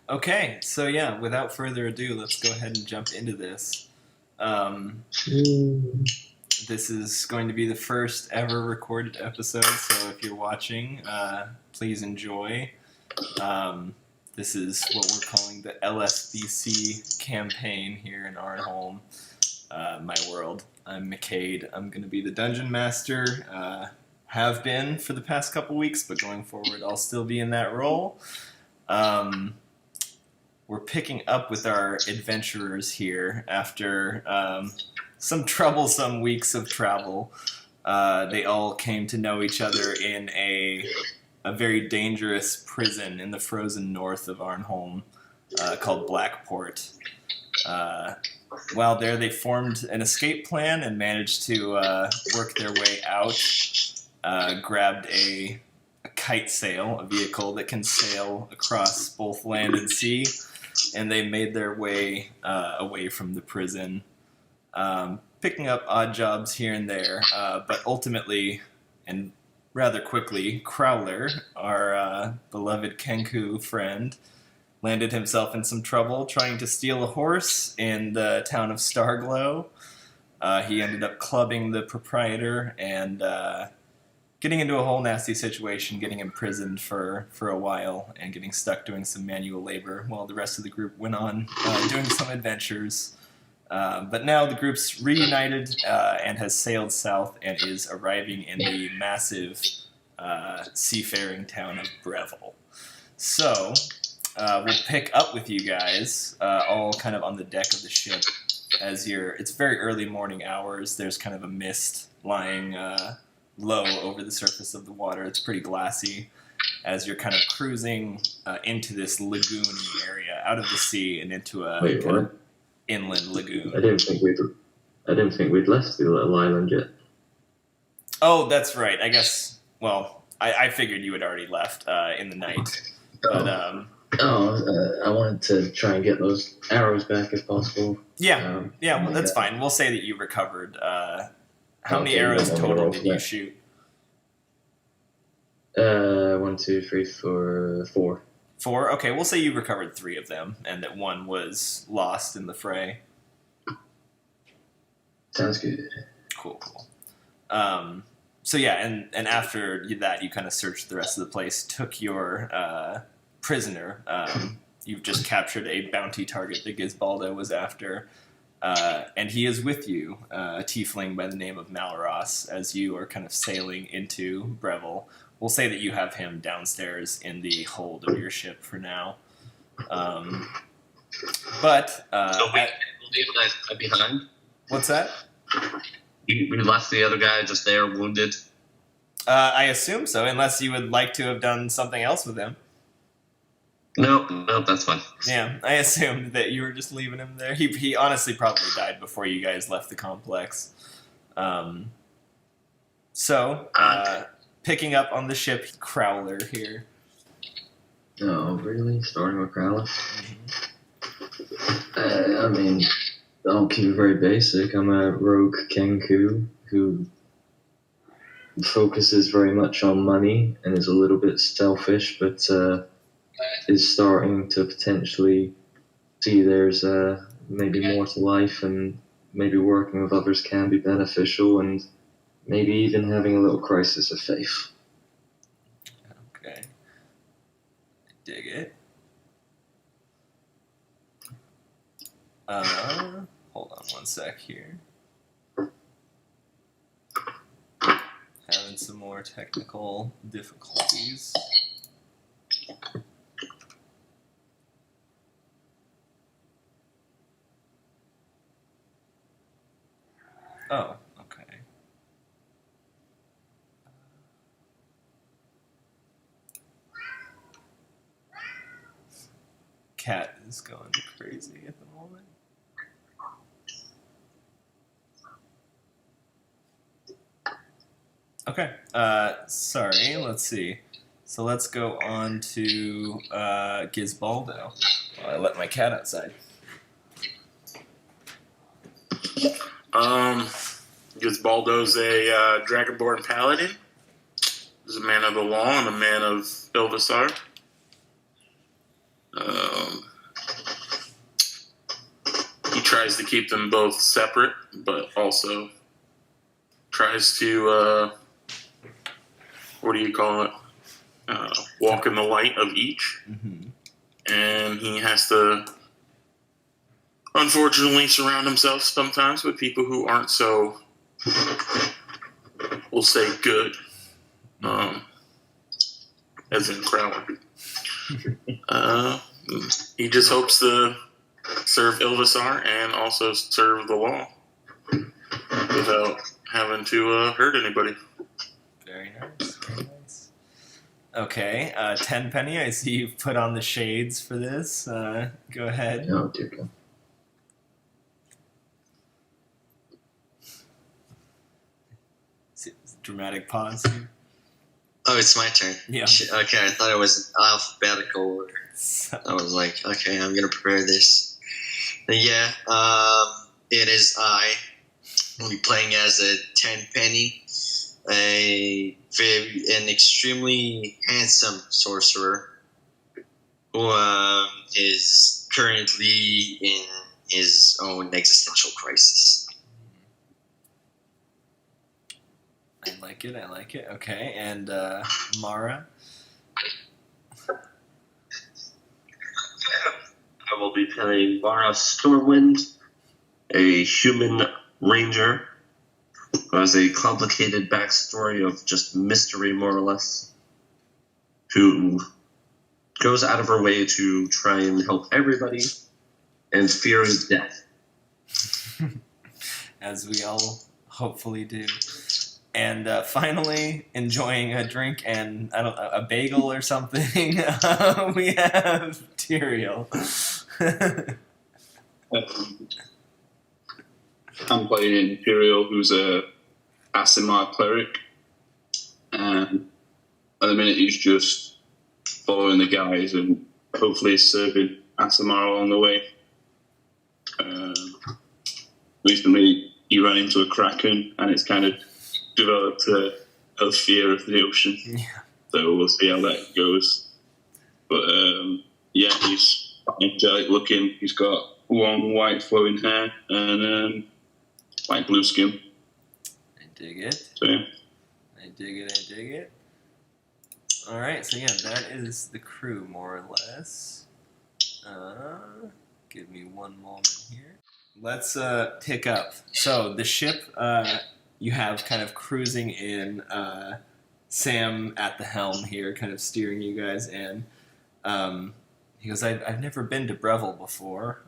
Okay, so yeah, without further ado, let's go ahead and jump into this. Um, Mm. this is going to be the first ever recorded episode, so if you're watching, please enjoy. This is what we're calling the LSBC campaign here in Arnholm, my world. I'm McCade. I'm going to be the dungeon master. Have been for the past couple weeks, but going forward, I'll still be in that role. We're picking up with our adventurers here after some troublesome weeks of travel. They all came to know each other in a very dangerous prison in the frozen north of Arnholm called Blackport. While there, they formed an escape plan and managed to work their way out. Grabbed a kite sail, a vehicle that can sail across both land and sea, and they made their way away from the prison, picking up odd jobs here and there, but ultimately, and rather quickly, Crowler, our beloved Kenku friend, landed himself in some trouble trying to steal a horse in the town of Starglow. He ended up clubbing the proprietor and getting into a whole nasty situation, getting imprisoned for a while, and getting stuck doing some manual labor while the rest of the group went on doing some adventures. But now the group's reunited and has sailed south and is arriving in the massive seafaring town of Brevvel. So we'll pick up with you guys all kind of on the deck of the ship as it's very early morning hours. There's kind of a mist lying low over the surface of the water. It's pretty glassy as you're kind of cruising into this lagoony area out of the sea and into a kind of inland lagoon. I didn't think we'd left the little island yet. Oh, that's right. I guess. Well, I figured you had already left in the night, but I wanted to try and get those arrows back if possible. Yeah, well, that's fine. We'll say that you recovered. How many arrows total did you shoot? 1, 2, 3, 4, 4. 4? Okay, we'll say you recovered 3 of them, and that 1 was lost in the fray. Sounds good. Cool. So yeah, and after that, you kind of searched the rest of the place, took your prisoner. You've just captured a bounty target that Gizbaldo was after. And he is with you, a tiefling by the name of Malros, as you are kind of sailing into Brevvel. We'll say that you have him downstairs in the hold of your ship for now. So we'll leave the guy behind? What's that? We left the other guy just there, wounded? I assume so, unless you would like to have done something else with him. No, that's fine. Yeah, I assumed that you were just leaving him there. He honestly probably died before you guys left the complex. Picking up on the ship, Crowler here. Oh, really? Starting with Crowler? Mm-hmm. I mean, I'll keep it very basic. I'm a rogue Kenku who focuses very much on money and is a little bit selfish, but is starting to potentially see there's maybe more to life, and maybe working with others can be beneficial, and maybe even having a little crisis of faith. Okay. Dig it. Hold on one sec here. Having some more technical difficulties. Oh, okay. Cat is going crazy at the moment. Okay. Sorry, let's see. So let's go on to Gizbaldo. I let my cat outside. Gizbaldo's a Dragonborn Paladin. He's a man of the law and a man of Ilvisar. tries to keep them both separate, but also tries to, what do you call it? Walk in the light of each. Mm-hmm. And he has to, unfortunately, surround himself sometimes with people who aren't so, we'll say, good. As in Crowler. He just hopes to serve Ilvisar and also serve the law without having to hurt anybody. Very nice. Very nice. Okay, Tenpenny, I see you've put on the shades for this. Go ahead. Oh, dear God. Dramatic pause here. Oh, it's my turn. Yeah. Okay, I thought it was alphabetical order. I was like, okay, I'm gonna prepare this. Yeah, it is I. I'll be playing as a Tenpenny, an extremely handsome sorcerer who is currently in his own existential crisis. I like it. Okay, and Mara? I will be playing Mara Stormwind, a human ranger who has a complicated backstory of just mystery, more or less, who goes out of her way to try and help everybody and fears death. As we all hopefully do. And finally, enjoying a drink and a bagel or something, we have Tyrael. I'm playing Imperial, who's a Aasimar cleric. At the minute, he's just following the guys and hopefully serving Aasimar along the way. Recently, he ran into a kraken, and it's kind of developed a fear of the ocean. Yeah. So we'll see how that goes. But yeah, he's angelic looking. He's got long white flowing hair and light blue skin. I dig it. So yeah. I dig it. All right, so yeah, that is the crew more or less. Give me one moment here. Let's pick up. So the ship. You have kind of cruising in, Sam at the helm here, kind of steering you guys in. He goes, I've never been to Brevvel before.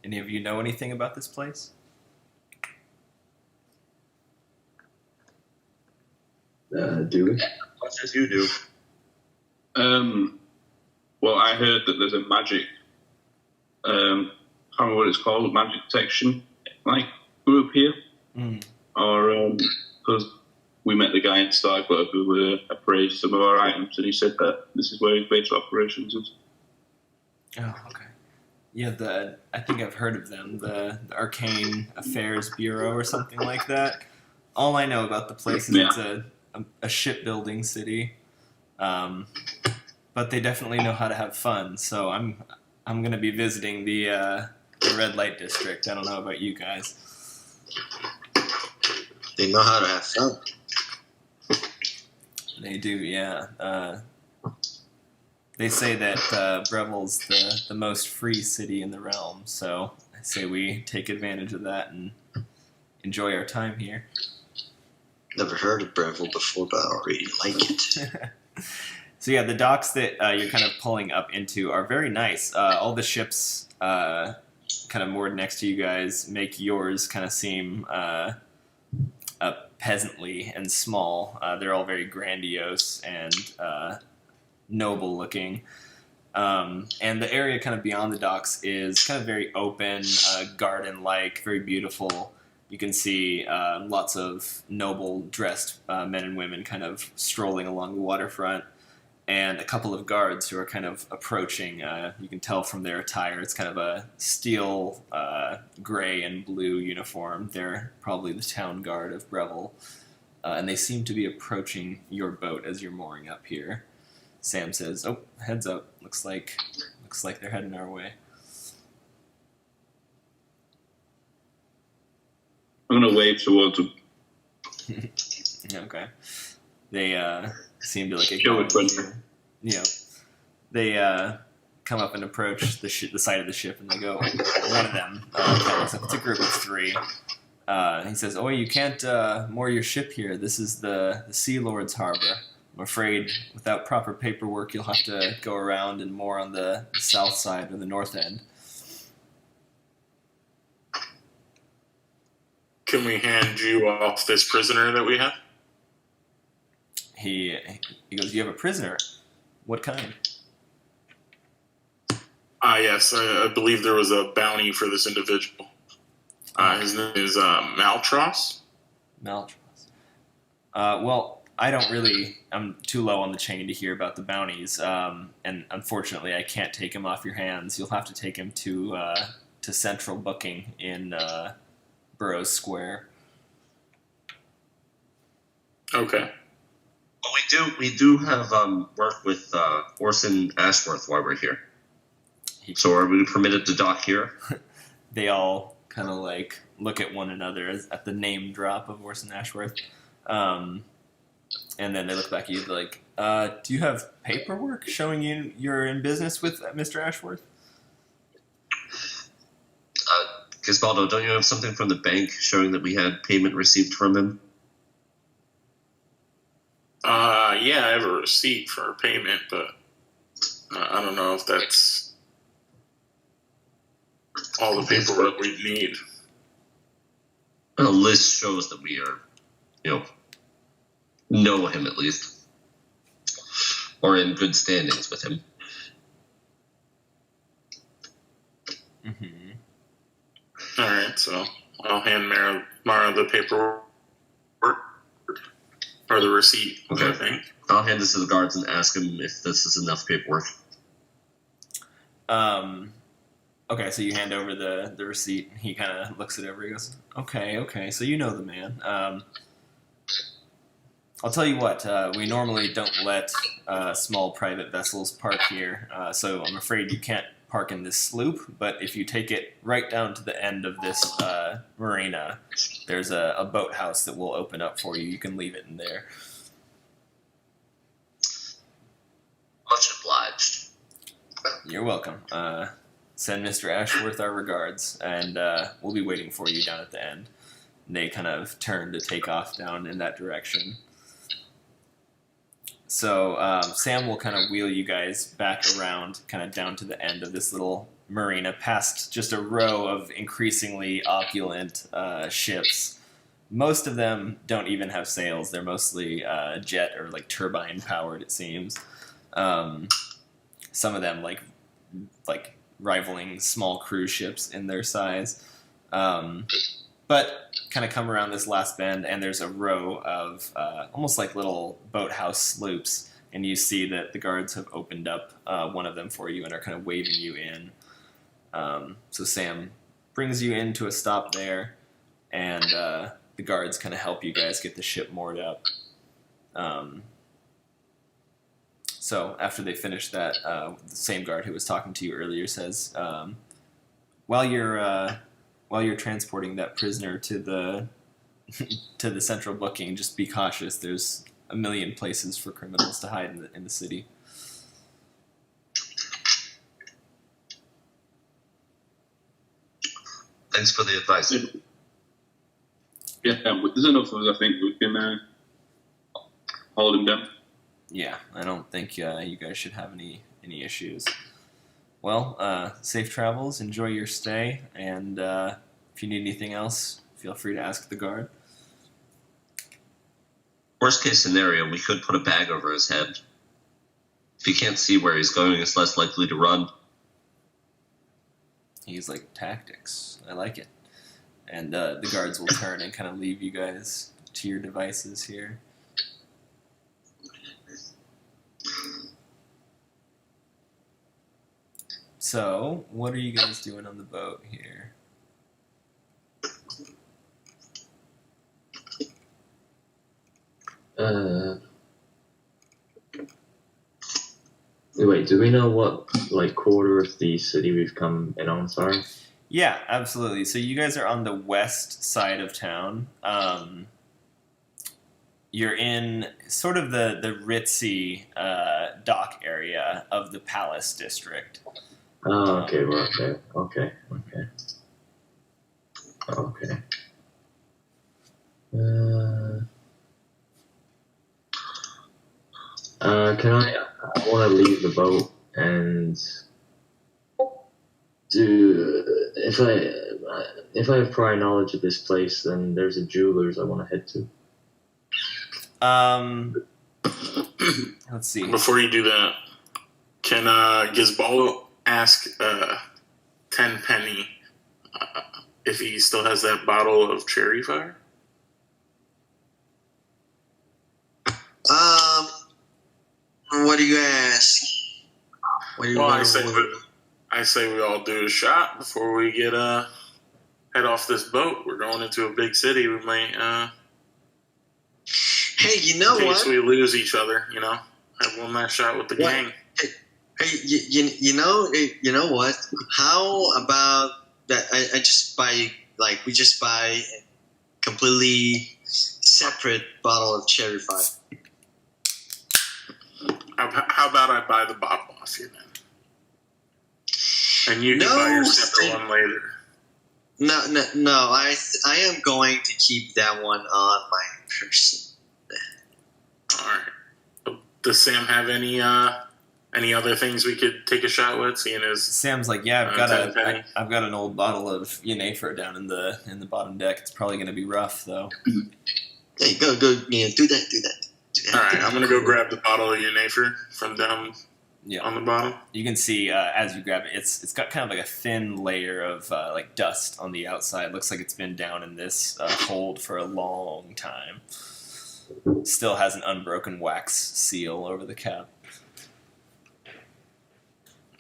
Any of you know anything about this place? Do we? Much as you do. Well, I heard that there's a magic, I can't remember what it's called, magic detection, group here. Mm. Or, because we met the guy in Starglow who appraised some of our items, and he said that this is where his base of operations is. Oh, okay. Yeah, I think I've heard of them, the Arcane Affairs Bureau or something like that. All I know about the place is it's a shipbuilding city, but they definitely know how to have fun. So I'm gonna be visiting the red light district. I don't know about you guys. They know how to have fun. They do, yeah. They say that Brevvel's the most free city in the realm, so I say we take advantage of that and enjoy our time here. Never heard of Brevvel before, but I already like it. So yeah, the docks that you're kind of pulling up into are very nice. All the ships kind of moored next to you guys make yours kind of seem peasantly and small. They're all very grandiose and noble looking. And the area kind of beyond the docks is kind of very open, garden-like, very beautiful. You can see lots of noble dressed men and women kind of strolling along the waterfront, and a couple of guards who are kind of approaching. You can tell from their attire, it's kind of a steel gray and blue uniform. They're probably the town guard of Brevvel, and they seem to be approaching your boat as you're mooring up here. Sam says, "Oh, heads up! Looks like they're heading our way." I'm going to wave towards them. Okay. They seem to like Show it, acknowledge friend. you. Yeah. They come up and approach the side of the ship, and they go. One of them looks up. It's a group of 3. He says, "Oh, you can't moor your ship here. This is the Sea Lord's harbor. I'm afraid without proper paperwork, you'll have to go around and moor on the south side or the north end." Can we hand you off this prisoner that we have? He goes, "You have a prisoner? What kind?" Yes, I believe there was a bounty for this individual. His name is Maltros. Maltros. Well, I'm too low on the chain to hear about the bounties, and unfortunately I can't take him off your hands. You'll have to take him to central booking in Burroughs Square. Okay. Well, we do have work with Orson Ashworth while we're here. So are we permitted to dock here? They all kind of like look at one another at the name drop of Orson Ashworth, and then they look back at you like, "Do you have paperwork showing you're in business with Mr. Ashworth?" Gisbaldo, don't you have something from the bank showing that we had payment received from him? Yeah, I have a receipt for payment, but I don't know if that's all the paperwork we need. The list shows that we are, know him at least, or in good standings with him. Mm-hmm. All right, so I'll hand Mara the paperwork or the receipt. Okay. I think. I'll hand this to the guards and ask him if this is enough paperwork. Okay, so you hand over the receipt. He kind of looks it over. He goes, okay, so you know the man. I'll tell you what, we normally don't let small private vessels park here, so I'm afraid you can't park in this sloop, but if you take it right down to the end of this marina, there's a boathouse that will open up for you. You can leave it in there. Much obliged. You're welcome. Send Mr. Ashworth our regards, and we'll be waiting for you down at the end. And they kind of turn to take off down in that direction. So Sam will kind of wheel you guys back around, kind of down to the end of this little marina, past just a row of increasingly opulent ships. Most of them don't even have sails. They're mostly jet or like turbine powered, it seems. Some of them like rivaling small cruise ships in their size. But kind of come around this last bend, and there's a row of almost like little boathouse sloops, and you see that the guards have opened up one of them for you and are kind of waving you in. So Sam brings you into a stop there, and the guards kind of help you guys get the ship moored up. So after they finish that, the same guard who was talking to you earlier says, while you're transporting that prisoner to the central booking, just be cautious. There's a million places for criminals to hide in the city. Thanks for the advice. Yeah, there's enough of us, I think, we can hold him down. Yeah, I don't think you guys should have any issues. Well, safe travels, enjoy your stay, and if you need anything else, feel free to ask the guard. Worst case scenario, we could put a bag over his head. If he can't see where he's going, it's less likely to run. He's like, tactics. I like it. And the guards will turn and kind of leave you guys to your devices here. So, what are you guys doing on the boat here? Wait, do we know what quarter of the city we've come in on? Sorry. Yeah, absolutely. So you guys are on the west side of town. You're in sort of the ritzy dock area of the Palace District. Oh, okay, we're okay. Can I want to leave the boat and if I have prior knowledge of this place, then there's a jeweler's I want to head to. Let's see. Before you do that, can Gizbaldo ask Tenpenny if he still has that bottle of cherry fire? What do you ask? What do you Well, want I say we all do a shot before we get head off this boat. We're going into a big city. We might Hey, you know in case what? we lose each other, have one last shot with the What? gang. Hey, you know what? How about that? I just buy we just buy a completely separate bottle of cherry fire. How about I buy the bottle off you then? And you can buy your separate one later. No. I am going to keep that one on my person. All right. Does Sam have any other things we could take a shot with? Seeing as Sam's like, yeah, I've got an old bottle of Yennefer down in the bottom deck. It's probably going to be rough though. Hey, go, do that. all right, I'm gonna go grab the bottle of Yennefer from down on the bottom. You can see as you grab it, it's got kind of like a thin layer of like dust on the outside. Looks like it's been down in this hold for a long time. Still has an unbroken wax seal over the cap.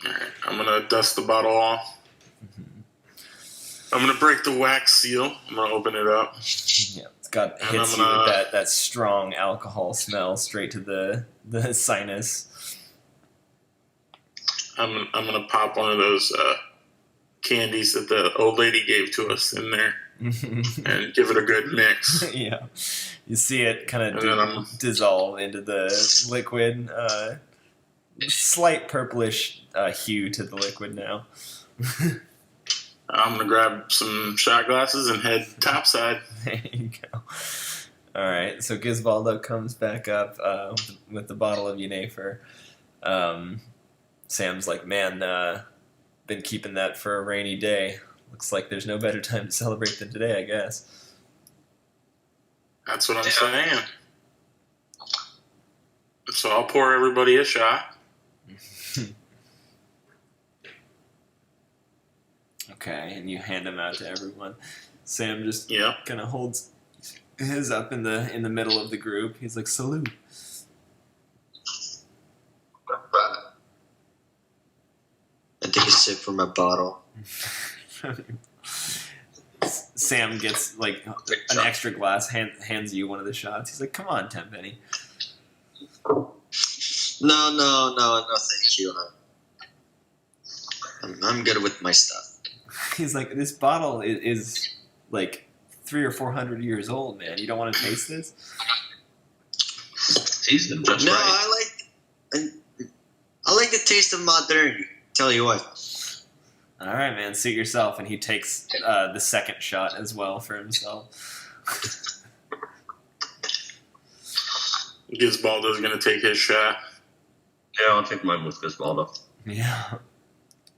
All right, I'm gonna dust the bottle off. I'm gonna break the wax seal. I'm gonna open it up. Yeah, it's got hits you with that strong alcohol smell straight to the sinus. I'm gonna pop one of those candies that the old lady gave to us in there and give it a good mix. Yeah, you see it kind of dissolve into the liquid. Slight purplish hue to the liquid now. I'm gonna grab some shot glasses and head topside. There you go. All right, so Gizbaldo comes back up with the bottle of Yennefer. Sam's like, man, been keeping that for a rainy day. Looks like there's no better time to celebrate than today, I guess. That's what I'm saying. So I'll pour everybody a shot. Okay, and you hand them out to everyone. Sam just kind of holds his up in the middle of the group. He's like, salute. I take a sip from my bottle. Sam gets like an extra glass, hands you one of the shots. He's like, come on, Tenpenny. No, thank you. I'm good with my stuff. He's like, this bottle is like 300 or 400 years old, man. You don't want to taste this? Seasoned them just No, right. I like the taste of modernity. Tell you what. All right, man. Suit yourself. And he takes the second shot as well for himself. Gizbaldo's gonna take his shot. Yeah, I'll take mine with Gizbaldo. Yeah.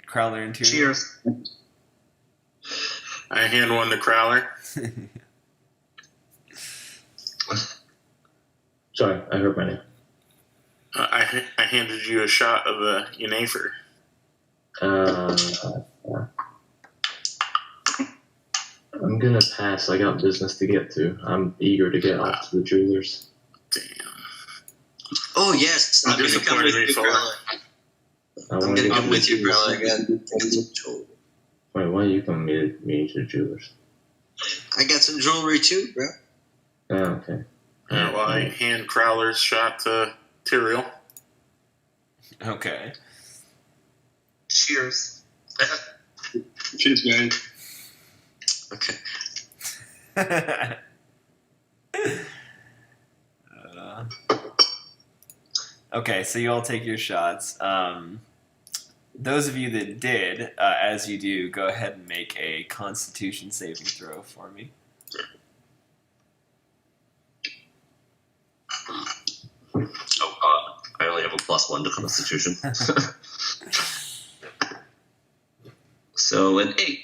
Crowler and Tyrion. Cheers. I hand one to Crowler. Sorry, I heard my name. I handed you a shot of the Yennefer. I'm gonna pass. I got business to get to. I'm eager to get off to the jewelers. Damn. Oh yes, I'm gonna come with you, Crowler. I'm gonna come with you, Crowler. I got some jewelry. Wait, why are you coming with me to the jewelers? I got some jewelry too, bro. Oh, okay. Well, I hand Crowler's shot to Tyrael. Okay. Cheers. Cheers, man. Okay. Okay, so you all take your shots. Those of you that did, as you do, go ahead and make a Constitution saving throw for me. Oh, I only have a +1 to Constitution. So an 8.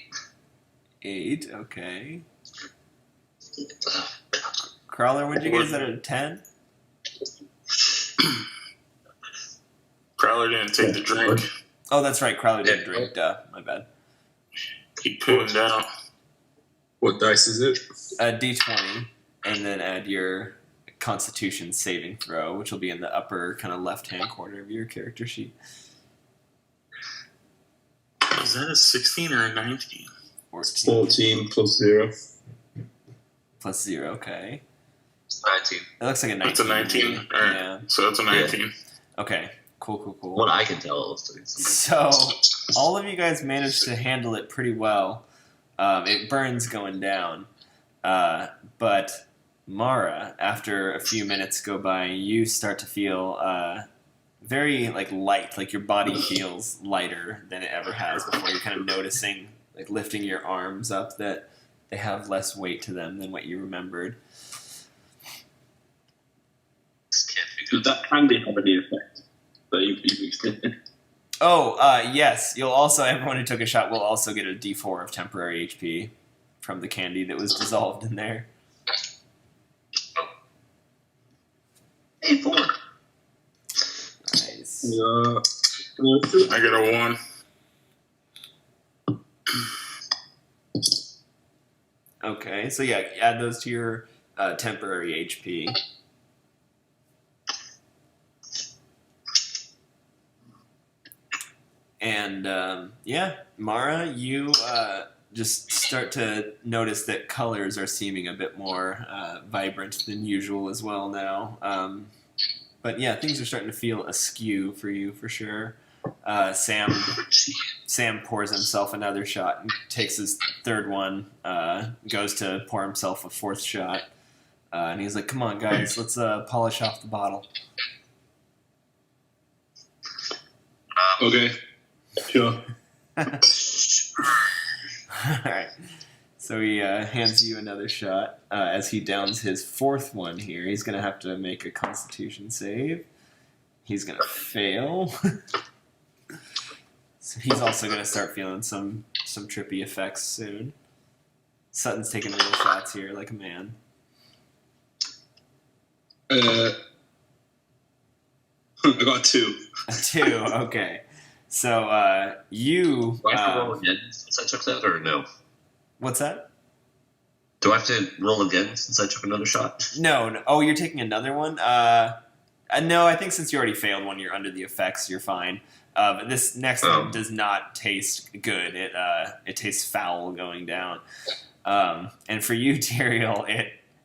8, okay. Crawler, would you guys at a 10? Crowler didn't take the drink. Oh, that's right. Crowler didn't drink. Duh, my bad. He pooned out. What dice is it? A D20, and then add your Constitution saving throw, which will be in the upper kind of left-hand corner of your character sheet. Is that a 16 or a 19? 14 14 plus 0. plus 0, okay. 19. It looks like a 19. It's a 19. All right. Yeah. So that's a 19. Okay. Cool. What I can tell, it looks like So, all of you guys managed to handle it pretty well. It burns going down. But Mara, after a few minutes go by, you start to feel very light, like your body feels lighter than it ever has before. You're kind of noticing, lifting your arms up, that they have less weight to them than what you remembered. Did that candy have any effect that you explained? Oh, yes. You'll also, everyone who took a shot will also get a D4 of temporary HP from the candy that was dissolved in there. Hey, 4. Nice. Yeah. I got a 1. Okay, so yeah, add those to your temporary HP. And Mara, you just start to notice that colors are seeming a bit more vibrant than usual as well now. But yeah, things are starting to feel askew for you for sure. Sam pours himself another shot and takes his third one, goes to pour himself a fourth shot. And he's like, come on, guys, let's polish off the bottle. Okay. Sure. All right. So he hands you another shot. As he downs his fourth one here, he's going to have to make a Constitution save. He's going to fail. So he's also going to start feeling some trippy effects soon. Sutton's taking little shots here like a man. I got 2. A 2, okay. So you... Do I have to roll again since I took that, or no? What's that? Do I have to roll again since I took another shot? No. Oh, you're taking another one? No, I think since you already failed one, you're under the effects, you're fine. But this next one does not taste good. It tastes foul going down. And for you, Tyrael,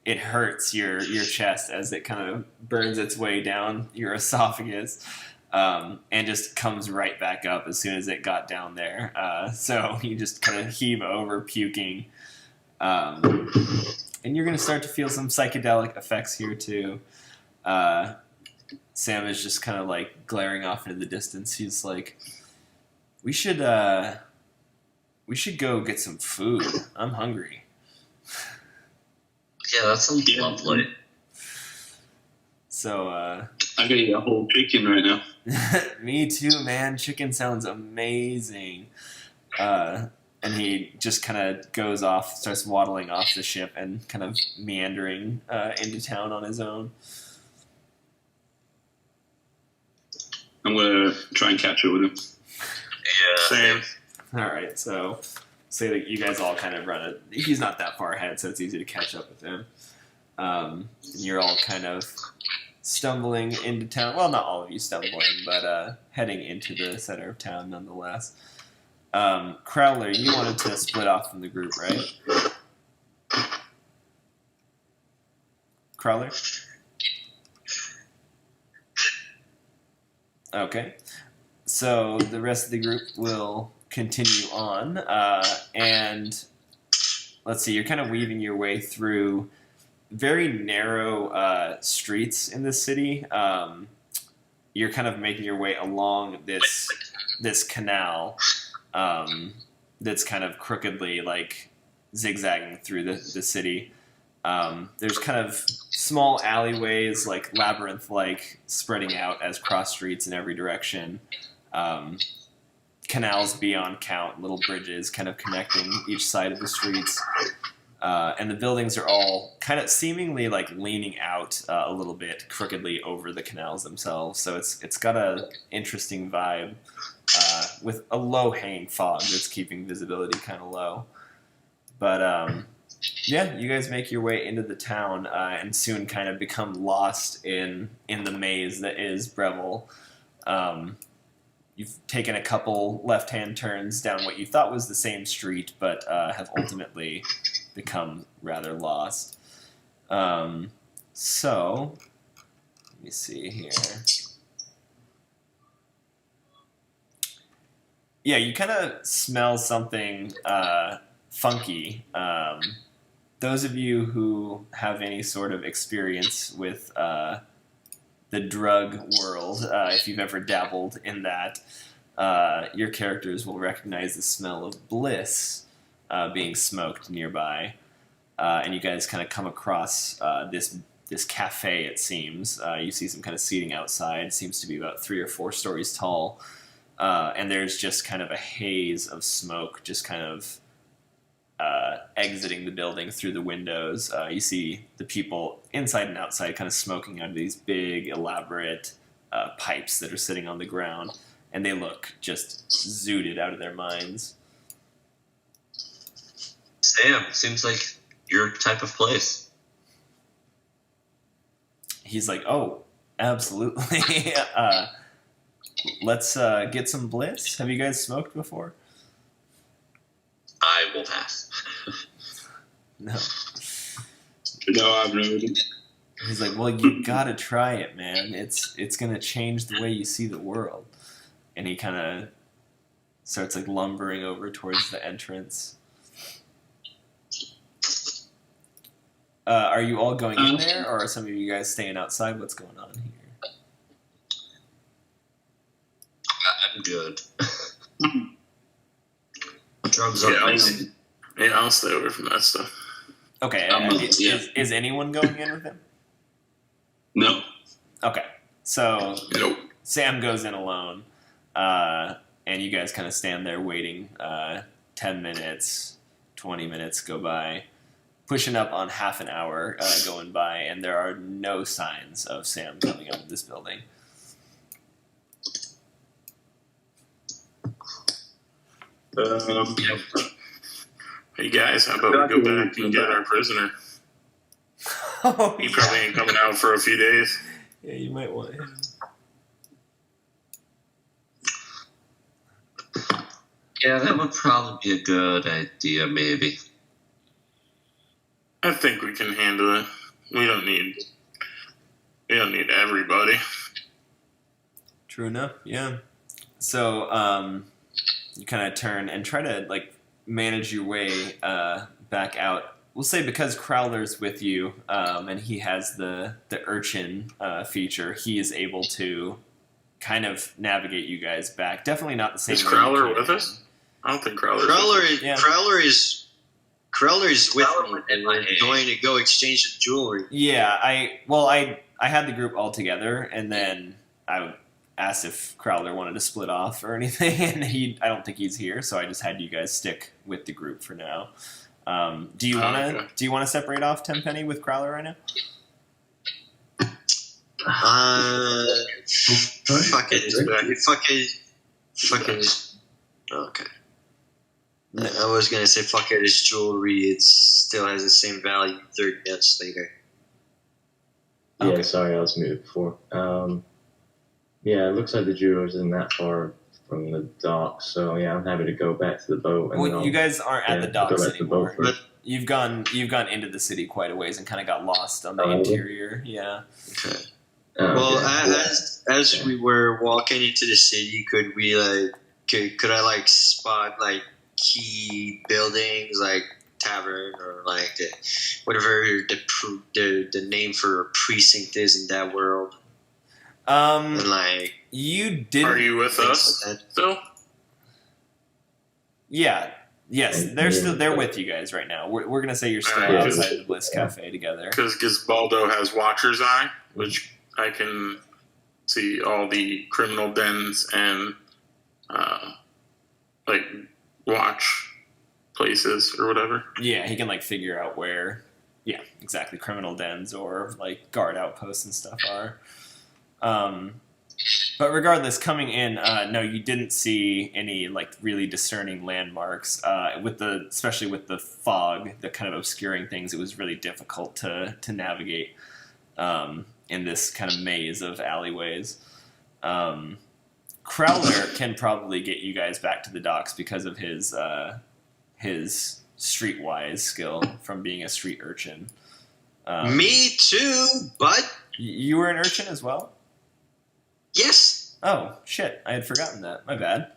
it hurts your chest as it kind of burns its way down your esophagus. And just comes right back up as soon as it got down there. So you just kind of heave over, puking. And you're going to start to feel some psychedelic effects here, too. Sam is just kind of, glaring off into the distance. He's like, we should go get some food. I'm hungry. Yeah, that sounds lovely. So, I gotta eat a whole chicken right now. me too, man. Chicken sounds amazing. And he just kind of goes off, starts waddling off the ship and kind of meandering into town on his own. I'm gonna try and catch up with him. Yeah. Same. All right, so say that you guys all kind of run it. He's not that far ahead, so it's easy to catch up with him. And you're all kind of stumbling into town. Well, not all of you stumbling, but heading into the center of town nonetheless. Crowler, you wanted to split off from the group, right? Crowler? Okay. So the rest of the group will continue on, and let's see, you're kind of weaving your way through very narrow streets in this city. You're kind of making your way along this canal that's kind of crookedly like zigzagging through the city. There's kind of small alleyways, like labyrinth-like, spreading out as cross streets in every direction. Canals beyond count, little bridges kind of connecting each side of the streets. And the buildings are all kind of seemingly like leaning out a little bit crookedly over the canals themselves. So it's got a interesting vibe with a low-hanging fog that's keeping visibility kind of low. But yeah, you guys make your way into the town and soon kind of become lost in the maze that is Brevvel. You've taken a couple left-hand turns down what you thought was the same street, but have ultimately become rather lost. So, let me see here. Yeah, you kind of smell something funky. Those of you who have any sort of experience with the drug world, if you've ever dabbled in that, your characters will recognize the smell of bliss being smoked nearby. And you guys kind of come across this cafe, it seems. You see some kind of seating outside. It seems to be about 3 or 4 stories tall. And there's just kind of a haze of smoke just kind of exiting the building through the windows. You see the people inside and outside kind of smoking out of these big, elaborate pipes that are sitting on the ground. And they look just zooted out of their minds. Sam, seems like your type of place. He's like, oh, absolutely. Let's get some bliss. Have you guys smoked before? I will pass. No. No, I've never. He's like, well, you gotta try it, man. It's gonna change the way you see the world. And he kind of starts like lumbering over towards the entrance. Are you all going in there, or are some of you guys staying outside? What's going on here? I'm good. Drugs Yeah, are I'll stay away from that stuff. Okay, is anyone going in with him? No. Okay, so Nope. Sam goes in alone, and you guys kind of stand there waiting. 10 minutes, 20 minutes go by, pushing up on half an hour going by, and there are no signs of Sam coming out of this building. Hey guys, how about we go back and get our prisoner? Oh, He probably ain't coming out for a few days. yeah, you might want him. Yeah, that would probably be a good idea, maybe. I think we can handle it. We don't need everybody. True enough, yeah. So, you kind of turn and try to, like, manage your way back out. We'll say because Crowler's with you, and he has the urchin feature, he is able to kind of navigate you guys back. Definitely not the same. Is way you Crowler came with in. us? I don't think Crowler's Yeah. Crowler is with Crowler me, and my we're age. going to go exchange the jewelry. Yeah, I had the group all together, and then I asked if Crowler wanted to split off or anything, and I don't think he's here, so I just had you guys stick with the group for now. Do you want to separate off Tenpenny with Crowler right now? Fuck it. Okay. I was gonna say fuck it. It's jewelry. It still has the same value 30 minutes later. Yeah, Okay. sorry, I was muted before. Yeah, it looks like the jewelers isn't that far from the dock, so yeah, I'm happy to go back to the boat. And Well, you guys aren't at the go docks back to the anymore. boat first. You've gone into the city quite a ways and kind of got lost on the Oh, okay. interior. Yeah. Okay. Oh, Well, okay. as we were walking into the city, could I spot like key buildings like tavern or like whatever the name for a precinct is in that world. And like you didn't. Are you with us still? Yeah. Yes, they're with you guys right now. We're gonna say you're still outside the Bliss Cafe together. Because Gisbaldo has Watcher's Eye, which I can see all the criminal dens and like watch places or whatever. Yeah, he can like figure out where, exactly, criminal dens or like guard outposts and stuff are. But regardless, coming in, no, you didn't see any like really discerning landmarks. Especially with the fog, the kind of obscuring things, it was really difficult to navigate in this kind of maze of alleyways. Crowler can probably get you guys back to the docks because of his streetwise skill from being a street urchin. Me too, bud. You were an urchin as well? Yes. Oh, shit. I had forgotten that. My bad.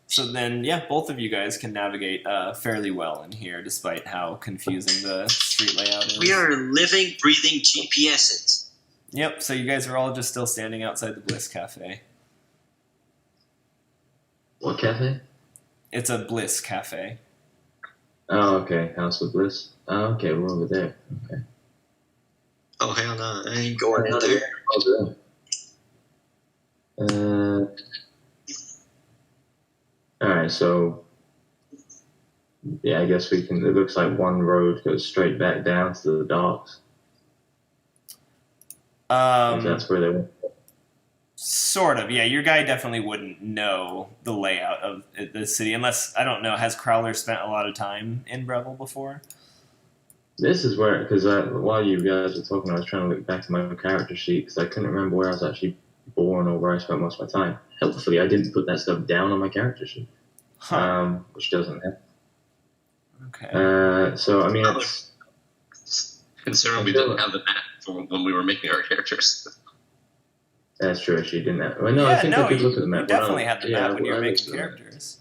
So then, both of you guys can navigate fairly well in here, despite how confusing the street layout is. We are living, breathing GPSs. Yep, so you guys are all just still standing outside the Bliss Cafe. What cafe? It's a Bliss Cafe. Oh, okay. House of Bliss. Oh, okay, we're over there. Okay. Oh, hell no. I ain't going in there. Over there. Alright, so I guess we can. It looks like one road goes straight back down to the docks. If that's where they went. Sort of, yeah. Your guy definitely wouldn't know the layout of the city unless, I don't know, has Crowler spent a lot of time in Brevvel before? This is where, because while you guys were talking, I was trying to look back to my character sheet because I couldn't remember where I was actually born or where I spent most of my time. Helpfully, I didn't put that stuff down on my character sheet, which doesn't happen. Okay. So, I mean, Considering we didn't have the map for when we were making our characters. That's true. She didn't have. Well, no, I think I could look at the map. You definitely had the map when you were making characters.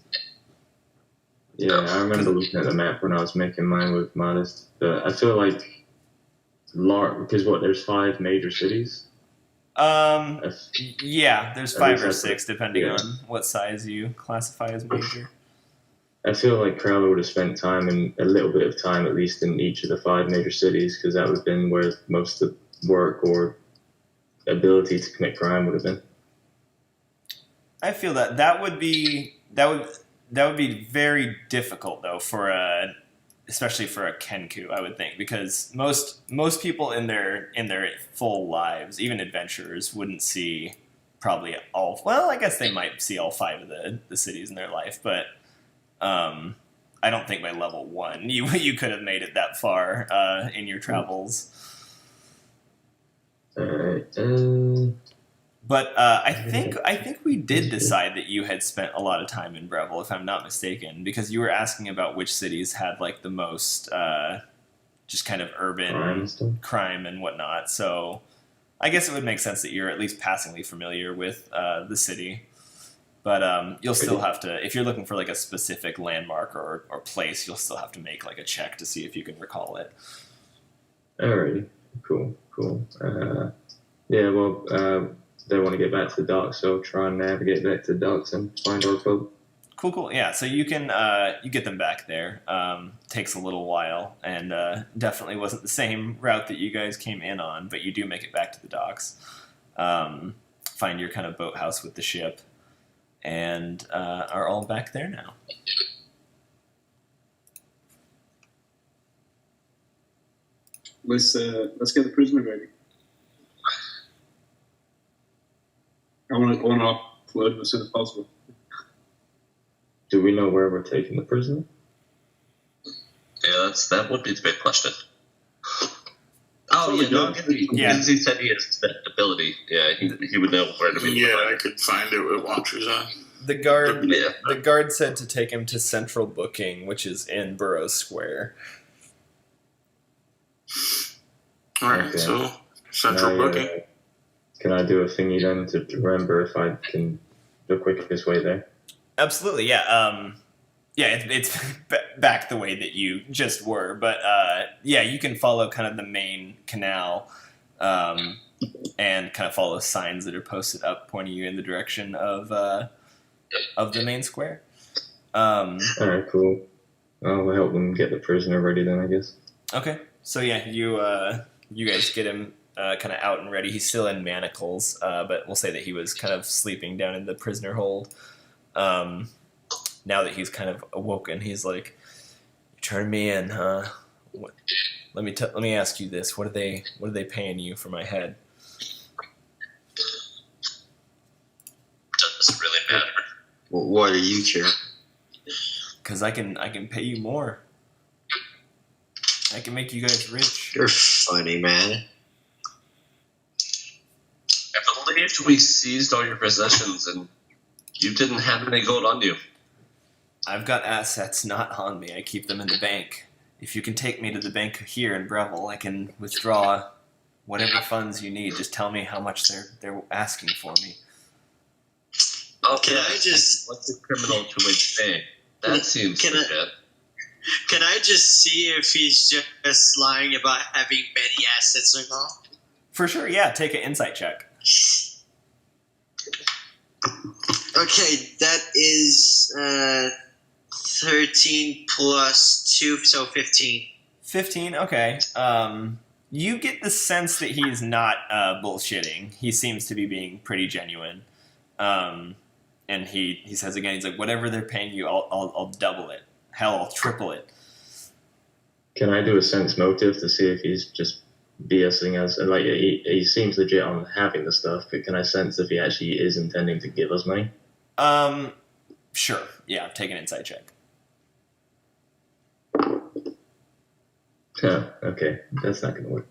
Yeah, I remember looking at the map when I was making mine with Modest. But I feel like because there's 5 major cities. Yeah, there's 5 or 6 depending on what size you classify as major. I feel like Crowler would have spent time and a little bit of time at least in each of the 5 major cities because that would have been where most of the work or ability to commit crime would have been. I feel that would be very difficult though especially for a Kenku, I would think, because most people in their full lives, even adventurers, wouldn't see probably all. Well, I guess they might see all 5 of the cities in their life, but I don't think by level 1 you could have made it that far in your travels. But I think we did decide that you had spent a lot of time in Brevvel, if I'm not mistaken, because you were asking about which cities had like the most just kind of urban crime and whatnot. So I guess it would make sense that you're at least passingly familiar with the city. But you'll still have to, if you're looking for like a specific landmark or place, you'll still have to make like a check to see if you can recall it. Alrighty, cool. They want to get back to the docks, so try and navigate back to the docks and find our folk. Cool. Yeah, so you can you get them back there. Takes a little while, and definitely wasn't the same route that you guys came in on, but you do make it back to the docks. Find your kind of boathouse with the ship, and are all back there now. Let's get the prisoner ready. I want to offload as soon as possible. Do we know where we're taking the prisoner? Yeah, that would be the big question. Oh, yeah, no, because he said he has that ability. Yeah, he would know where to be. Yeah, I could find it with Watcher's Eye. The guard said to take him to Central Booking, which is in Burroughs Square. All right, so Central Booking. Can I do a thingy then to remember if I can the quickest way there? Absolutely, yeah. it's back the way that you just were, but you can follow kind of the main canal, and kind of follow signs that are posted up, pointing you in the direction of the main square. All right, cool. I'll help them get the prisoner ready then, I guess. Okay, so you guys get him kind of out and ready. He's still in manacles, but we'll say that he was kind of sleeping down in the prisoner hold. Now that he's kind of awoken, he's like, "You turned me in, huh? Let me ask you this: what are they paying you for my head?" Doesn't really matter. Well, why do you care? Because I can pay you more. I can make you guys rich. You're funny, man. I believe we seized all your possessions and you didn't have any gold on you. I've got assets not on me. I keep them in the bank. If you can take me to the bank here in Brevvel, I can withdraw whatever funds you need. Just tell me how much they're asking for me. Okay, what's a criminal to a bank? That seems legit. Can I just see if he's just lying about having many assets or not? For sure, yeah. Take an insight check. Okay, that is 13 plus 2, so 15. 15, okay. You get the sense that he's not bullshitting. He seems to be being pretty genuine. And he says again, he's like, whatever they're paying you, I'll double it. Hell, I'll triple it. Can I do a sense motive to see if he's just BSing us? And like, he seems legit on having the stuff, but can I sense if he actually is intending to give us money? Sure. Yeah, take an insight check. Oh, okay. That's not gonna work.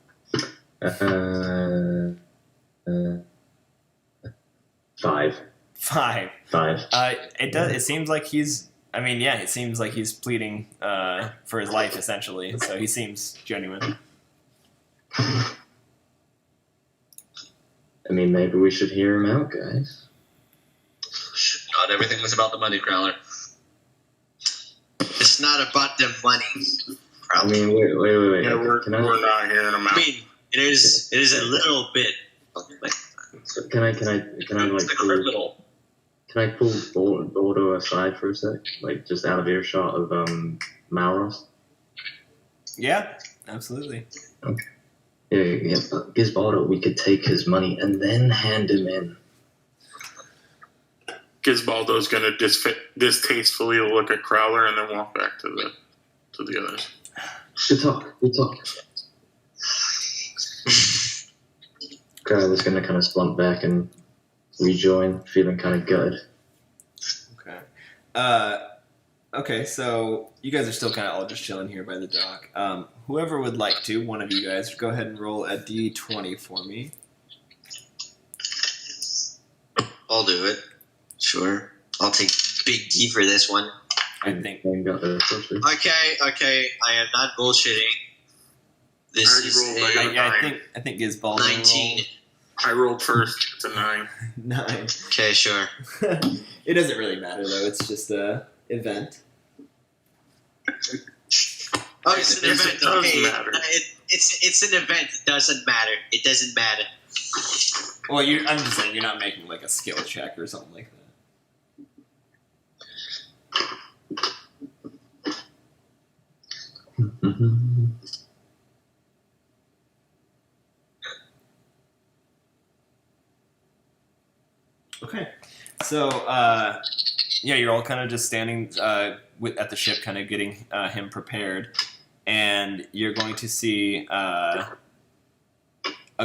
5. 5. 5. It does. It seems like he's. I mean, yeah. It seems like he's pleading for his life, essentially. So he seems genuine. I mean, maybe we should hear him out, guys. Not everything was about the money, Crowler. It's not about the money. I mean, wait. Yeah, we're not hearing him out. I mean, it is a little bit. Can I like criminal. can I pull Bordo aside for a sec, like just out of earshot of Malros? Yeah, absolutely. Okay. Yeah. Gizbaldo, we could take his money and then hand him in. Gizbaldo's going to distastefully look at Crowler and then walk back to the others. Good talk. Crowler's going to kind of slump back and rejoin, feeling kind of gutted. Okay. Okay, so you guys are still kind of all just chilling here by the dock. Whoever would like to, one of you guys, go ahead and roll a d20 for me. I'll do it. Sure. I'll take big D for this one. I think. Okay. I am not bullshitting. This is I think Gizbaldo 19. I rolled first. It's a 9. 9. Okay, sure. It doesn't really matter though. It's just a event. Oh, it's an event. Okay, matter. It's an event. It doesn't matter. It doesn't matter. Well, I'm just saying you're not making like a skill check or something like that. Okay, so you're all kind of just standing at the ship, kind of getting him prepared, and you're going to see a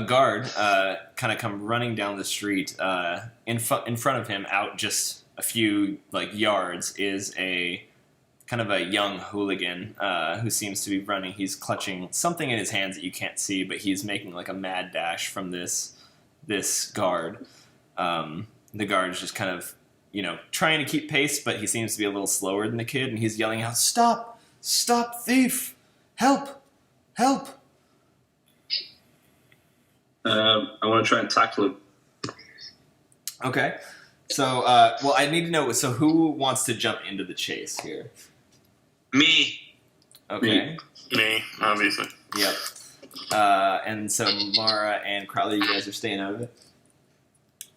guard kind of come running down the street. In front of him, out just a few yards, is a kind of a young hooligan who seems to be running. He's clutching something in his hands that you can't see, but he's making like a mad dash from this guard. The guard's just kind of, trying to keep pace, but he seems to be a little slower than the kid, and he's yelling out, "Stop! Stop, thief! Help! Help!" I want to try and tackle him. Okay. So, I need to know, so who wants to jump into the chase here? Me. Okay. Me, obviously. Yep. And so Mara and Crowley, you guys are staying out of it?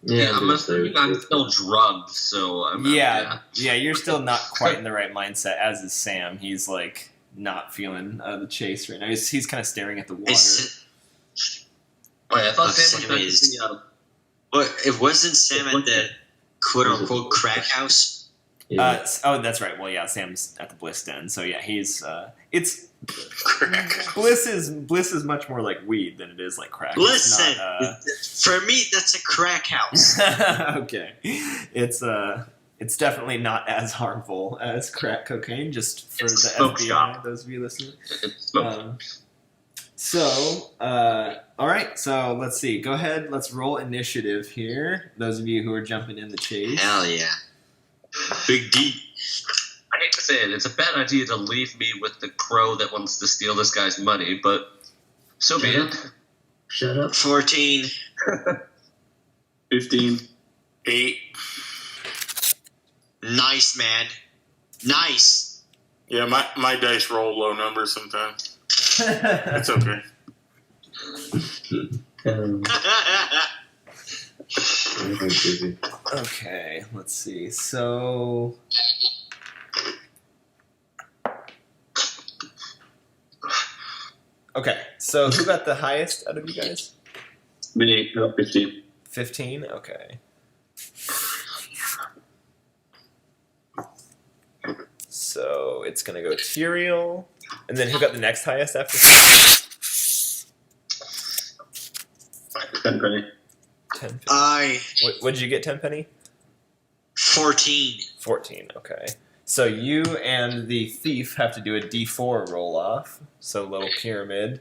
Yeah, I'm assuming I'm still drugged, so I'm Yeah, you're still not quite in the right mindset, as is Sam. He's like not feeling the chase right now. He's kind of staring at the water. Wait, I thought Sam Sam was is- meant to be But it wasn't Sam at the quote-unquote crack house? Yeah. Oh, that's right. Well, yeah, Sam's at the Bliss Den, so yeah, he's it's Bliss is much more like weed than it is like crack. It's Listen, not, for me, that's a crack house. okay, it's definitely not as harmful as crack cocaine. Just for It's a the smoke FBI, shop. those of you listening. It's All right. So let's see. Go ahead. Let's roll initiative here. Those of you who are jumping in the chase. Hell yeah. Big D. I hate to say it, it's a bad idea to leave me with the crow that wants to steal this guy's money, but so be it. Shut up. 14. 15. 8. Nice, man. Nice. Yeah, my dice roll low numbers sometimes. It's okay. I'm busy. Okay. Let's see. So. Okay. So who got the highest out of you guys? Me, 15. 15? Okay. So it's going to go Tyrael. And then who got the next highest after? 10 penny. 10 penny. I. What did you get, 10 penny? 14. 14, okay. So you and the thief have to do a d4 roll off. So little pyramid.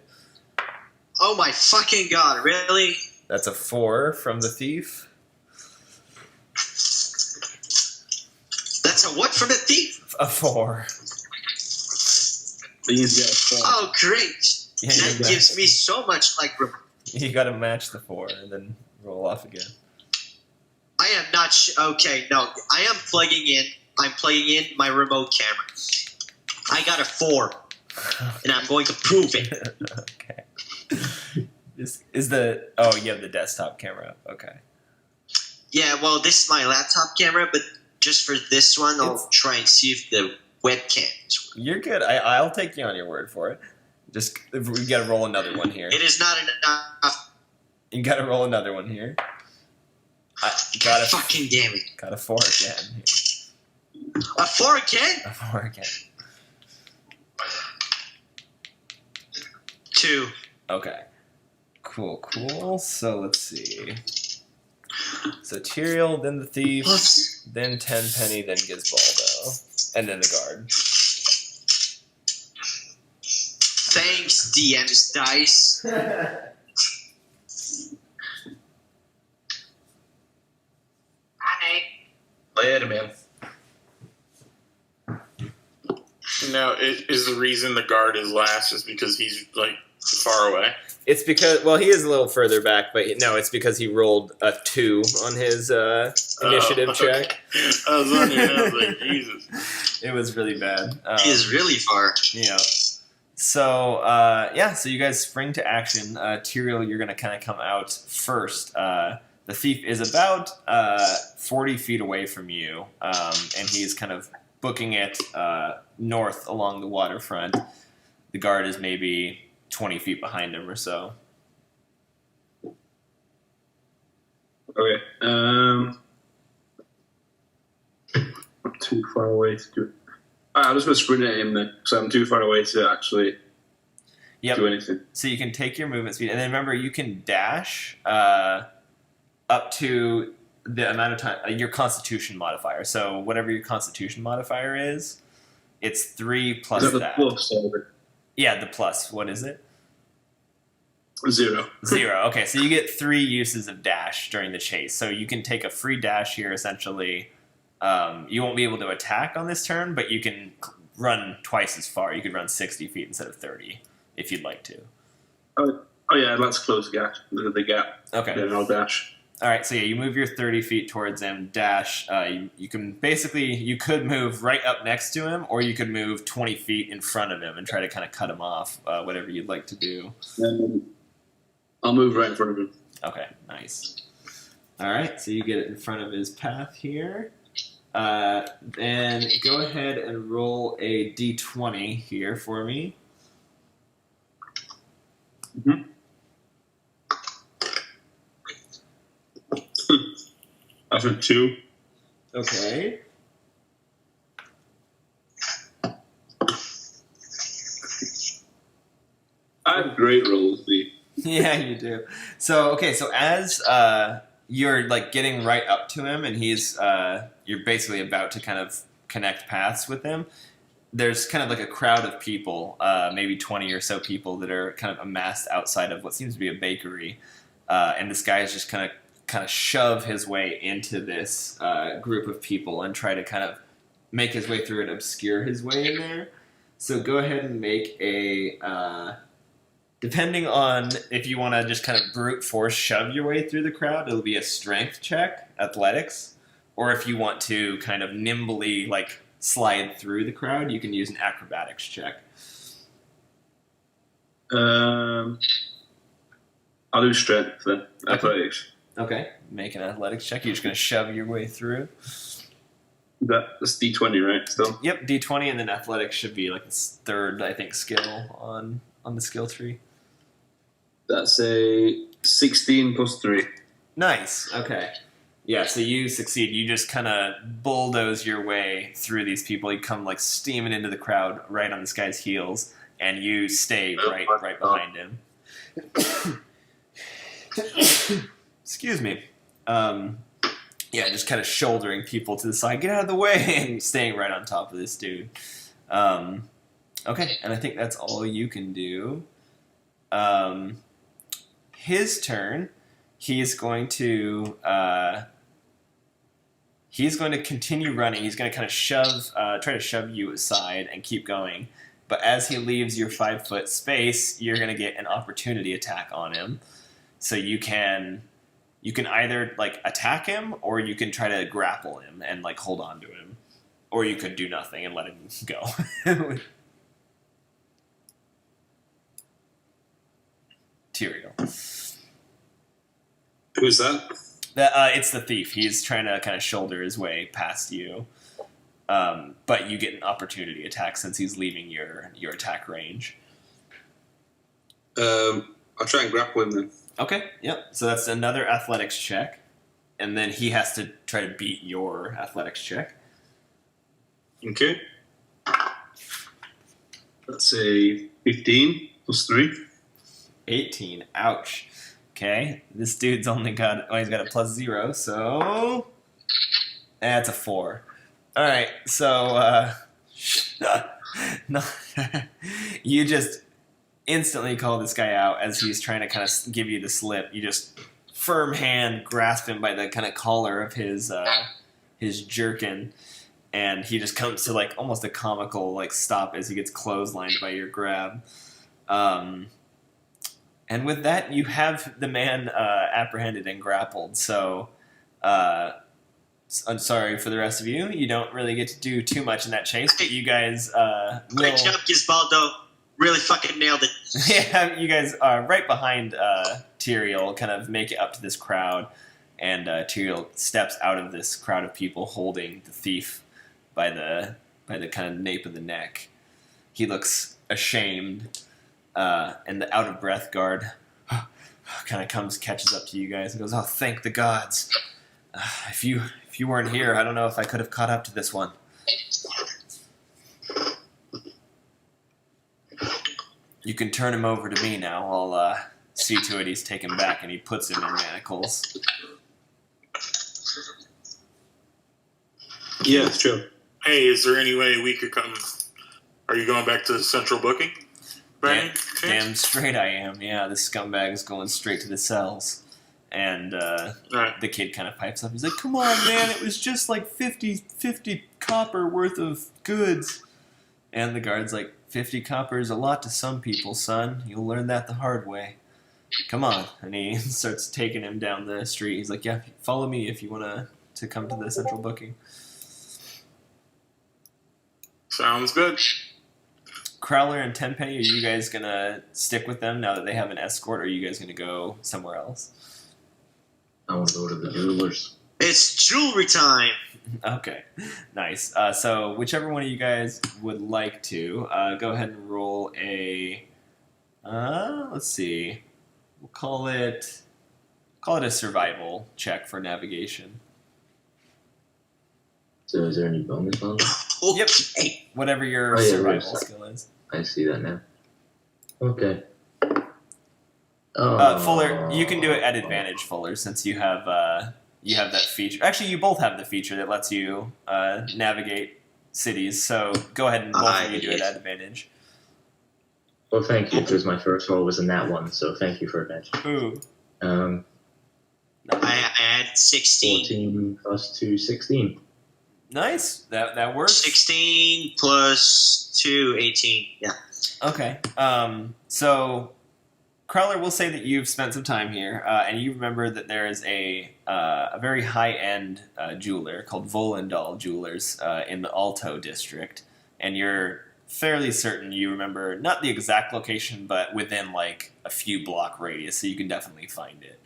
Oh my fucking god, really? That's a 4 from the thief. That's a what from the thief? A 4. These guys. Oh, great. Yeah, That gives me so much, like, You got to match the 4 and then roll off again. I am not okay, no. I am plugging in. I'm plugging in my remote camera. I got a 4. And I'm going to prove it. Okay. Is the... Oh, you have the desktop camera up. Okay. Yeah, well, this is my laptop camera, but just for this one, I'll It's- try and see if the webcam is working. You're good. I'll take you on your word for it. Just... We got to roll another one here. It is not enough. You got to roll another one here. God Got fucking damn it. Got a 4 again. A 4 again? A 4 again. 2. Okay. Cool. So let's see. So Tyrael, then the thief, Plus. then 10 penny, then Gizbaldo, and then the guard. Thanks, DM's dice. Hi. Later, man. Now, is the reason the guard is last is because he's like far away? It's because, well, he is a little further back, but no, it's because he rolled a 2 on his initiative check. I was wondering, I was like, Jesus. It was really bad. He is really far. Yeah. So, so you guys spring to action. Tyrael, you're going to kind of come out first. The thief is about 40 feet away from you, and he's kind of booking it north along the waterfront. The guard is maybe 20 feet behind him or so. Okay. I'm too far away to do it. Alright, I'm just going to sprint at him then, so I'm too far away to actually do anything. So you can take your movement speed, and then remember, you can dash up to the amount of time, your Constitution modifier. So whatever your Constitution modifier is, it's 3 plus Is that the that. plus or Yeah, the plus. What is it? 0? 0. Okay, so you get 3 uses of dash during the chase. So you can take a free dash here, essentially. You won't be able to attack on this turn, but you can run twice as far. You could run 60 feet instead of 30, if you'd like to. Oh yeah, let's close the gap. The gap. Okay. Then I'll dash. All right, so yeah, you move your 30 feet towards him, dash. You could move right up next to him, or you could move 20 feet in front of him and try to kind of cut him off, whatever you'd like to do. I'll move right in front of him. Okay, nice. All right, so you get it in front of his path here. Then go ahead and roll a d20 here for me. Mm-hmm. That's a 2. Okay. I have great rolls, Lee. Yeah, you do. So as you're like getting right up to him, and you're basically about to kind of connect paths with him. There's kind of like a crowd of people, maybe 20 or so people that are kind of amassed outside of what seems to be a bakery, and this guy is just kind of shove his way into this group of people and try to kind of make his way through and obscure his way in there. So go ahead and make a. Depending on if you want to just kind of brute force shove your way through the crowd, it'll be a strength check, athletics. Or if you want to kind of nimbly like slide through the crowd, you can use an acrobatics check. I'll do strength then. Athletics. Okay, make an athletics check. You're just going to shove your way through. That's D20, right? Still. Yep, D20, and then athletics should be like its third, I think, skill on the skill tree. That's a 16 plus 3. Nice. Okay. Yeah, so you succeed. You just kind of bulldoze your way through these people. You come like steaming into the crowd right on this guy's heels, and you stay right behind him. Excuse me. Yeah, just kind of shouldering people to the side. Get out of the way! And staying right on top of this dude. Okay, and I think that's all you can do. His turn. He's going to continue running. He's going to kind of try to shove you aside and keep going. But as he leaves your 5-foot space, you're going to get an opportunity attack on him. So you can either like attack him, or you can try to grapple him and like hold on to him, or you could do nothing and let him go. Tyrael. Who's that? It's the thief. He's trying to kind of shoulder his way past you, but you get an opportunity attack since he's leaving your attack range. I'll try and grapple him then. Okay, yep. So that's another athletics check, and then he has to try to beat your athletics check. Okay. That's a 15 plus 3. 18. Ouch. Okay, this dude's he's got a +0, so that's a 4. All right, so no, you just instantly call this guy out as he's trying to kind of give you the slip. You just firm hand grasp him by the kind of collar of his jerkin, and he just comes to like almost a comical like stop as he gets clotheslined by your grab. And with that, you have the man apprehended and grappled. So, I'm sorry for the rest of you. You don't really get to do too much in that chase, but you guys Great job, Gizbaldo. Really fucking nailed it. Yeah, you guys are right behind Tyrael, kind of make it up to this crowd, and Tyrael steps out of this crowd of people holding the thief by the kind of nape of the neck. He looks ashamed. And the out-of-breath guard kind of catches up to you guys and goes, "Oh, thank the gods! If you weren't here, I don't know if I could have caught up to this one." You can turn him over to me now. I'll see to it he's taken back, and he puts him in manacles. Yeah, it's true. Hey, is there any way we could come? Are you going back to central booking? Damn straight I am. Yeah, this scumbag is going straight to the cells. And the kid kind of pipes up. He's like, "Come on, man, it was just like 50 copper worth of goods." And the guard's like, 50 copper is a lot to some people, son. You'll learn that the hard way. come on. And he starts taking him down the street. He's like, yeah, follow me if you want to come to the central booking. Sounds good. Crowler and Tenpenny, are you guys going to stick with them now that they have an escort, or are you guys going to go somewhere else? I want to go to the jewelers. It's jewelry time. Okay, nice. So whichever one of you guys would like to, go ahead and roll a, let's see, we'll call it a survival check for navigation. So is there any bonus on it? Yep. Okay. Whatever your Oh, yeah, survival there's- skill is. I see that now. Okay. Fuller, you can do it at advantage, Fuller, since you have that feature. Actually, you both have the feature that lets you navigate cities. So go ahead and both of you do it at advantage. Well, thank you, because my first roll was in that one, so thank you for advantage. Ooh. I had 16. 14 plus 2, 16. Nice. That works. 16 plus 2, 18. Yeah. Okay. So, Crowler, will say that you've spent some time here, and you remember that there is a very high-end jeweler called Volendal Jewelers in the Alto district, and you're fairly certain you remember not the exact location, but within like a few block radius, so you can definitely find it.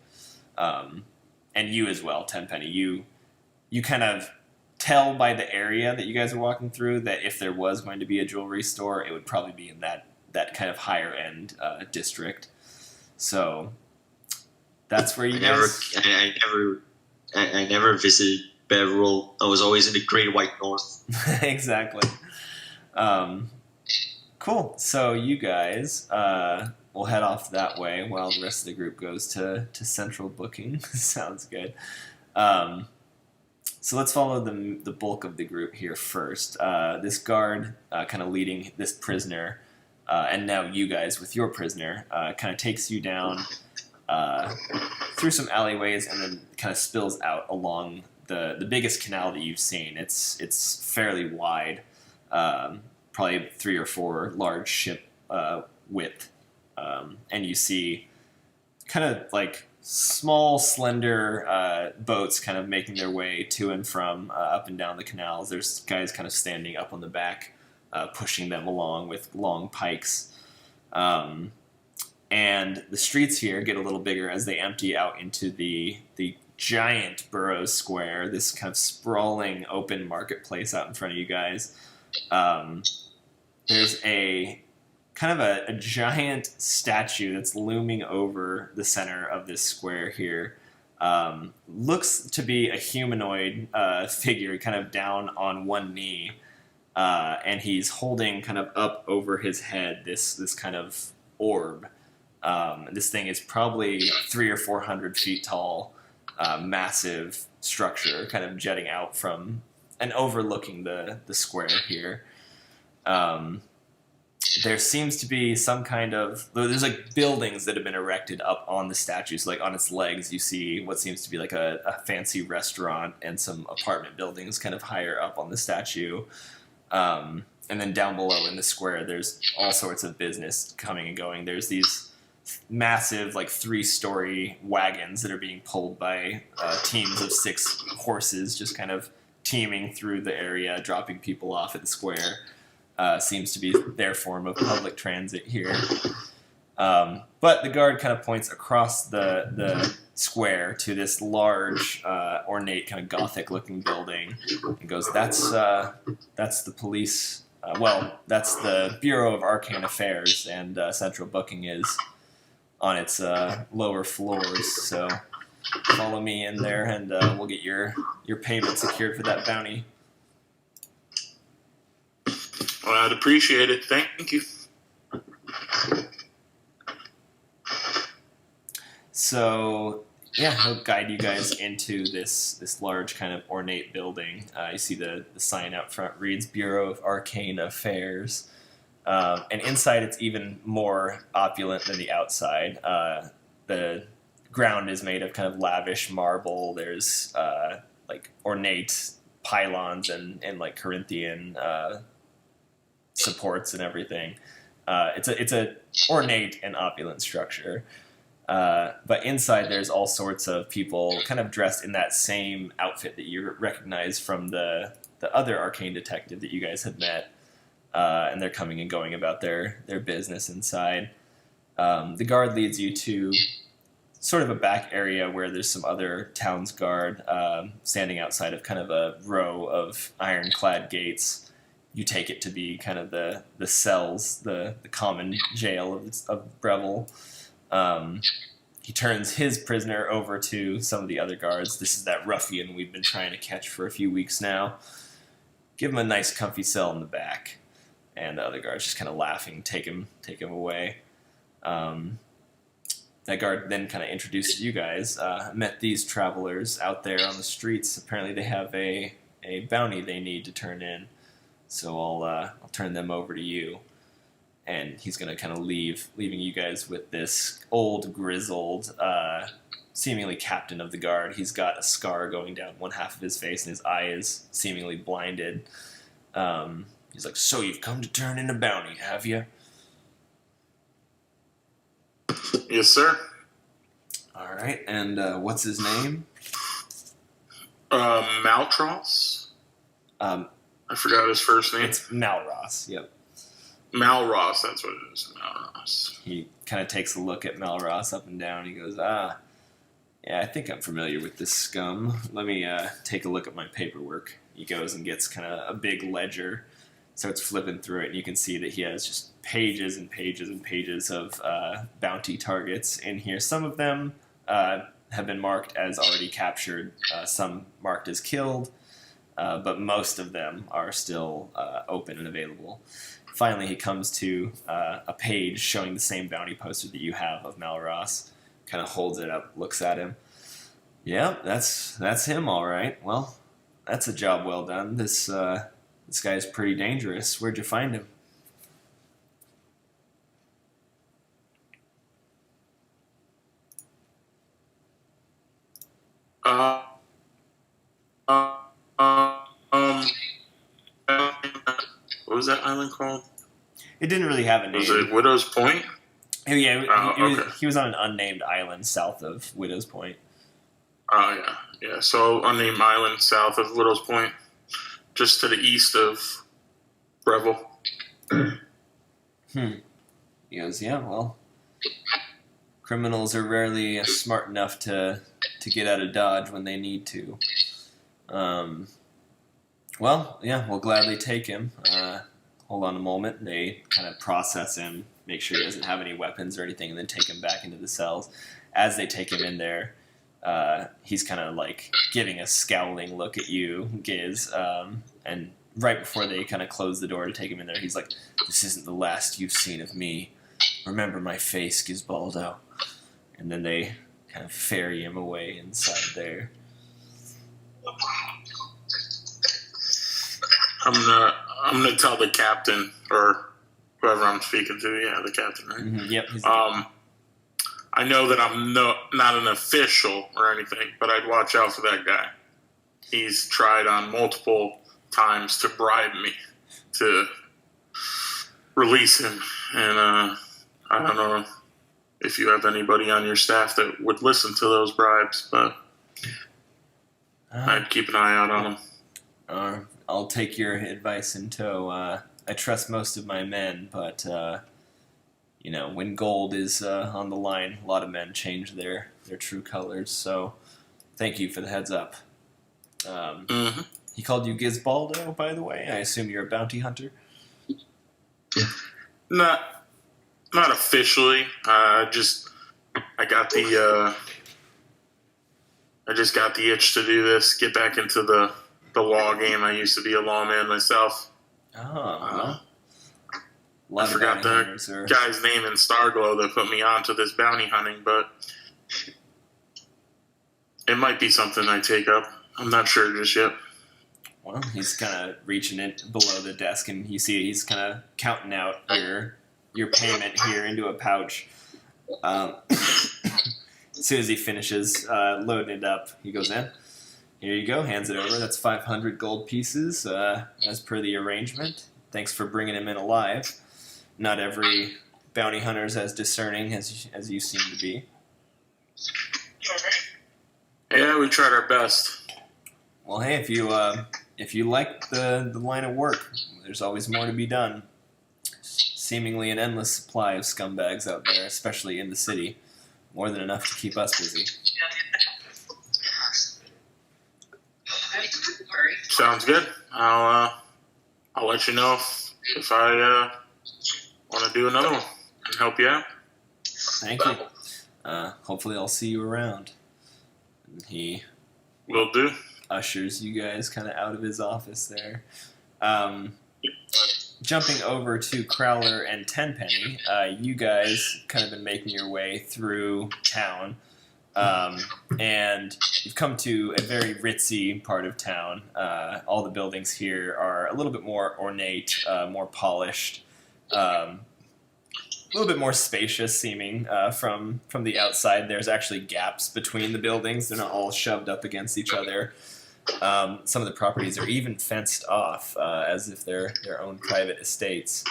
And you as well, Tenpenny. You kind of tell by the area that you guys are walking through that if there was going to be a jewelry store, it would probably be in that kind of higher end district. So that's where you guys. I never visited Brevvel. I was always in the Great White North. Exactly. Cool. So you guys will head off that way while the rest of the group goes to central booking. Sounds good. So let's follow the bulk of the group here first. This guard kind of leading this prisoner, and now you guys with your prisoner, kind of takes you down through some alleyways and then kind of spills out along the biggest canal that you've seen. It's fairly wide, probably 3 or 4 large ship width, and you see kind of like small, slender boats kind of making their way to and from up and down the canals. There's guys kind of standing up on the back, pushing them along with long pikes. And the streets here get a little bigger as they empty out into the giant Borough Square, this kind of sprawling open marketplace out in front of you guys. There's a kind of a giant statue that's looming over the center of this square here. Looks to be a humanoid figure, kind of down on one knee, and he's holding kind of up over his head this kind of orb. This thing is probably 300 or 400 feet tall, massive structure, kind of jetting out from and overlooking the square here. There seems to be some kind of... There's like buildings that have been erected up on the statue. So like on its legs, you see what seems to be like a fancy restaurant and some apartment buildings kind of higher up on the statue. And then down below in the square, there's all sorts of business coming and going. There's these massive like 3-story wagons that are being pulled by teams of 6 horses, just kind of teaming through the area, dropping people off at the square. Seems to be their form of public transit here. But the guard kind of points across the square to this large, ornate, kind of Gothic-looking building and goes, that's the police... that's the Bureau of Arcane Affairs, and Central Booking is on its lower floors. So follow me in there, and we'll get your payment secured for that bounty. Well, I'd appreciate it. Thank you. So, yeah, he'll guide you guys into this large kind of ornate building. You see the sign out front reads Bureau of Arcane Affairs. And inside it's even more opulent than the outside. The ground is made of kind of lavish marble. There's like ornate pylons and like Corinthian supports and everything. It's a ornate and opulent structure. But inside, there's all sorts of people kind of dressed in that same outfit that you recognize from the other arcane detective that you guys had met. And they're coming and going about their business inside. The guard leads you to sort of a back area where there's some other town's guard standing outside of kind of a row of ironclad gates. You take it to be kind of the cells, the common jail of Brevvel. He turns his prisoner over to some of the other guards. This is that ruffian we've been trying to catch for a few weeks now. Give him a nice comfy cell in the back. And the other guards just kind of laughing, take him away. That guard then kind of introduced you guys. Met these travelers out there on the streets. Apparently they have a bounty they need to turn in. So I'll turn them over to you. And he's going to kind of leaving you guys with this old, grizzled, seemingly captain of the guard. He's got a scar going down one half of his face, and his eye is seemingly blinded. He's like, "So you've come to turn in a bounty, have you?" Yes, sir. All right, and what's his name? Maltros? I forgot his first name. It's Malross, yep. Malross, that's what it is, Malross. He kind of takes a look at Malross up and down. He goes, yeah, I think I'm familiar with this scum. Let me take a look at my paperwork. He goes and gets kind of a big ledger, starts flipping through it, and you can see that he has just pages and pages and pages of bounty targets in here. Some of them have been marked as already captured, some marked as killed, but most of them are still open and available. Finally, he comes to a page showing the same bounty poster that you have of Malross. Kind of holds it up, looks at him. Yeah, that's him, all right. Well, that's a job well done. This guy's pretty dangerous. Where'd you find him? What was that island called? It didn't really have a name. Was it Widow's Point? Oh, yeah, Okay. he was on an unnamed island south of Widow's Point. Oh, yeah. So, unnamed island south of Widow's Point, just to the east of Brevvel. He goes, yeah, well, criminals are rarely smart enough to get out of Dodge when they need to. Well, yeah, we'll gladly take him. Hold on a moment. They kind of process him, make sure he doesn't have any weapons or anything, and then take him back into the cells. As they take him in there, he's kind of like giving a scowling look at you, Giz, and right before they kind of close the door to take him in there, he's like, "This isn't the last you've seen of me. Remember my face, Gizbaldo." And then they kind of ferry him away inside there. I'm gonna tell the captain or whoever I'm speaking to. Yeah, the captain, right? Mm-hmm, yep. I know that I'm not an official or anything, but I'd watch out for that guy. He's tried on multiple times to bribe me to release him, and I don't know if you have anybody on your staff that would listen to those bribes, but I'd keep an eye out on him. I'll take your advice in tow. I trust most of my men, but when gold is on the line, a lot of men change their true colors. So, thank you for the heads up. He called you Gizbaldo, by the way. I assume you're a bounty hunter. Not officially. I just got the itch to do this. Get back into the law game. I used to be a lawman myself. Oh. I forgot the guy's name in Starglow that put me onto this bounty hunting, but it might be something I take up. I'm not sure just yet. Well, he's kind of reaching it below the desk, and you see he's kind of counting out your payment here into a pouch. As soon as he finishes loading it up, he goes in. Here you go, hands it over. That's 500 gold pieces, as per the arrangement. Thanks for bringing him in alive. Not every bounty hunter is as discerning as you seem to be. Yeah, we tried our best. Well, hey, if you like the line of work, there's always more to be done. Seemingly an endless supply of scumbags out there, especially in the city. More than enough to keep us busy. Sounds good. I'll let you know if I want to do another one and help you out. Thank you. Hopefully I'll see you around. And he Will do. ushers you guys kind of out of his office there. Jumping over to Crowler and Tenpenny, you guys kind of been making your way through town, and you've come to a very ritzy part of town. All the buildings here are a little bit more ornate, more polished, a little bit more spacious seeming from the outside. There's actually gaps between the buildings. They're not all shoved up against each other. Some of the properties are even fenced off as if they're their own private estates.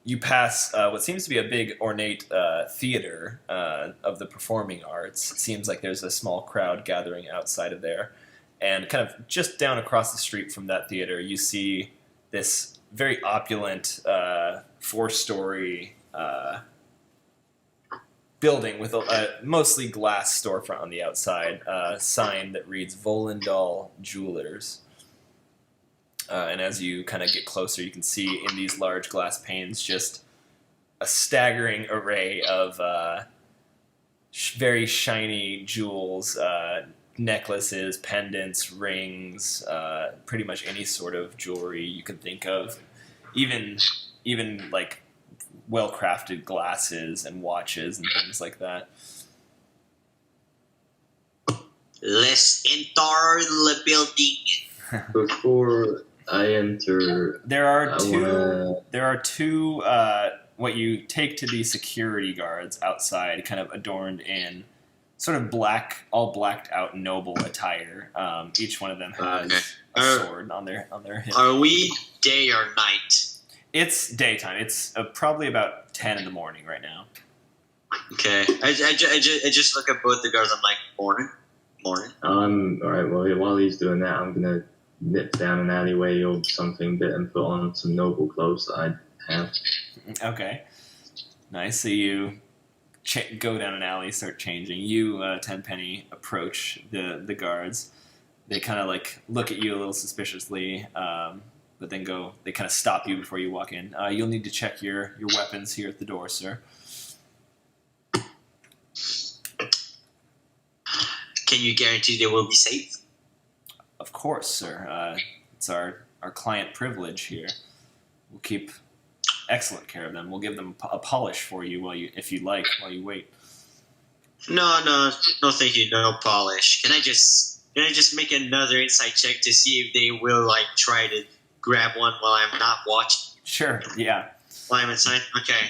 You pass what seems to be a big ornate theater of the performing arts. It seems like there's a small crowd gathering outside of there. And kind of just down across the street from that theater, you see this very opulent 4-story building with a mostly glass storefront on the outside, a sign that reads Volendal Jewelers. And as you kind of get closer, you can see in these large glass panes just a staggering array of very shiny jewels, necklaces, pendants, rings, pretty much any sort of jewelry you can think of. Even like well-crafted glasses and watches and things like that. Let's enter the building. Before I enter, There are two what you take to be security guards outside, kind of adorned in sort of all blacked out noble attire. Each one of them has a sword on their hip. Are we day or night? It's daytime. It's probably about 10 in the morning right now. Okay. I just look at both the guards. I'm like, morning. all right. Well, while he's doing that, I'm gonna nip down an alleyway or something bit and put on some noble clothes that I have. Okay. Nice. So you go down an alley, start changing. You, Tenpenny, approach the guards. They kind of like look at you a little suspiciously, but then they kind of stop you before you walk in. You'll need to check your weapons here at the door, sir. Can you guarantee they will be safe? Of course, sir. It's our client privilege here. We'll keep excellent care of them. We'll give them a polish for you if you like, while you wait. No, thank you. No polish. Can I just make another insight check to see if they will like try to grab one while I'm not watching? Sure. Yeah. While I'm inside. Okay.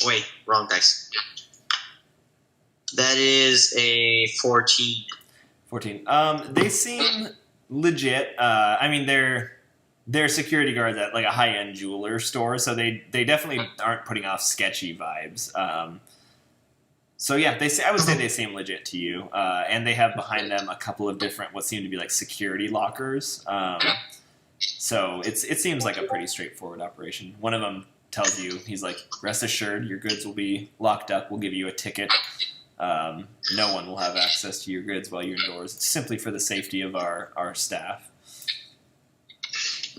Wait, wrong dice. That is a 14. 14. They seem legit. I mean, they're security guards at like a high-end jeweler store, so they definitely aren't putting off sketchy vibes. So yeah, I would say they seem legit to you. And they have behind them a couple of different what seem to be like security lockers. So it seems like a pretty straightforward operation. One of them tells you, he's like, rest assured, your goods will be locked up. We'll give you a ticket. No one will have access to your goods while you're indoors. It's simply for the safety of our staff.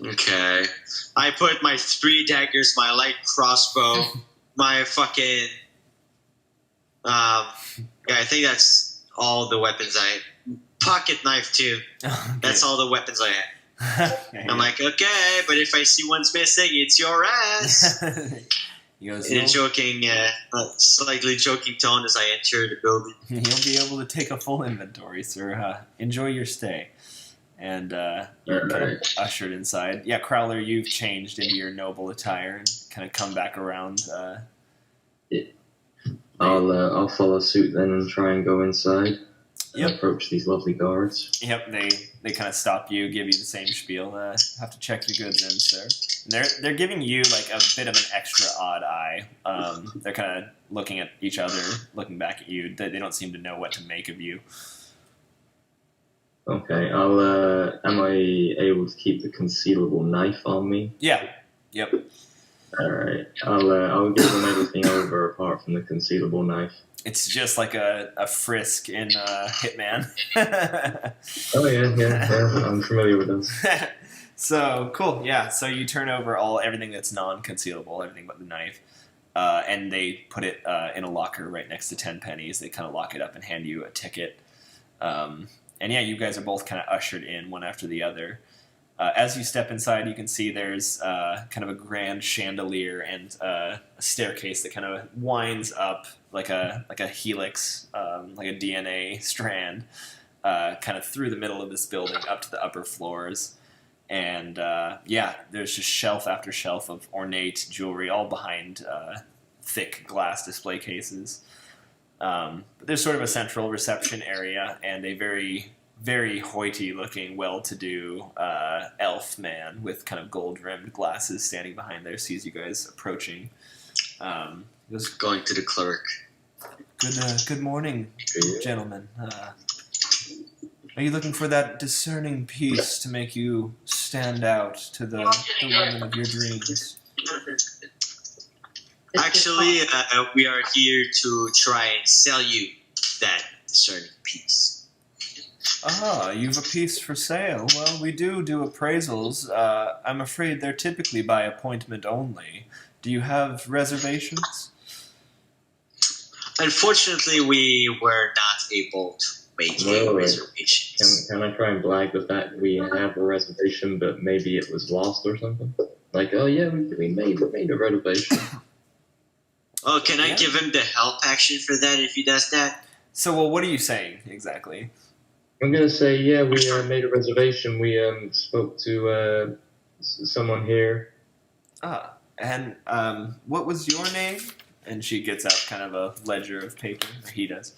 Okay. I put my 3 daggers, my light crossbow, my fucking... I think that's all the weapons pocket knife too. Okay. That's all the weapons I have. Okay. I'm like, okay, but if I see one's missing, it's your ass. He goes, In a slightly joking tone as I enter the building. You'll be able to take a full inventory, sir. Enjoy your stay. And you're kind of ushered inside. Yeah, Crowler, you've changed into your noble attire and kind of come back around. I'll follow suit then and try and go inside. Yep. approach these lovely guards. Yep, they kind of stop you, give you the same spiel. Have to check your goods in, sir. And they're giving you like a bit of an extra odd eye. They're kind of looking at each other, looking back at you. They don't seem to know what to make of you. Okay, am I able to keep the concealable knife on me? Yeah. Yep. Alright, I'll give them everything over apart from the concealable knife. It's just like a frisk in Hitman. Oh yeah, I'm familiar with those. So cool, yeah. So you turn over everything that's non-concealable, everything but the knife, and they put it in a locker right next to 10 pennies. They kind of lock it up and hand you a ticket. And yeah, you guys are both kind of ushered in one after the other. As you step inside, you can see there's kind of a grand chandelier and a staircase that kind of winds up like a helix, like a DNA strand, kind of through the middle of this building up to the upper floors. And yeah, there's just shelf after shelf of ornate jewelry, all behind thick glass display cases. But there's sort of a central reception area and a very, very hoity-looking, well-to-do elf man with kind of gold-rimmed glasses standing behind there sees you guys approaching. He goes, Going to the clerk. Good morning, gentlemen. Are you looking for that discerning piece to make you stand out to the woman of your dreams? Actually, we are here to try and sell you that certain piece. Ah, you've a piece for sale. Well, we do appraisals. I'm afraid they're typically by appointment only. Do you have reservations? Unfortunately, we were not able to make a reservations. Can I try and blag the fact that we have a reservation, but maybe it was lost or something? Like, oh yeah, we made a reservation. Oh, can I give him the help action for that if he does that? So, well, what are you saying exactly? I'm gonna say, yeah, we made a reservation. We spoke to someone here. Ah, and what was your name? And she gets out kind of a ledger of paper, or he does.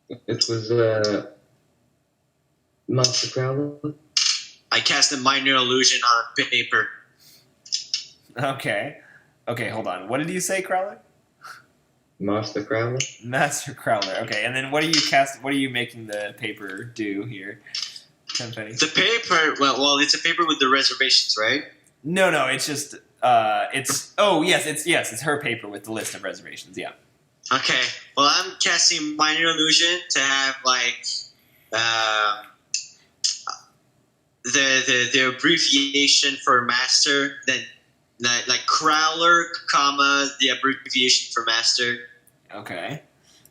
It was Master Crowler. I cast a minor illusion on paper. Okay, hold on. What did you say, Crowler? Master Crowler. Master Crowler. Okay, and then what are you making the paper do here? 10 pennies. The paper. Well, it's a paper with the reservations, right? No, it's just it's her paper with the list of reservations. Yeah. Okay. Well, I'm casting minor illusion to have like the abbreviation for master, then like Crowler, comma the abbreviation for master. Okay.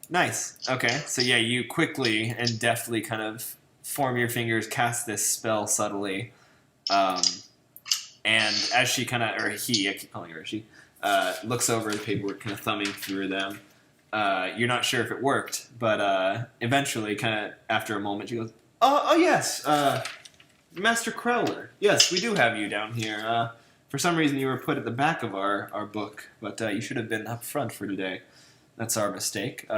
Nice. Okay. So yeah, you quickly and deftly kind of form your fingers, cast this spell subtly, and as she kind of, or he, I keep calling her she, looks over the paperwork, kind of thumbing through them. You're not sure if it worked, but eventually, kind of after a moment, she goes, "Oh yes, Master Crowler. Yes, we do have you down here. For some reason, you were put at the back of our book, but you should have been up front for today. That's our mistake.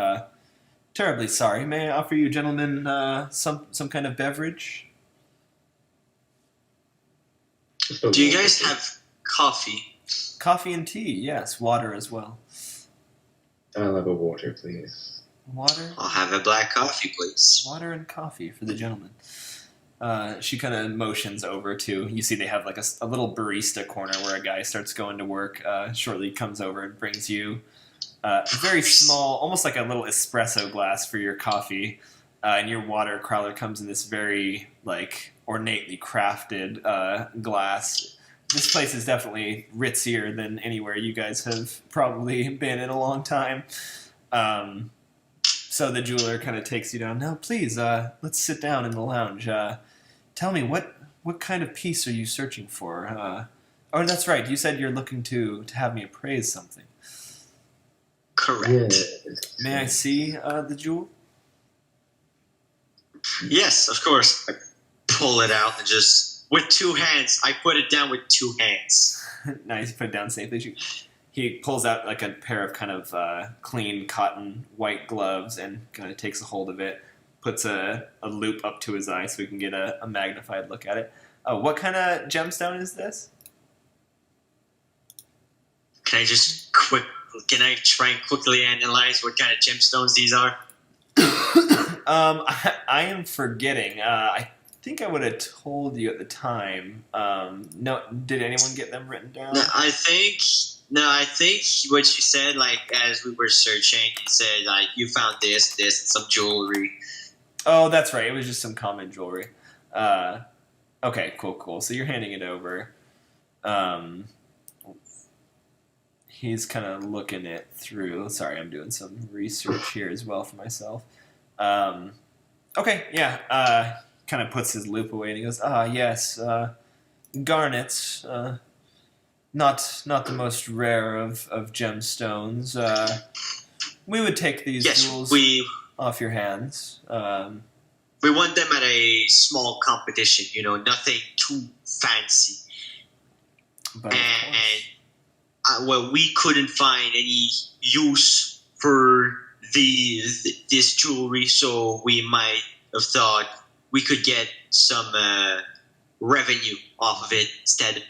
Terribly sorry. May I offer you gentlemen some kind of beverage?" Do you guys have coffee? Coffee and tea, yes. Water as well. I'll have a water, please. Water? I'll have a black coffee, please. Water and coffee for the gentleman. She kind of motions over to, you see they have like a little barista corner where a guy starts going to work, shortly comes over and brings you a very small, almost like a little espresso glass for your coffee, and your water. Crowler comes in this very like ornately crafted glass. This place is definitely ritzier than anywhere you guys have probably been in a long time. So the jeweler kind of takes you down. Now, please, let's sit down in the lounge. Tell me, what kind of piece are you searching for? Oh, that's right. You said you're looking to have me appraise something. Correct. Yeah. May I see the jewel? Yes, of course. I pull it out and just, with two hands, I put it down with two hands. Nice, put it down safely. he pulls out like a pair of kind of clean cotton white gloves and kind of takes a hold of it, puts a loop up to his eye so we can get a magnified look at it. What kind of gemstone is this? Can I try and quickly analyze what kind of gemstones these are? I am forgetting. I think I would have told you at the time. No, did anyone get them written down? No, I think what you said, like as we were searching, it said like you found this, and some jewelry. Oh, that's right. It was just some common jewelry. Okay, cool. So you're handing it over. He's kind of looking it through. Sorry, I'm doing some research here as well for myself. Okay, yeah. Kind of puts his loop away and he goes, yes, garnets. Not the most rare of gemstones. We would take these jewels off your hands. We want them at a small competition, nothing too fancy. But well, we couldn't find any use for this jewelry, so we might have thought we could get some revenue off of it instead.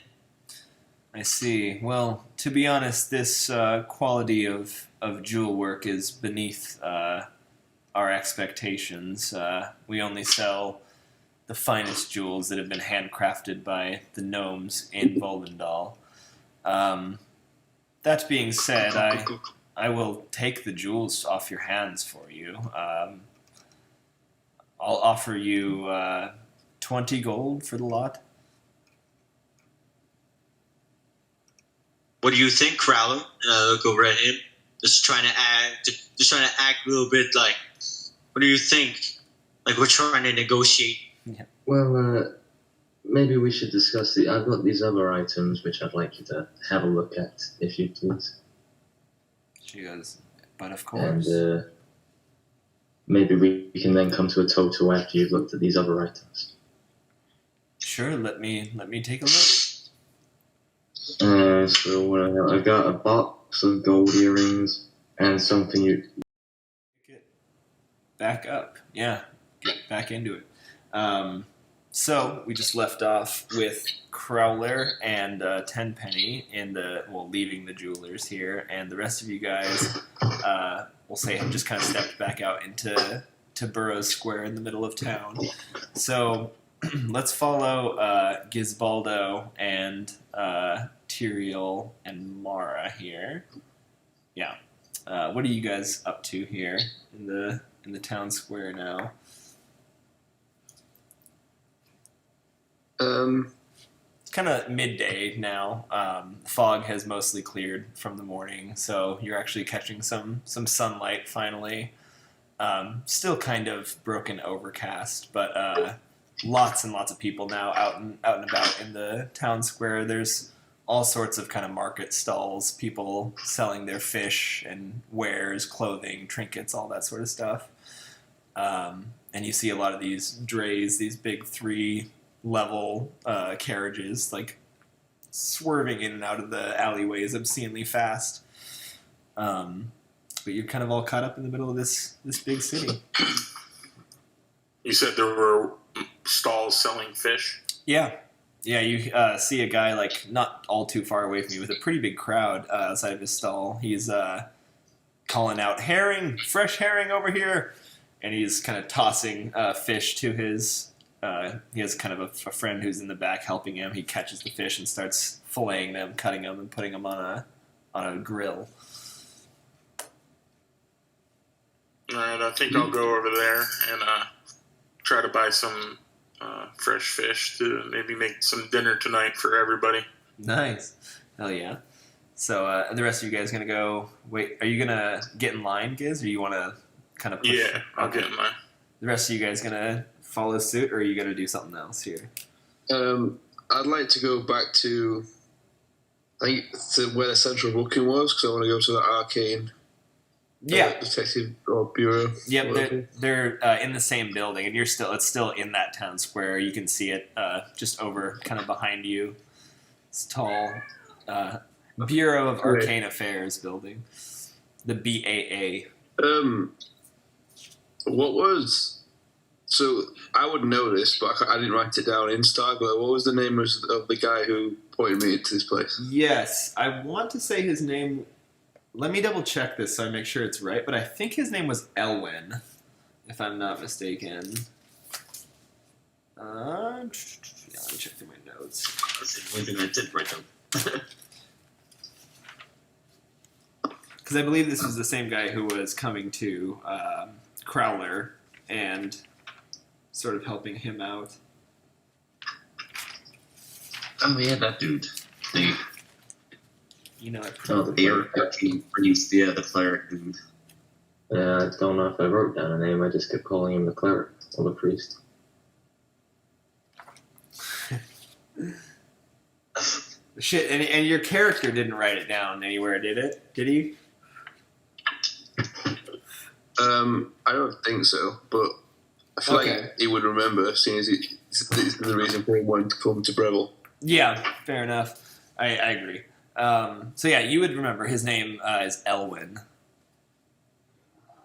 I see. Well, to be honest, this quality of jewel work is beneath our expectations. We only sell the finest jewels that have been handcrafted by the gnomes in Volendal. That being said, I will take the jewels off your hands for you. I'll offer you 20 gold for the lot. What do you think, Crowler? And I look over at him, just trying to act a little bit like, what do you think? Like we're trying to negotiate. Yeah. Well, maybe we should discuss I've got these other items which I'd like you to have a look at, if you please. She goes, but of course. And maybe we can then come to a total after you've looked at these other items. Sure, let me take a look. So what I got a box of gold earrings and something you Get back up. Yeah, get back into it. So we just left off with Crowler and Tenpenny leaving the jewelers here, and the rest of you guys, we'll say, have just kind of stepped back out into Burroughs Square in the middle of town. So let's follow Gisbaldo and Tyrael and Mara here. Yeah. What are you guys up to here in the town square now? It's kind of midday now. Fog has mostly cleared from the morning, so you're actually catching some sunlight finally. Still kind of broken overcast, but lots and lots of people now out and about in the town square. There's all sorts of kind of market stalls, people selling their fish and wares, clothing, trinkets, all that sort of stuff. And you see a lot of these drays, these big 3-level carriages, like swerving in and out of the alleyways obscenely fast. But you're kind of all caught up in the middle of this big city. You said there were stalls selling fish? Yeah, you see a guy like not all too far away from you with a pretty big crowd outside of his stall. He's calling out, "Herring! Fresh herring over here!" And he's kind of tossing fish to his... he has kind of a friend who's in the back helping him. He catches the fish and starts filleting them, cutting them, and putting them on a grill. All right, I think I'll go over there and try to buy some fresh fish to maybe make some dinner tonight for everybody. Nice. Hell yeah. So the rest of you guys going to go... Wait, are you going to get in line, Giz, or you want to kind of push? Yeah, I'll get in line. The rest of you guys going to follow suit, or are you going to do something else here? I'd like to go back to where the central booking was, because I want to go to the arcane detective or bureau. Yep, they're in the same building, and it's still in that town square. You can see it just over, kind of behind you. It's tall. Bureau of Arcane Affairs building. The BAA. What was... So, I would know this, but I didn't write it down in Starglow. What was the name of the guy who pointed me into this place? Yes, I want to say his name... Let me double check this so I make sure it's right, but I think his name was Elwyn, if I'm not mistaken. Yeah, let me check through my notes. That's the only thing I did write down. Because I believe this was the same guy who was coming to Crowler and sort of helping him out. Oh yeah, that dude. You know, The Arcane priest, yeah, the cleric dude. I don't know if I wrote down a name. I just kept calling him the cleric or the priest. Shit, and your character didn't write it down anywhere, did it? Did he? I don't think so, but I feel like he would remember, seeing as it's the reason for him wanting to come to Brevvel. Yeah, fair enough. I agree. So yeah, you would remember his name is Elwyn.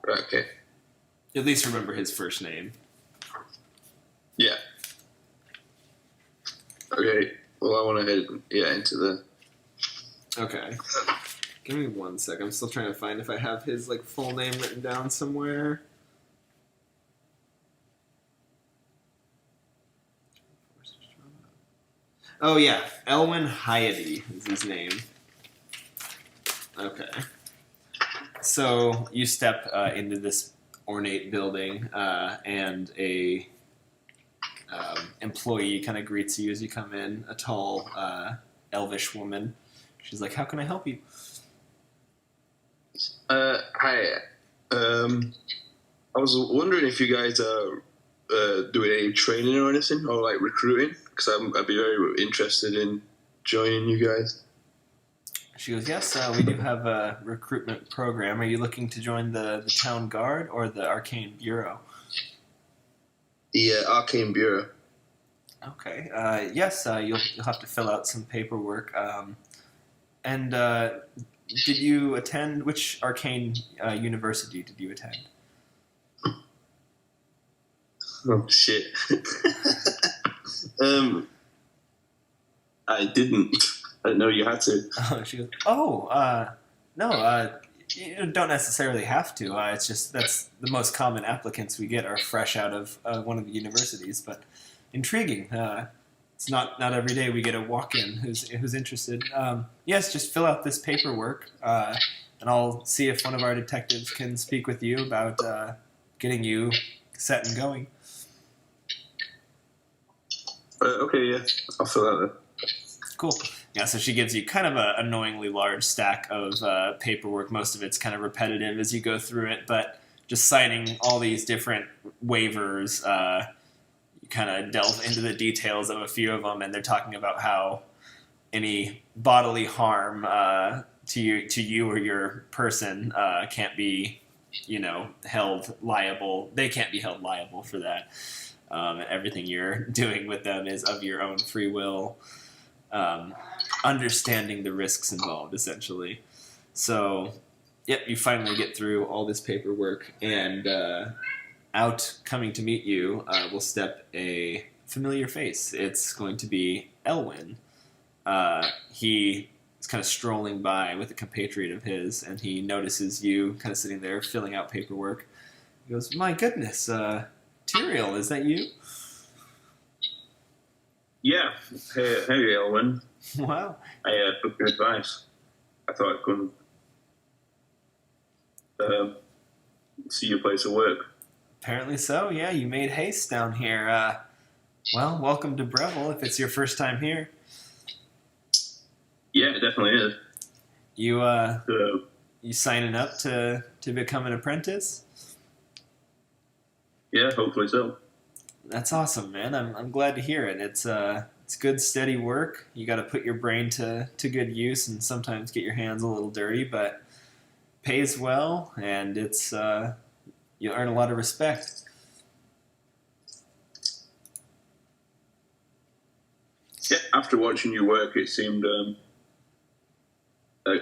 Right, okay. At least remember his first name. Yeah. Okay. Well, I want to head into the... Okay. Give me 1 second. I'm still trying to find if I have his full name written down somewhere. Oh yeah, Elwyn Hyety is his name. Okay. So you step into this ornate building, and a employee kind of greets you as you come in. A tall, elvish woman. She's like, "How can I help you?" Hi. I was wondering if you guys are doing any training or anything, or recruiting, because I'd be very interested in joining you guys. She goes, "Yes, we do have a recruitment program. Are you looking to join the town guard or the Arcane Bureau?" The Arcane Bureau. Okay. Yes, you'll have to fill out some paperwork. And did you attend? Which Arcane university did you attend? Oh shit. I didn't. I didn't know you had to. Oh, she goes, "Oh, no. You don't necessarily have to. It's just that's the most common applicants we get are fresh out of one of the universities. But intriguing. It's not every day we get a walk-in who's interested. Yes, just fill out this paperwork, and I'll see if one of our detectives can speak with you about getting you set and going." Okay, yeah. I'll fill out then. Cool. Yeah, so she gives you kind of an annoyingly large stack of paperwork. Most of it's kind of repetitive as you go through it, but just signing all these different waivers, you kind of delve into the details of a few of them, and they're talking about how any bodily harm to you or your person can't be, held liable. They can't be held liable for that. Everything you're doing with them is of your own free will. Understanding the risks involved, essentially. So, yep, you finally get through all this paperwork, and out coming to meet you will step a familiar face. It's going to be Elwyn. He is kind of strolling by with a compatriot of his, and he notices you kind of sitting there filling out paperwork. He goes, "My goodness, Tyrael, is that you?" Yeah. Hey, Elwyn. Wow. I took your advice. I thought I couldn't see your place of work. Apparently so, yeah. You made haste down here. Well, welcome to Brevvel if it's your first time here. Yeah, it definitely is. You signing up to become an apprentice? Yeah, hopefully so. That's awesome, man. I'm glad to hear it. It's good, steady work. You got to put your brain to good use and sometimes get your hands a little dirty, but pays well, and it's you earn a lot of respect. Yeah, after watching you work, it seemed a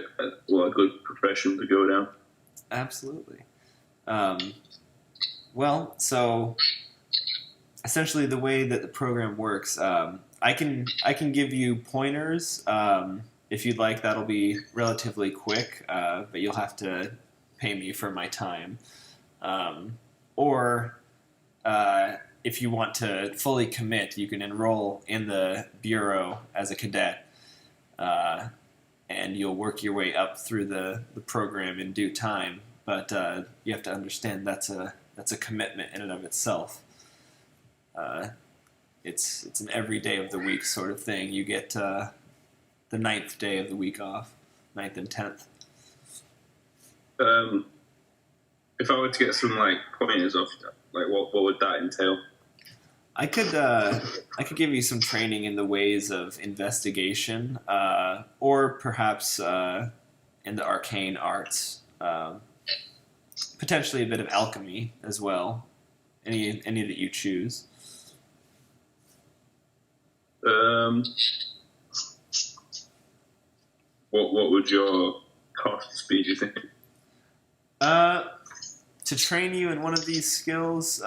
good profession to go down. Absolutely. Well, so essentially the way that the program works, I can give you pointers. If you'd like, that'll be relatively quick, but you'll have to pay me for my time. Or if you want to fully commit, you can enroll in the Bureau as a cadet, and you'll work your way up through the program in due time. But you have to understand that's a commitment in and of itself. It's an every day of the week sort of thing. You get the 9th day of the week off, 9th and 10th. If I were to get some pointers off, what would that entail? I could give you some training in the ways of investigation, or perhaps in the arcane arts, potentially a bit of alchemy as well. Any that you choose. What would your costs be, do you think? To train you in one of these skills,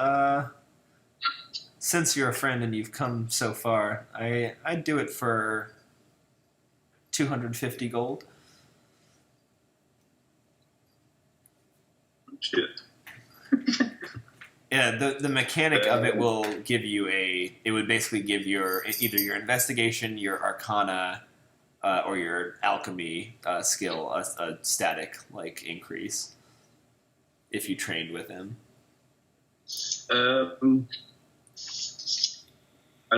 since you're a friend and you've come so far, I'd do it for 250 gold. Shit. Yeah, the mechanic of it will give you it would basically give either your investigation, your arcana, or your alchemy skill a static increase if you trained with him. I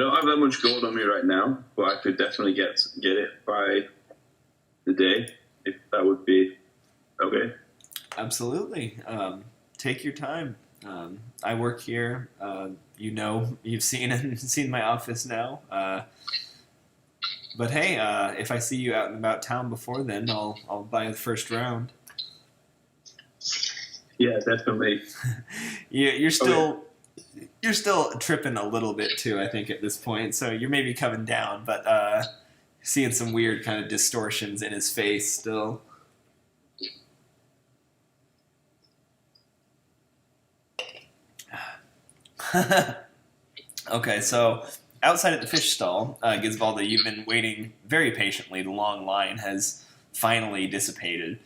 don't have that much gold on me right now, but I could definitely get it by the day, if that would be okay. Absolutely. Take your time. I work here. You've seen my office now. But hey, if I see you out and about town before then, I'll buy the first round. Yeah, definitely. You're still tripping a little bit too, I think, at this point. So you're maybe coming down, but seeing some weird kind of distortions in his face still. Okay, so outside at the fish stall, Gizbalda, you've been waiting very patiently. The long line has finally dissipated.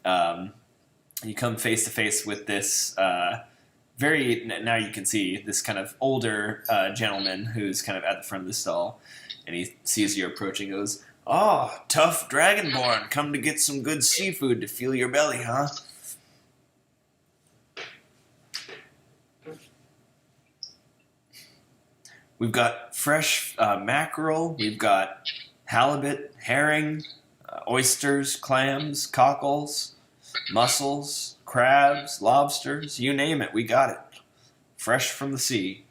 You come face to face with this now you can see this kind of older gentleman who's kind of at the front of the stall, and he sees you approaching and goes, "Oh, tough dragonborn, come to get some good seafood to fill your belly, huh?" We've got fresh mackerel, we've got halibut, herring, oysters, clams, cockles, mussels, crabs, lobsters, you name it, we got it. Fresh from the sea.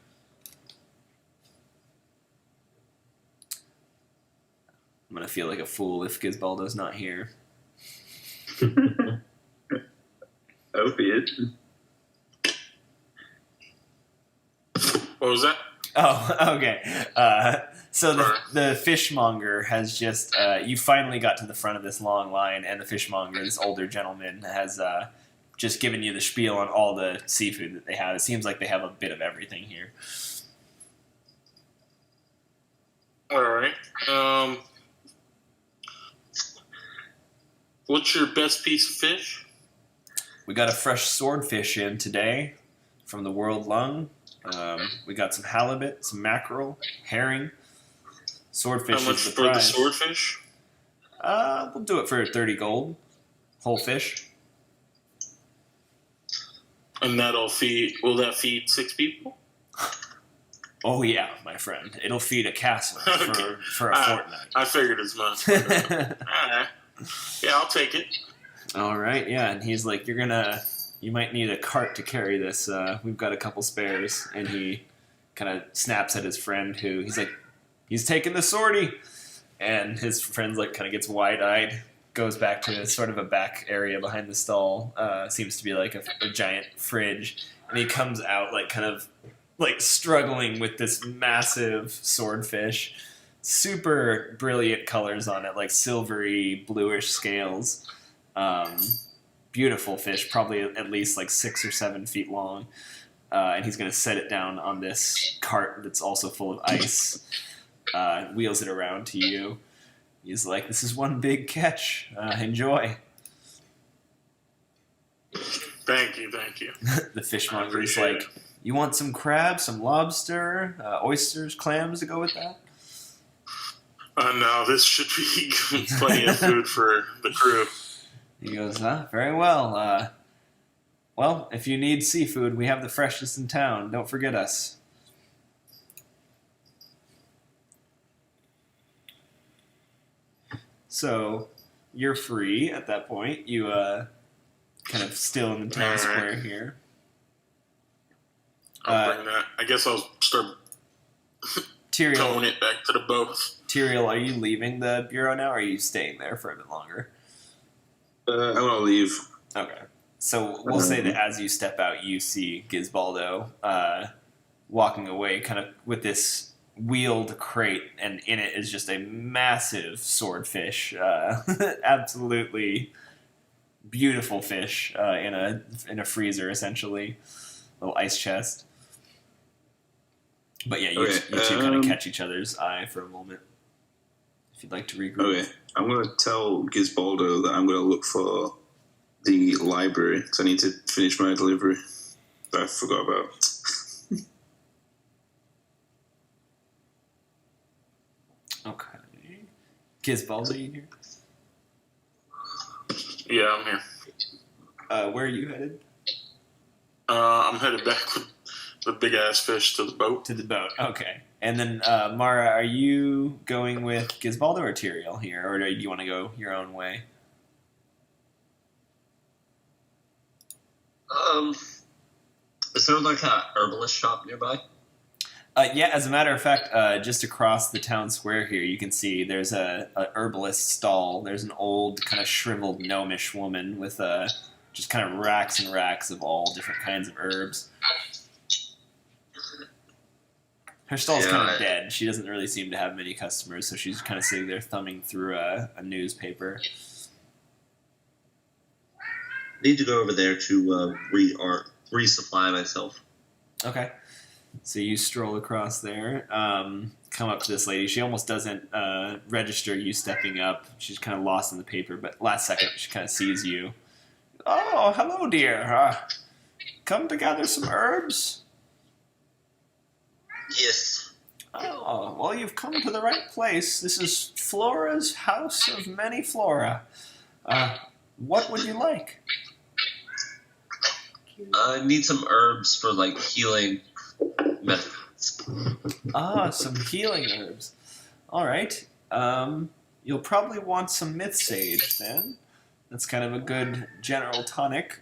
I'm going to feel like a fool if Gizbaldo's not here. I hope he is. What was that? Oh, okay. So the fishmonger has just... you finally got to the front of this long line, and the fishmonger, this older gentleman, has just given you the spiel on all the seafood that they have. It seems like they have a bit of everything here. All right. What's your best piece of fish? We got a fresh swordfish in today from the World Lung. We got some halibut, some mackerel, herring. Swordfish How much is the for the prize. swordfish? We'll do it for 30 gold. Whole fish. And will that feed 6 people? Oh yeah, my friend. It'll feed a castle for a fortnight. I figured as much. All right. Yeah, I'll take it. All right, yeah. And he's like, you might need a cart to carry this. We've got a couple spares. And he kind of snaps at his friend he's like, he's taking the sortie. And his friend's like kind of gets wide-eyed, goes back to sort of a back area behind the stall. Seems to be like a giant fridge. And he comes out like kind of like struggling with this massive swordfish. super brilliant colors on it, like silvery, bluish scales. Beautiful fish, probably at least like 6 or 7 feet long. And he's going to set it down on this cart that's also full of ice. Wheels it around to you. He's like, "This is one big catch. Enjoy." Thank you. The fishmonger is Appreciate like, "You want some crabs, some lobster, oysters, clams to go with that?" No, this should be plenty of food for the crew. He goes, "Very well. Well, if you need seafood, we have the freshest in town. Don't forget us." So, you're free at that point. You, kind of still in the town All right. square here. I'll bring that. I guess I'll start towing Tyrael, it back to the boat. Tyrael, are you leaving the bureau now, or are you staying there for a bit longer? I'm gonna leave. Okay. So we'll say that as you step out, you see Gizbaldo walking away kind of with this wheeled crate, and in it is just a massive swordfish. Absolutely beautiful fish in a freezer, essentially. Little ice chest. But yeah, you two kind of catch each other's eye for a moment. If you'd like to regroup. Okay, I'm gonna tell Gizbaldo that I'm gonna look for the library because I need to finish my delivery that I forgot about. Okay. Gizbaldo, you here? Yeah, I'm here. Where are you headed? I'm headed back with the big ass fish to the boat. To the boat. Okay. And then, Mara, are you going with Gizbaldo or Tyrael here, or do you want to go your own way? Is there like a herbalist shop nearby? Yeah, as a matter of fact, just across the town square here, you can see there's a herbalist stall. There's an old, kind of shriveled, gnomish woman with just kind of racks and racks of all different kinds of herbs. Her stall's kind of dead. She doesn't really seem to have many customers, so she's kind of sitting there thumbing through a newspaper. Need to go over there to resupply myself. Okay. So you stroll across there, come up to this lady. She almost doesn't register you stepping up. She's kind of lost in the paper, but last second she kind of sees you. "Oh, hello, dear. Come to gather some herbs?" Yes. "Oh, well, you've come to the right place. This is Flora's House of Many Flora. What would you like?" I need some herbs for like healing methods. Some healing herbs. All right. You'll probably want some myth sage then. That's kind of a good general tonic.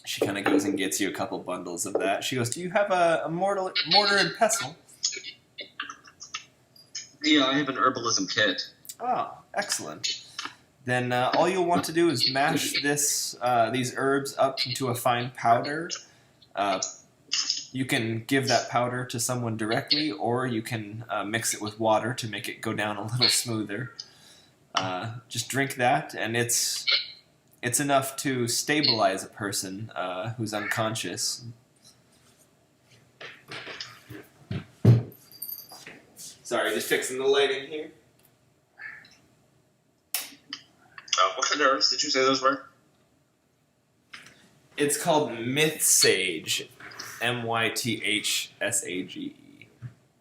She kind of goes and gets you a couple bundles of that. She goes, "Do you have a mortar and pestle?" Yeah, I have an herbalism kit. Oh, excellent. Then all you'll want to do is mash these herbs up into a fine powder. You can give that powder to someone directly, or you can mix it with water to make it go down a little smoother. Just drink that, and it's enough to stabilize a person who's unconscious. Sorry, just fixing the lighting here. What kind of herbs did you say those were? It's called myth sage. Mythsage.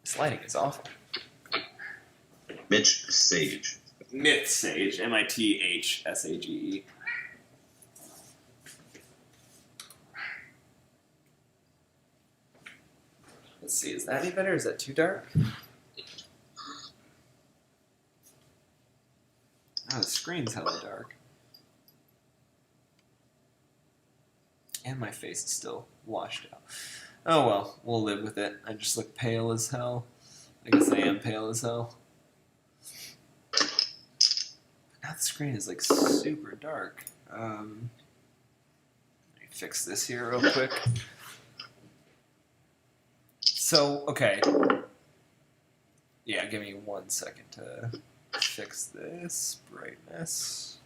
This lighting is awful. Mitch Sage. Myth sage. Mythsage. Let's see, is that any better? Is that too dark? Oh, the screen's hella dark. And my face is still washed out. Oh well, we'll live with it. I just look pale as hell. I guess I am pale as hell. Now the screen is like super dark. Let me fix this here real quick. So, okay. Yeah, give me 1 second to fix this brightness.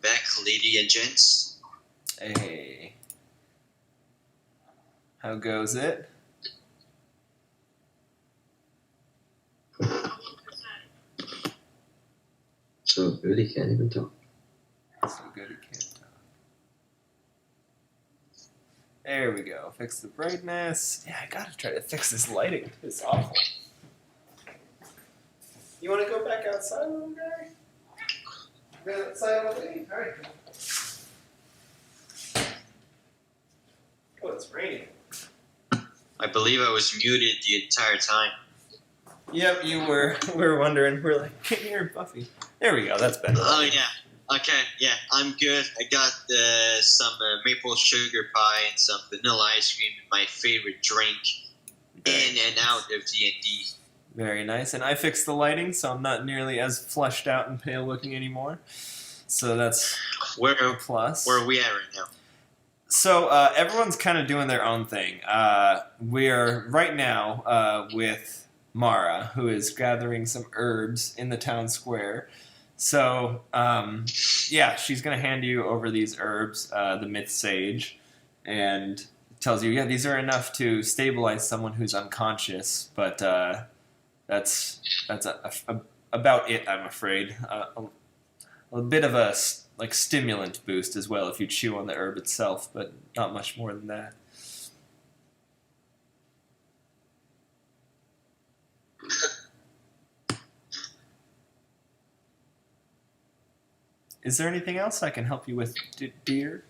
Back, lady and gents. Hey. How goes it? So good he can't even talk. So good he can't talk. There we go. Fix the brightness. Yeah, I gotta try to fix this lighting. It's awful. You wanna go back outside, little guy? Go outside already? Alright. Oh, it's raining. I believe I was muted the entire time. Yep, you were. We were wondering. We're like, can you hear Buffy? There we go. That's better. Oh yeah. Okay. Yeah, I'm good. I got some maple sugar pie and some vanilla ice cream. My favorite drink. In and out of D&D. Very nice. And I fixed the lighting, so I'm not nearly as fleshed out and pale looking anymore. So that's Where a plus. are we at right now? So everyone's kind of doing their own thing. We're right now with Mara, who is gathering some herbs in the town square. So, yeah, she's going to hand you over these herbs, the myth sage, and tells you, yeah, these are enough to stabilize someone who's unconscious, but that's about it, I'm afraid. A bit of a stimulant boost as well if you chew on the herb itself, but not much more than that. Is there anything else I can help you with, dear?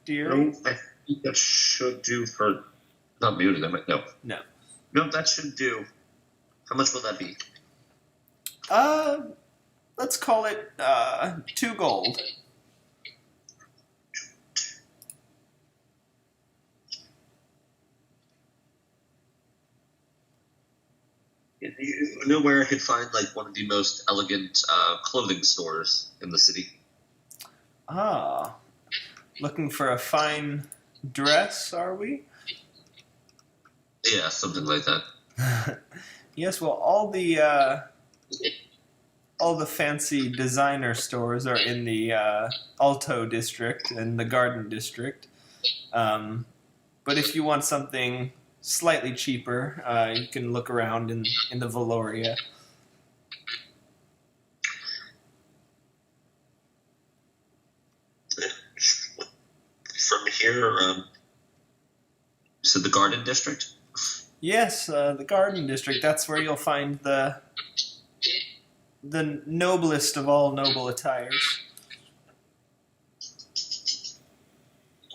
Dear? No, I think that should do for... Not muted, am I? No. No. No, that should do. How much will that be? Let's call it 2 gold. You know where I could find like one of the most elegant clothing stores in the city? Ah, looking for a fine dress, are we? Yeah, something like that. Yes, well, all the fancy designer stores are in the Alto district and the Garden district. But if you want something slightly cheaper, you can look around in the Valoria. From here, so the Garden district? Yes, the Garden district. That's where you'll find the noblest of all noble attires.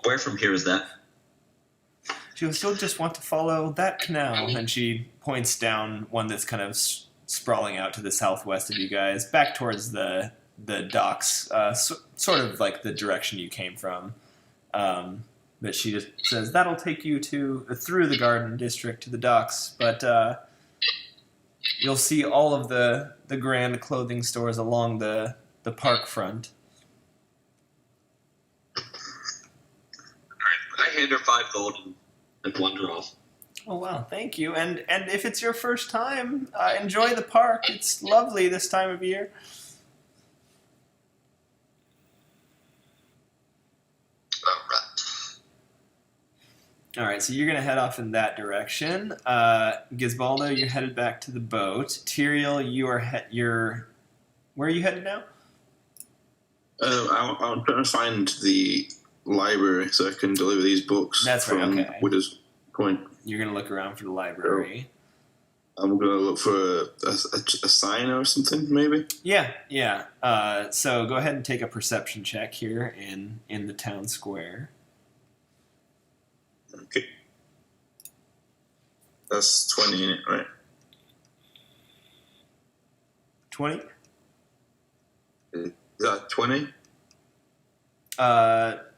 Where from here is that? You'll still just want to follow that canal, and she points down one that's kind of sprawling out to the southwest of you guys, back towards the docks, sort of like the direction you came from. But she just says that'll take you through the Garden district to the docks, but you'll see all of the grand clothing stores along the park front. I hand her 5 gold and wander off. Oh wow, thank you. And if it's your first time, enjoy the park. It's lovely this time of year. All right, so you're gonna head off in that direction. Gizbaldo, you're headed back to the boat. Tyrael, you're where are you headed now? I'm trying to find the library so I can deliver these books. That's right. From Okay. Widow's Point. You're gonna look around for the library. I'm gonna look for a sign or something, maybe. Yeah. So go ahead and take a perception check here in the town square. Okay. That's 20 in it, right? 20? Is that 20?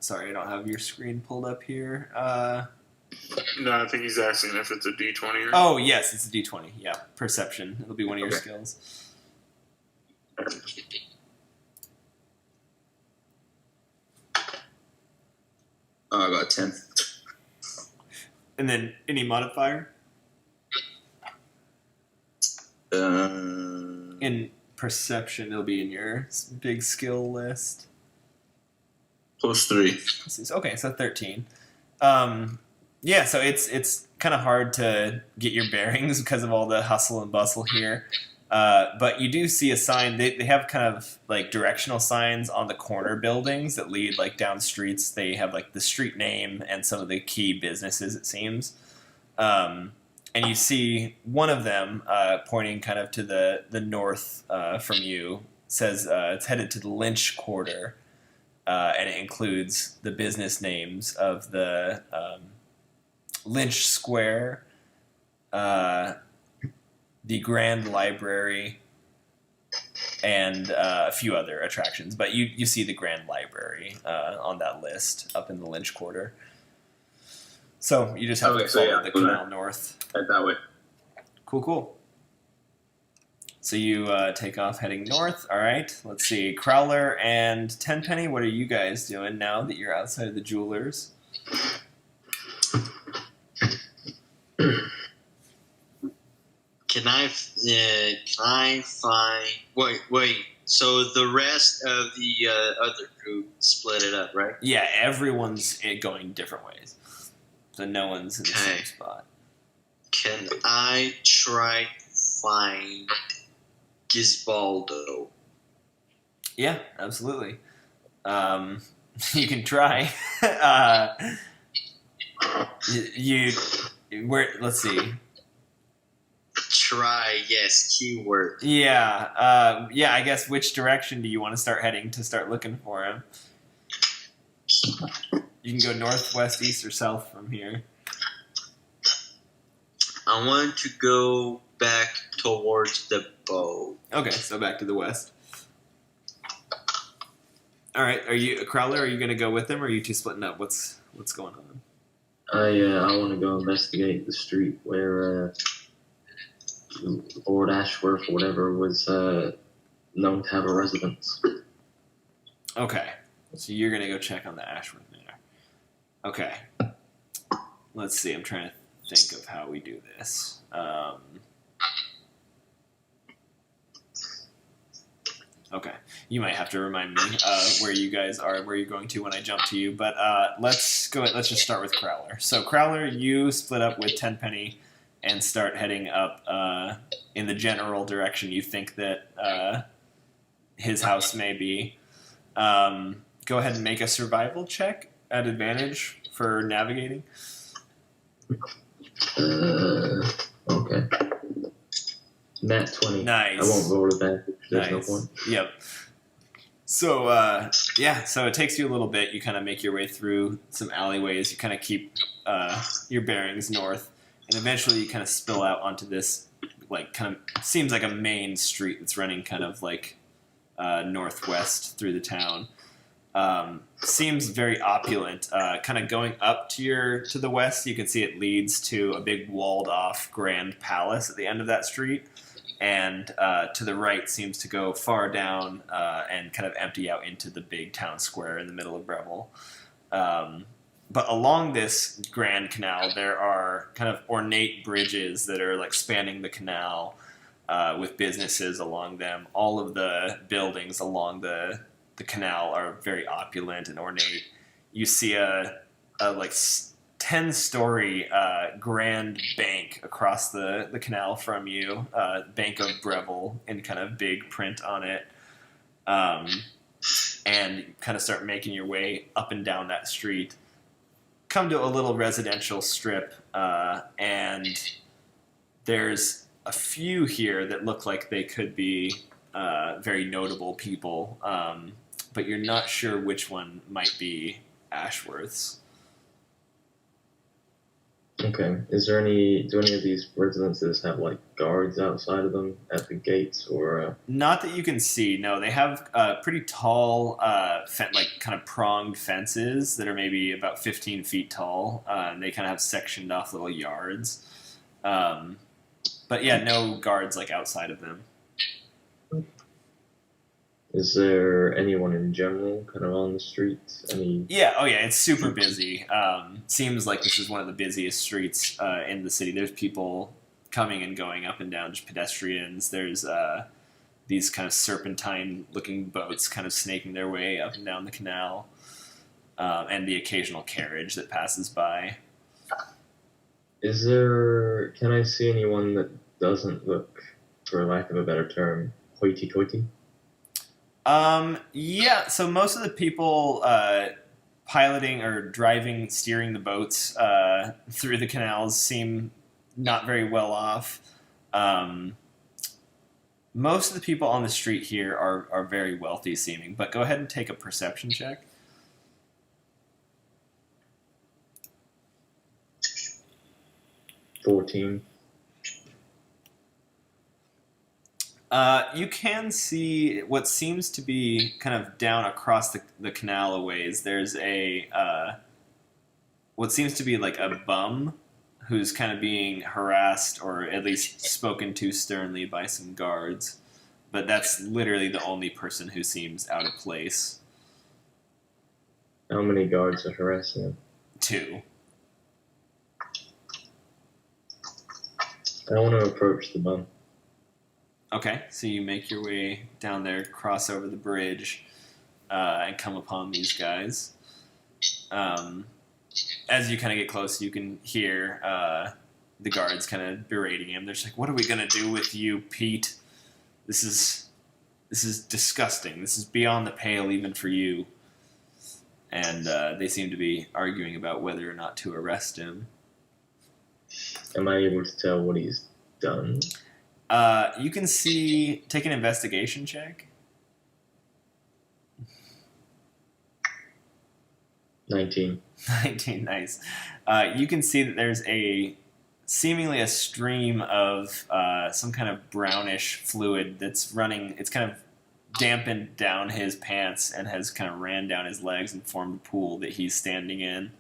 Sorry, I don't have your screen pulled up here. No, I think he's asking if it's a D20 or. Oh, yes, it's a D20. Yeah, perception. It'll be one of your Okay. skills. Oh, I got a 10. And then any modifier? In perception, it'll be in your big skill list. +3. Okay, so 13. Yeah, so it's kind of hard to get your bearings because of all the hustle and bustle here. But you do see a sign. They have kind of like directional signs on the corner buildings that lead like down streets. They have like the street name and some of the key businesses, it seems. And you see one of them pointing kind of to the north from you. Says it's headed to the Lynch Quarter, and it includes the business names of the Lynch Square, the Grand Library, and a few other attractions. But you see the Grand Library on that list up in the Lynch Quarter. So you just have to follow the canal north. Head that way. Cool. So you take off heading north. All right. Let's see. Crowler and Tenpenny, what are you guys doing now that you're outside of the jewelers? Can I find? Wait. So the rest of the other group split it up, right? Yeah, everyone's going different ways. So no one's in the same spot. Can I try to find Gisbaldo? Yeah, absolutely. You can try. Let's see. Try, yes, keyword. Yeah, I guess which direction do you want to start heading to start looking for him? You can go north, west, east, or south from here. I want to go back towards the bow. Okay, so back to the west. All right, Crowler? Are you going to go with him, or are you two splitting up? What's going on? I want to go investigate the street where Lord Ashworth or whatever was known to have a residence. Okay, so you're going to go check on the Ashworth Manor. Okay, let's see. I'm trying to think of how we do this. Okay, you might have to remind me where you guys are, where you're going to when I jump to you. But let's just start with Crowler. So Crowler, you split up with Tenpenny and start heading up in the general direction you think that his house may be. Go ahead and make a survival check at advantage for navigating. Okay. Nat 20. Nice. I won't roll advantage. There's Nice. no point. Yep. So, so it takes you a little bit. You kind of make your way through some alleyways. You kind of keep your bearings north. And eventually you kind of spill out onto this, like, kind of seems like a main street that's running kind of like northwest through the town. Seems very opulent. Kind of going up to the west, you can see it leads to a big walled-off grand palace at the end of that street. And to the right seems to go far down and kind of empty out into the big town square in the middle of Brevvel. But along this grand canal, there are kind of ornate bridges that are like spanning the canal with businesses along them. All of the buildings along the canal are very opulent and ornate. You see a like 10-story grand bank across the canal from you, Bank of Brevvel in kind of big print on it. And you kind of start making your way up and down that street. Come to a little residential strip, and there's a few here that look like they could be very notable people, but you're not sure which one might be Ashworth's. Okay. Do any of these residences have like guards outside of them at the gates, or? Not that you can see. No, they have pretty tall, like kind of pronged fences that are maybe about 15 feet tall. And they kind of have sectioned off little yards. But yeah, no guards like outside of them. Is there anyone in general kind of on the streets? Yeah, oh yeah, it's super busy. Seems like this is one of the busiest streets in the city. There's people coming and going up and down, just pedestrians. There's these kind of serpentine-looking boats kind of snaking their way up and down the canal, and the occasional carriage that passes by. Can I see anyone that doesn't look, for lack of a better term, hoity-toity? Yeah, so most of the people piloting or driving, steering the boats through the canals seem not very well off. Most of the people on the street here are very wealthy seeming, but go ahead and take a perception check. $14. You can see what seems to be kind of down across the canal a ways. There's what seems to be like a bum who's kind of being harassed or at least spoken to sternly by some guards. But that's literally the only person who seems out of place. How many guards are harassing him? 2. I want to approach the bum. Okay, so you make your way down there, cross over the bridge, and come upon these guys. As you kind of get close, you can hear the guards kind of berating him. They're just like, "What are we gonna do with you, Pete? This is disgusting. This is beyond the pale, even for you." And they seem to be arguing about whether or not to arrest him. Am I able to tell what he's done? You can see. Take an investigation check. 19. 19, nice. You can see that there's seemingly a stream of some kind of brownish fluid that's running. It's kind of dampened down his pants and has kind of ran down his legs and formed a pool that he's standing in.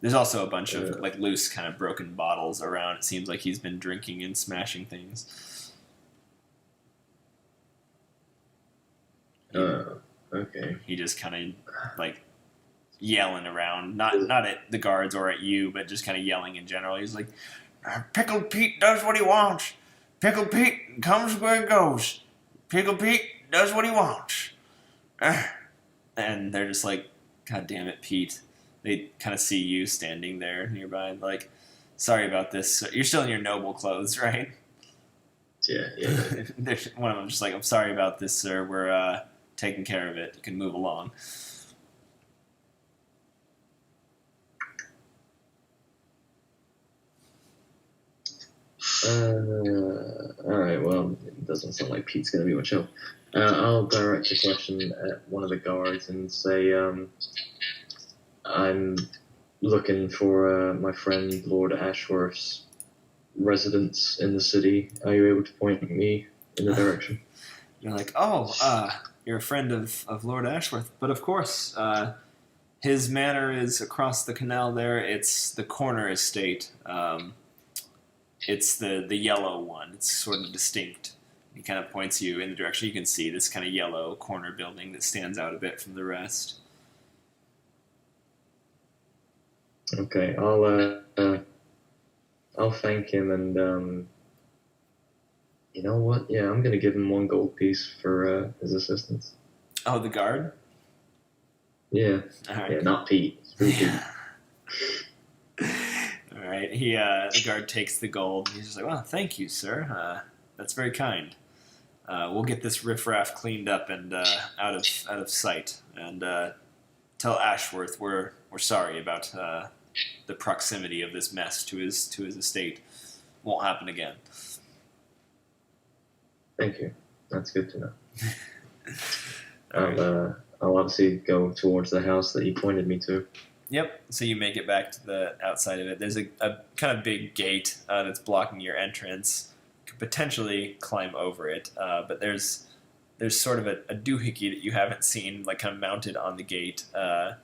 There's also a bunch of like loose kind of broken bottles around. It seems like he's been drinking and smashing things. Okay. He just kind of like yelling around, not at the guards or at you, but just kind of yelling in general. He's like, "Pickled Pete does what he wants. Pickled Pete comes where he goes. Pickled Pete does what he wants." And they're just like, "God damn it, Pete." They kind of see you standing there nearby, like, "Sorry about this. You're still in your noble clothes, right?" Yeah. One of them just like, "I'm sorry about this, sir. We're taking care of it. You can move along." Alright, well, it doesn't sound like Pete's going to be much help. I'll direct a question at one of the guards and say, I'm looking for my friend Lord Ashworth's residence in the city. Are you able to point me in the direction? You're like, "Oh, you're a friend of Lord Ashworth, but of course, his manor is across the canal there. It's the corner estate. It's the yellow one. It's sort of distinct." He kind of points you in the direction. You can see this kind of yellow corner building that stands out a bit from the rest. Okay, I'll thank him and you know what? Yeah, I'm gonna give him 1 gold piece for his assistance. Oh, the guard? Yeah. All right. Yeah, not Pete. It's really Pete. All right. The guard takes the gold. And he's just like, "Well, thank you, sir. That's very kind. We'll get this riffraff cleaned up and out of sight. And tell Ashworth we're sorry about the proximity of this mess to his estate. Won't happen again." Thank you. That's good to know. All right. I'll obviously go towards the house that he pointed me to. Yep. So you make it back to the outside of it. There's a kind of big gate that's blocking your entrance. You could potentially climb over it, but there's sort of a doohickey that you haven't seen, like kind of mounted on the gate. Kind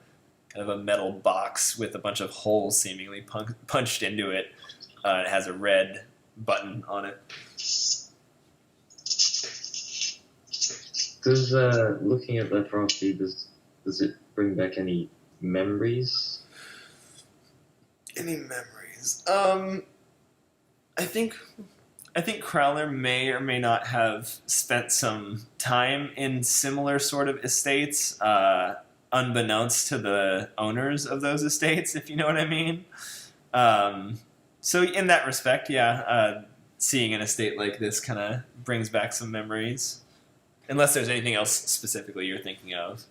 of a metal box with a bunch of holes seemingly punched into it. It has a red button on it. Does looking at that property, does it bring back any memories? Any memories? I think Crowler may or may not have spent some time in similar sort of estates, unbeknownst to the owners of those estates, if you know what I mean. So in that respect, yeah, seeing an estate like this kind of brings back some memories. Unless there's anything else specifically you're thinking of.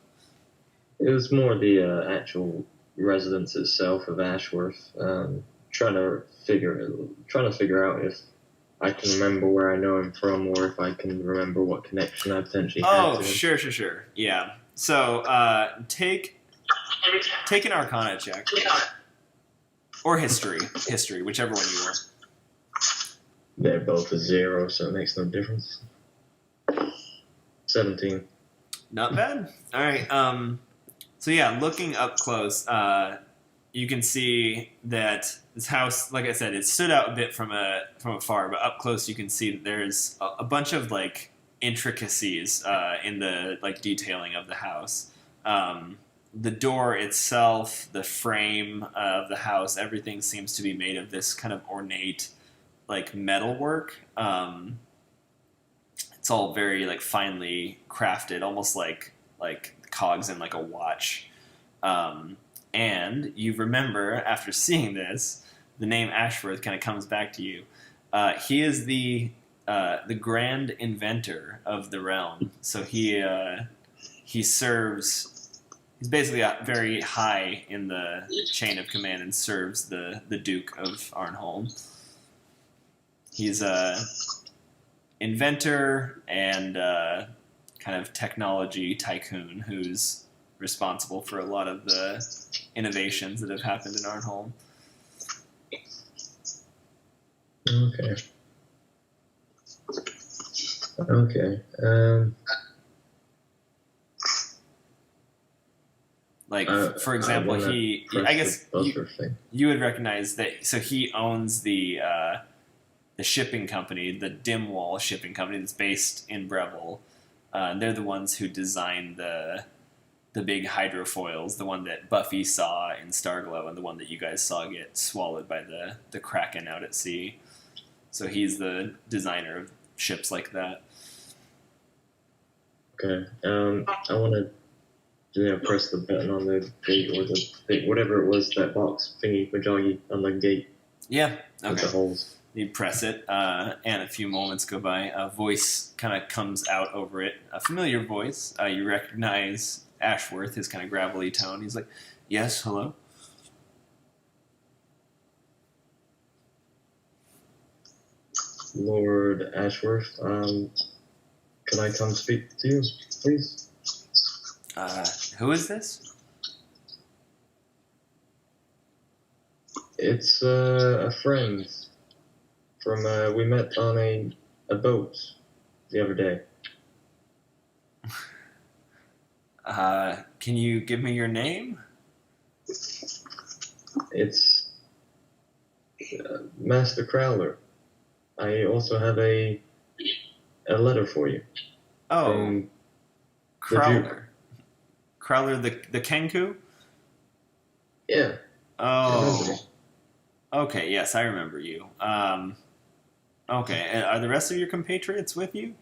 It was more the actual residence itself of Ashworth. Trying to figure out if I can remember where I know him from, or if I can remember what connection I potentially have to him. Sure. Yeah. So take an Arcana check, or history, whichever one you want. They're both a 0, so it makes no difference. 17. Not bad. All right. So yeah, looking up close, you can see that this house, like I said, it stood out a bit from afar, but up close you can see that there's a bunch of like intricacies in the like detailing of the house. The door itself, the frame of the house, everything seems to be made of this kind of ornate like metalwork. It's all very like finely crafted, almost like cogs in like a watch. And you remember after seeing this, the name Ashworth kind of comes back to you. He is the grand inventor of the realm. So he serves. He's basically very high in the chain of command and serves the Duke of Arnholm. He's a inventor and kind of technology tycoon who's responsible for a lot of the innovations that have happened in Arnholm. Okay. Like, for example, I guess you would recognize that. So he owns the shipping company, the Dimwall shipping company that's based in Brevvel. They're the ones who designed the big hydrofoils, the one that Buffy saw in Starglow and the one that you guys saw get swallowed by the Kraken out at sea. So he's the designer of ships like that. Okay. I want to press the button on the gate or the thing, whatever it was, that box thingy majoggy on the gate. Yeah. With Okay. the holes. You press it, and a few moments go by. A voice kind of comes out over it. A familiar voice. You recognize Ashworth, his kind of gravelly tone. He's like, "Yes, hello." Lord Ashworth, can I come speak to you, please? Who is this? It's a friend from, we met on a boat the other day. Can you give me your name? It's Master Crowler. I also have a letter for you. Oh, from Crowler. Crowler the Kenku? Yeah. Oh. Okay, yes, I remember you. Okay, and are the rest of your compatriots with you?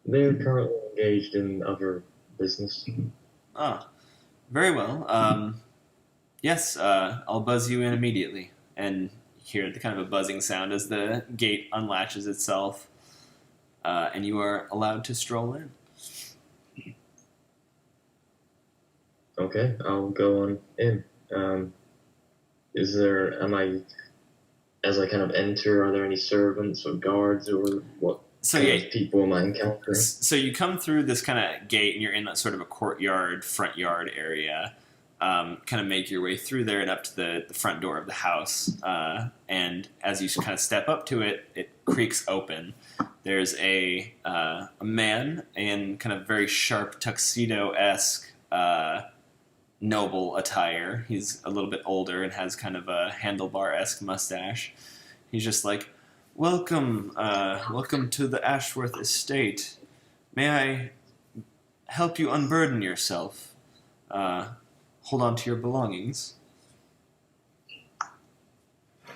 They're currently engaged in other business. Oh, very well. Yes, I'll buzz you in immediately. And hear the kind of a buzzing sound as the gate unlatches itself, and you are allowed to stroll in. Okay, I'll go on in. As I kind of enter, are there any servants or guards or what kind of people am I encountering? So you come through this kind of gate and you're in that sort of a courtyard, front yard area. kind of make your way through there and up to the front door of the house. And as you kind of step up to it, it creaks open. There's a man in kind of very sharp tuxedo-esque noble attire. He's a little bit older and has kind of a handlebar-esque mustache. He's just like, welcome to the Ashworth estate. May I help you unburden yourself? Hold on to your belongings.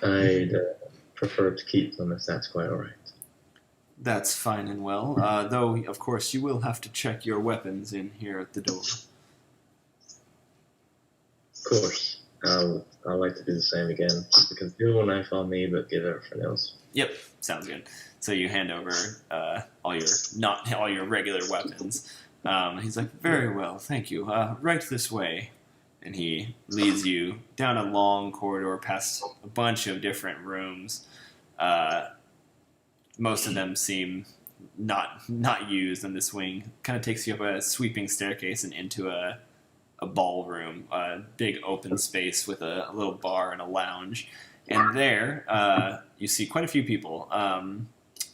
I'd prefer to keep them if that's quite all right. That's fine and well, though, of course, you will have to check your weapons in here at the door. Of course. I'll like to do the same again. Just to conceal a knife on me, but give everything else. Yep, sounds good. So you hand over not all your regular weapons. He's like, very well, thank you. Right this way. And he leads you down a long corridor past a bunch of different rooms. Most of them seem not used, and this wing kind of takes you up a sweeping staircase and into a ballroom, a big open space with a little bar and a lounge. And there, you see quite a few people.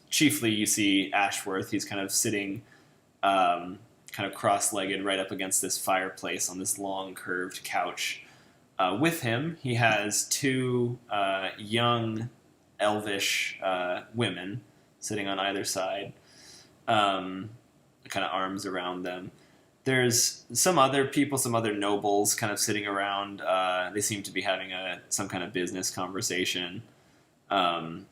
Chiefly, you see Ashworth. He's kind of sitting kind of cross-legged right up against this fireplace on this long, curved couch. With him, he has two young, elvish women sitting on either side, kind of arms around them. There's some other people, some other nobles kind of sitting around. They seem to be having some kind of business conversation. And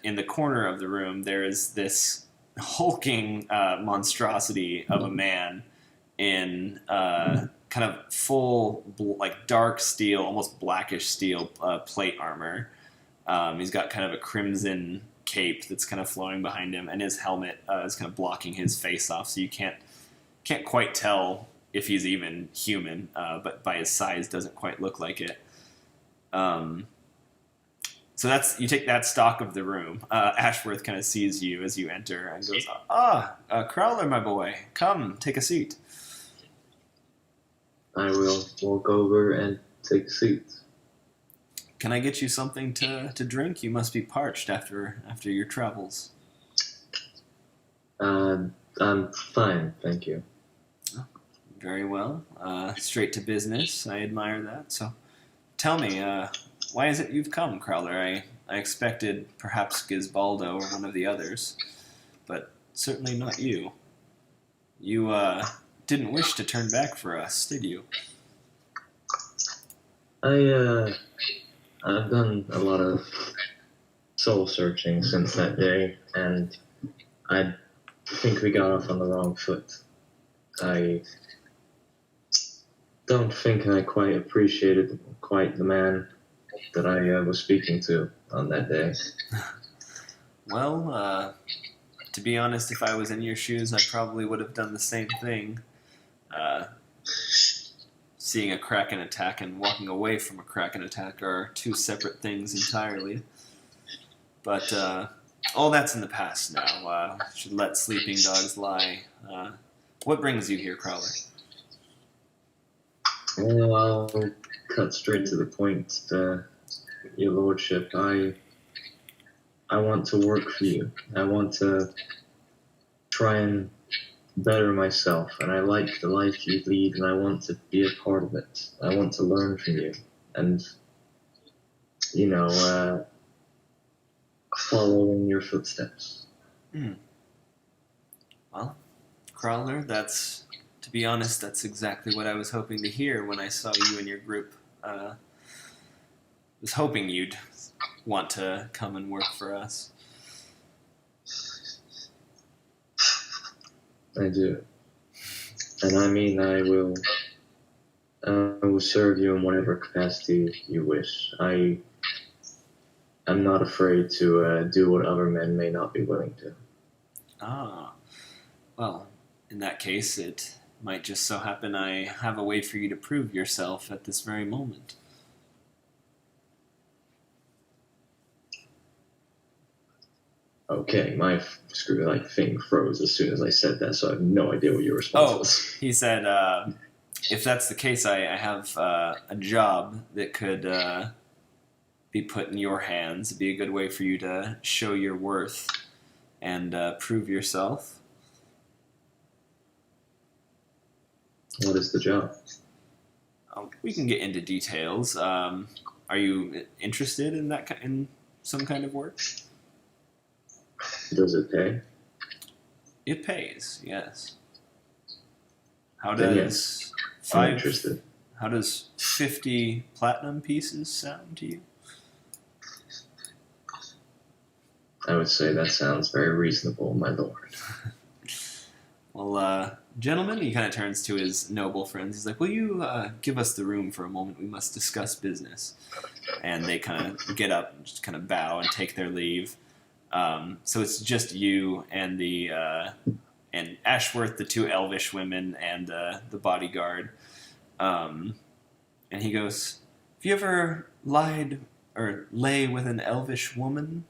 in the corner of the room, there is this hulking monstrosity of a man in kind of full, like dark steel, almost blackish steel plate armor. He's got kind of a crimson cape that's kind of flowing behind him, and his helmet is kind of blocking his face off, so you can't quite tell if he's even human, but by his size doesn't quite look like it. So you take that stock of the room. Ashworth kind of sees you as you enter and goes, Crowler, my boy, come, take a seat. I will walk over and take a seat. Can I get you something to drink? You must be parched after your travels. I'm fine, thank you. Very well. Straight to business. I admire that. So tell me, why is it you've come, Crowler? I expected perhaps Gisbaldo or one of the others, but certainly not you. You didn't wish to turn back for us, did you? I've done a lot of soul searching since that day, and I think we got off on the wrong foot. I don't think I quite appreciated the man that I was speaking to on that day. Well, to be honest, if I was in your shoes, I probably would have done the same thing. Seeing a Kraken attack and walking away from a Kraken attack are two separate things entirely. But all that's in the past now. Should let sleeping dogs lie. What brings you here, Crowler? Well, I'll cut straight to the point, Your Lordship. I want to work for you. I want to try and better myself, and I like the life you lead, and I want to be a part of it. I want to learn from you, and, follow in your footsteps. Well, Crowler, to be honest, that's exactly what I was hoping to hear when I saw you and your group. Was hoping you'd want to come and work for us. I do. And I mean, I will serve you in whatever capacity you wish. I'm not afraid to do what other men may not be willing to. Well, in that case, it might just so happen I have a way for you to prove yourself at this very moment. Okay, my thing froze as soon as I said that, so I have no idea what your response was. He said, if that's the case, I have a job that could be put in your hands. It'd be a good way for you to show your worth and prove yourself. What is the job? We can get into details. Are you interested in in some kind of work? Does it pay? It pays, yes. How Then does I'm interested. How does 50 platinum pieces sound to you? I would say that sounds very reasonable, my lord. Well, gentlemen, he kind of turns to his noble friends. He's like, will you give us the room for a moment? We must discuss business. And they kind of get up and just kind of bow and take their leave. So it's just you and and Ashworth, the two elvish women, and the bodyguard. And he goes, have you ever lied or lay with an elvish woman,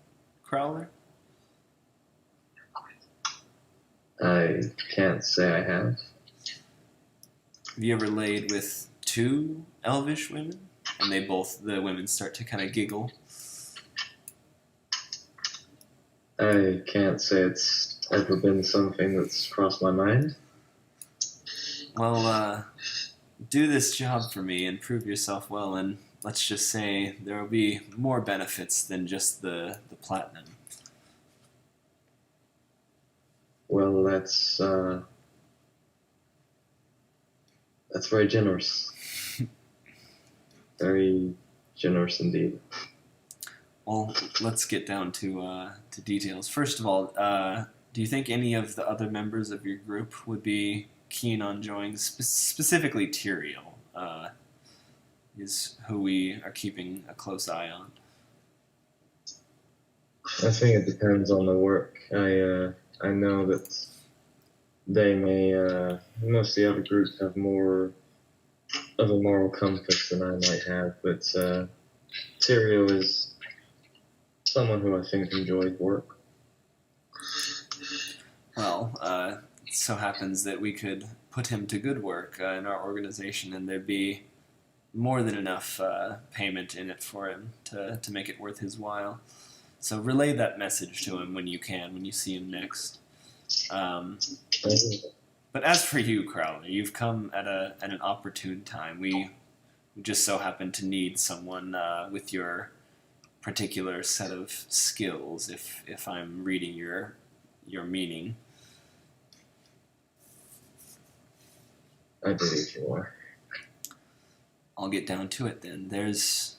Crowler? I can't say I have. Have you ever laid with two elvish women? And the women start to kind of giggle. I can't say it's ever been something that's crossed my mind. Well, do this job for me and prove yourself well, and let's just say there will be more benefits than just the platinum. Well, that's very generous. Very generous indeed. Well, let's get down to details. First of all, do you think any of the other members of your group would be keen on joining? Specifically, Tyrael is who we are keeping a close eye on. I think it depends on the work. I know that they may, most of the other groups have more of a moral compass than I might have, but Tyrael is someone who I think enjoys work. Well, it so happens that we could put him to good work in our organization, and there'd be more than enough payment in it for him to make it worth his while. So relay that message to him when you can, when you see him next. But as for you, Crowley, you've come at an opportune time. We just so happen to need someone with your particular set of skills, if I'm reading your meaning. I believe you are. I'll get down to it then. There's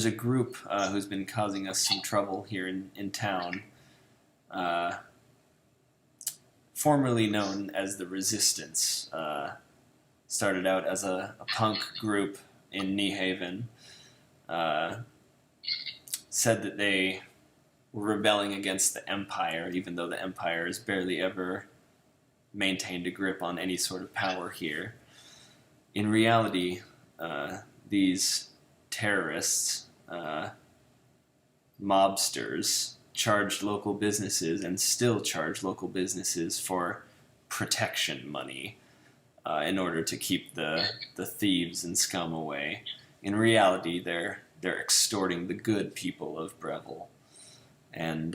a group who's been causing us some trouble here in town. Formerly known as the Resistance. Started out as a punk group in New Haven. Said that they were rebelling against the Empire, even though the Empire has barely ever maintained a grip on any sort of power here. In reality, these terrorists, mobsters, charged local businesses and still charge local businesses for protection money in order to keep the thieves and scum away. In reality, they're extorting the good people of Brevvel, and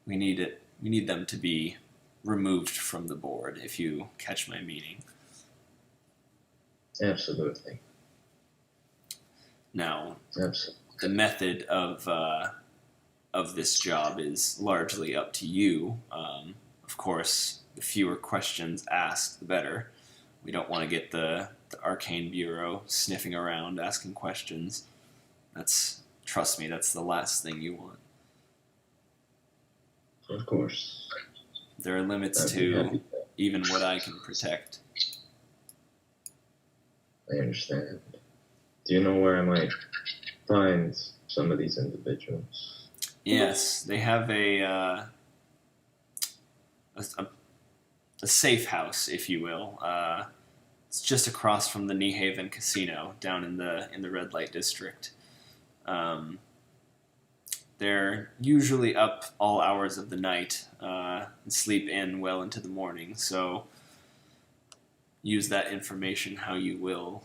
we need them to be removed from the board, if you catch my meaning. Absolutely. Now, Absolutely. the method of this job is largely up to you. Of course, the fewer questions asked, the better. We don't want to get the Arcane Bureau sniffing around, asking questions. Trust me, that's the last thing you want. Of course. There are limits I'd be to happy. even what I can protect. I understand. Do you know where I might find some of these individuals? Yes, they have a safe house, if you will. It's just across from the New Haven Casino, down in the red light district. They're usually up all hours of the night and sleep in well into the morning. So use that information how you will.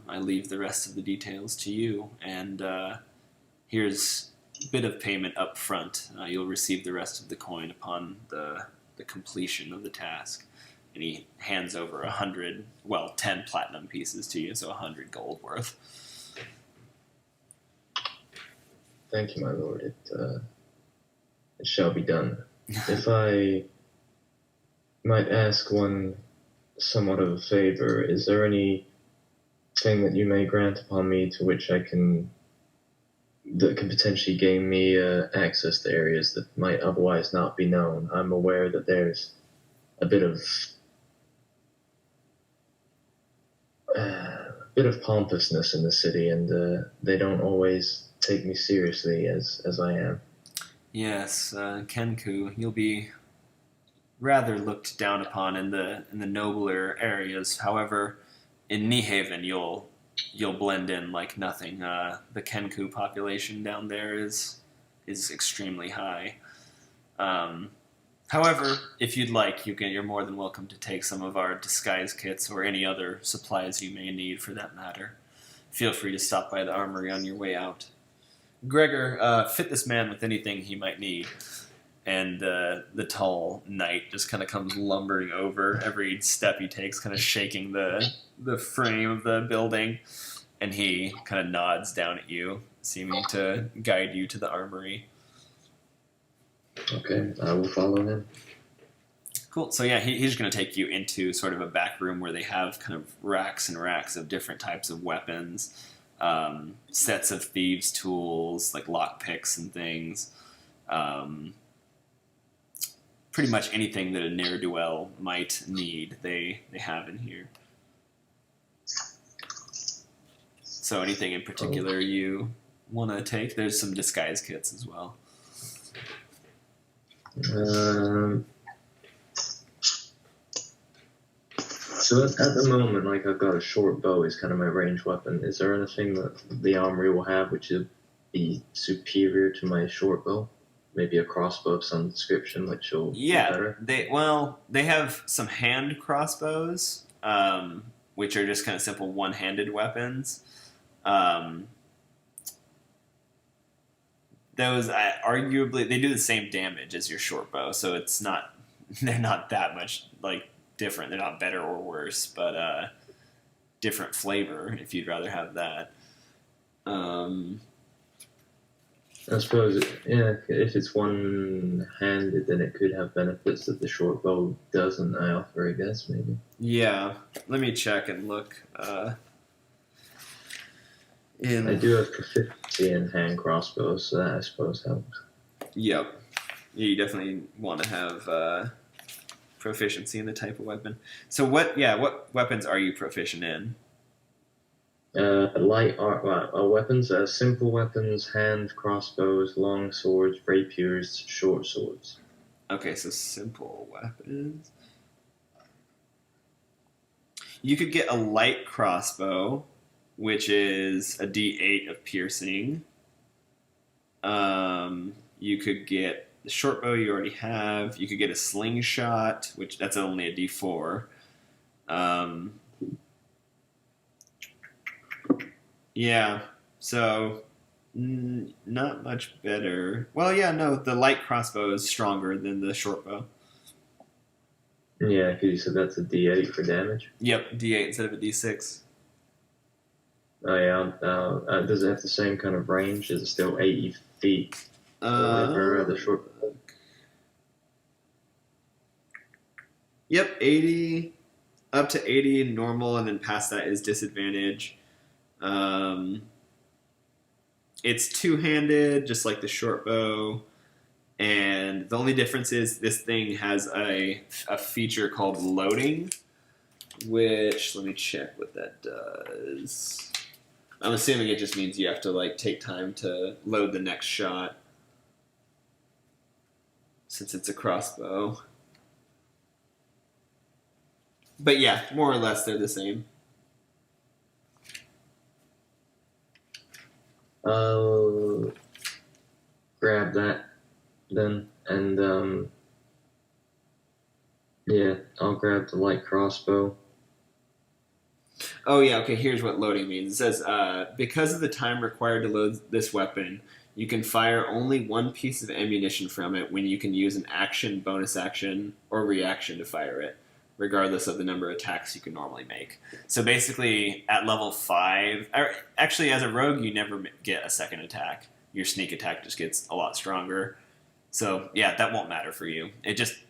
I leave the rest of the details to you, and here's a bit of payment up front. You'll receive the rest of the coin upon the completion of the task. And he hands over 10 platinum pieces to you, so 100 gold worth. Thank you, my lord. It shall be done. If I might ask one somewhat of a favor, is there anything that you may grant upon me to which that can potentially gain me access to areas that might otherwise not be known? I'm aware that there's a bit of pompousness in the city, and they don't always take me seriously as I am. Yes, Kenku, you'll be rather looked down upon in the nobler areas. However, in Nehaven, you'll blend in like nothing. The Kenku population down there is extremely high. However, if you'd like, you're more than welcome to take some of our disguise kits or any other supplies you may need for that matter. Feel free to stop by the armory on your way out. Gregor, fit this man with anything he might need. And the tall knight just kind of comes lumbering over every step he takes, kind of shaking the frame of the building. And he kind of nods down at you, seeming to guide you to the armory. Okay, I will follow him. Cool. So yeah, he's going to take you into sort of a back room where they have kind of racks and racks of different types of weapons. Sets of thieves' tools, like lockpicks and things. Pretty much anything that a ne'er-do-well might need, they have in here. So anything in particular you want to take? There's some disguise kits as well. So at the moment, like, I've got a short bow is kind of my ranged weapon. Is there anything that the armory will have which would be superior to my short bow? Maybe a crossbow of some description, which will be better? They have some hand crossbows, which are just kind of simple one-handed weapons. Those arguably they do the same damage as your short bow, so they're not that much like different. They're not better or worse, but different flavor if you'd rather have that. I suppose, if it's one-handed, then it could have benefits that the short bow doesn't, I offer, I guess, maybe. Yeah, let me check and look. I do have proficiency in hand crossbows, so that, I suppose, helps. Yep. You definitely want to have proficiency in the type of weapon. So what weapons are you proficient in? Light weapons, simple weapons, hand crossbows, long swords, rapiers, short swords. Okay, so simple weapons. You could get a light crossbow, which is a D8 of piercing. You could get the short bow you already have. You could get a slingshot, which that's only a D4. Yeah, so not much better. Well, yeah, no, the light crossbow is stronger than the short bow. Yeah, because you said that's a D8 for damage. Yep, D8 instead of a D6. Oh yeah, does it have the same kind of range? Is it still 80 feet? Or the short bow? Yep, 80, up to 80 normal, and then past that is disadvantage. It's two-handed, just like the short bow, and the only difference is this thing has a feature called loading, which, let me check what that does. I'm assuming it just means you have to like take time to load the next shot, since it's a crossbow. But yeah, more or less they're the same. I'll grab that then, and yeah, I'll grab the light crossbow, Oh yeah, okay, here's what loading means. It says, because of the time required to load this weapon, you can fire only one piece of ammunition from it when you can use an action, bonus action, or reaction to fire it, regardless of the number of attacks you can normally make. So basically, at level 5... Or actually, as a rogue, you never get a second attack. Your sneak attack just gets a lot stronger. So, yeah, that won't matter for you.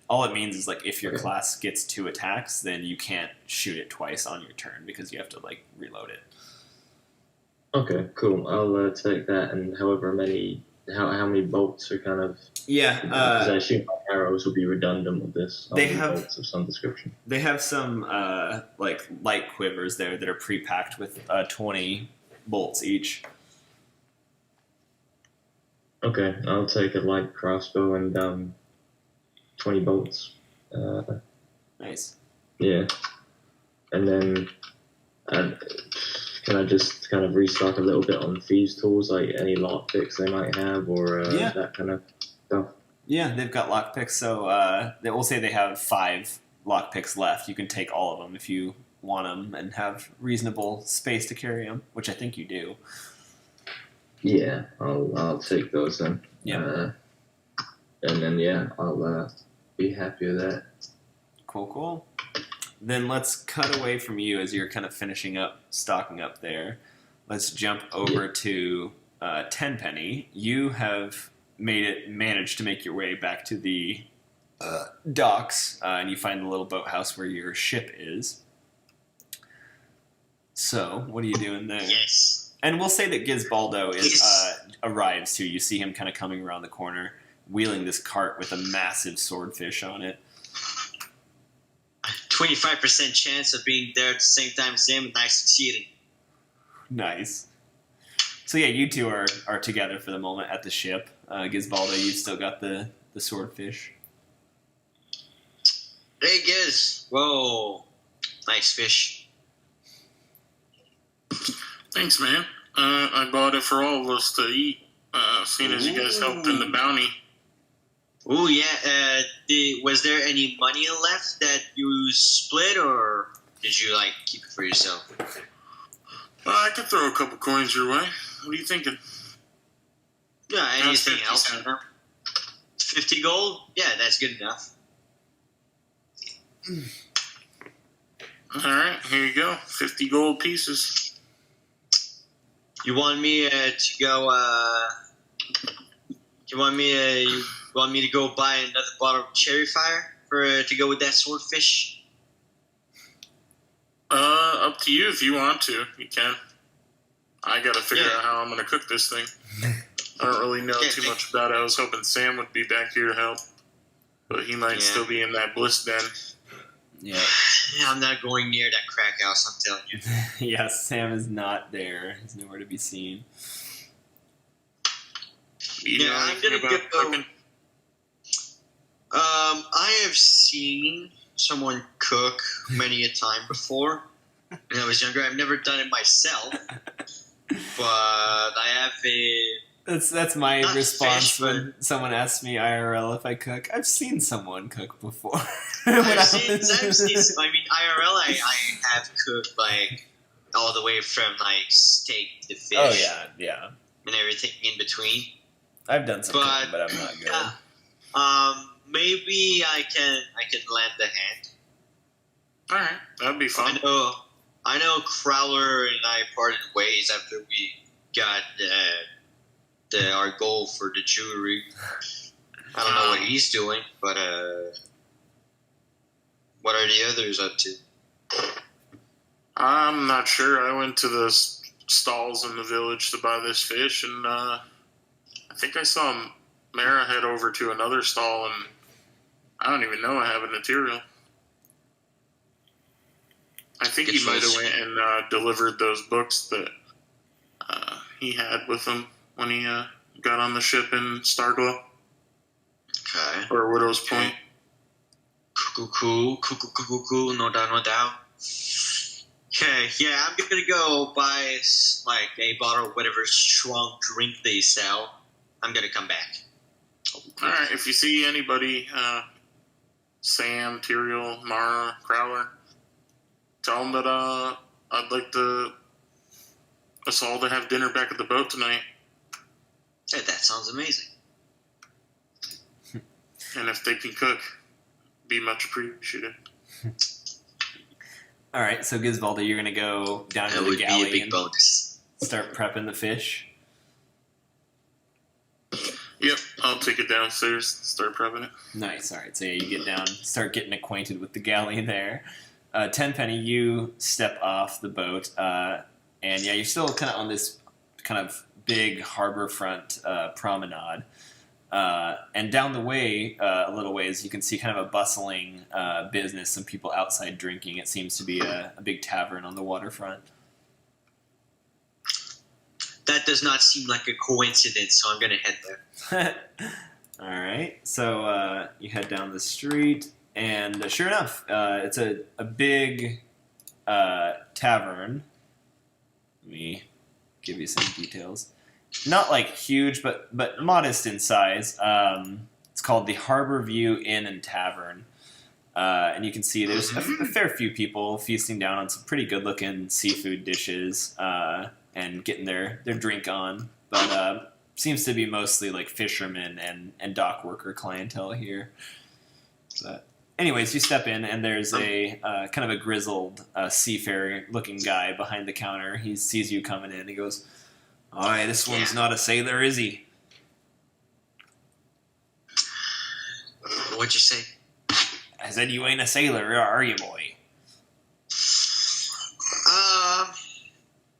All it means is, like, if your class gets 2 attacks, then you can't shoot it twice on your turn because you have to, like, reload it. Okay, cool. I'll take that, and however many, how many bolts are kind of... Yeah. Because I assume my arrows will be redundant with this. They have bolts of some description. They have some, like, light quivers there that are pre-packed with 20 bolts each. Okay, I'll take a light crossbow and 20 bolts. Nice. Yeah. And then can I just kind of restock a little bit on thieves' tools, like any lockpicks they might have, or that kind of stuff? Yeah, they've got lockpicks, so we'll say they have 5 lockpicks left. You can take all of them if you want them and have reasonable space to carry them, which I think you do. Yeah, I'll take those then. Yeah. And then, I'll be happy with that. Cool. Then let's cut away from you as you're kind of finishing up, stocking up there. Let's jump over to Tenpenny. You have managed to make your way back to the docks, and you find the little boathouse where your ship is. So, what are you doing there? Yes. And we'll say that Gizbaldo arrives too. You see him kind of coming around the corner, wheeling this cart with a massive swordfish on it. 25% chance of being there at the same time as him, and I succeeded. Nice. So yeah, you two are together for the moment at the ship. Gizbaldo, you've still got the swordfish. Hey, Giz. Whoa. Nice fish. Thanks, man. I bought it for all of us to eat, seeing as you guys helped in the bounty. Oh yeah. Was there any money left that you split, or did you keep it for yourself? I could throw a couple coins your way. What are you thinking? Yeah, anything 50 else? cents. 50 gold? Yeah, that's good enough. All right, here you go. 50 gold pieces. You want me to go? You want me to go buy another bottle of cherry fire to go with that swordfish? Up to you if you want to. You can. I gotta figure out how I'm gonna cook this thing. I don't really know too much about it. I was hoping Sam would be back here to help, but he might still be in that bliss den. Yeah. I'm not going near that crack house, I'm telling you. Yeah, Sam is not there. He's nowhere to be seen. You know I'm anything gonna about cooking? I have seen someone cook many a time before. When I was younger, I've never done it myself, but I have a... That's my Not response fish, when someone asks me IRL if I cook. I've seen someone cook before. I've seen, I mean, IRL, I have cooked, all the way from, steak to fish. Oh, yeah. And everything in between. I've done some cooking, but I'm not good. Maybe I can lend a hand. All right, that'd be fun. I know Crowler and I parted ways after we got our goal for the jewelry. I don't know what he's doing, but what are the others up to? I'm not sure. I went to the stalls in the village to buy this fish, and I think I saw Mara head over to another stall, and I don't even know I have a material. I think he might have went and delivered those books that he had with him when he got on the ship in Starglow. Okay. Or Widow's Point. Cool. No doubt. Okay, yeah, I'm gonna go buy a bottle of whatever strong drink they sell. I'm gonna come back. Alright, if you see anybody, Sam, Tyrael, Mara, Crowler, tell them that I'd like us all to have dinner back at the boat tonight. Hey, that sounds amazing. And if they can cook, be much appreciated. All right, so Gizbalda, you're gonna go down to That the would be a galley big and bonus. start prepping the fish. Yep, I'll take it downstairs, start prepping it. Nice. All right, so yeah, you get down, start getting acquainted with the galley there. Tenpenny, you step off the boat, and yeah, you're still kind of on this kind of big harborfront promenade. And down the way, a little ways, you can see kind of a bustling business, some people outside drinking. It seems to be a big tavern on the waterfront. That does not seem like a coincidence, so I'm going to head there. All right, so you head down the street, and sure enough, it's a big tavern. Let me give you some details. Not like huge, but modest in size. It's called the Harbor View Inn and Tavern, and you can see there's a fair few people feasting down on some pretty good-looking seafood dishes and getting their drink on. But seems to be mostly like fishermen and dock worker clientele here. But anyways, you step in, and there's a kind of a grizzled seafarer-looking guy behind the counter. He sees you coming in. He goes, "All right, this one's not a sailor, is he?" What'd you say? I said, "You ain't a sailor, are you, boy?"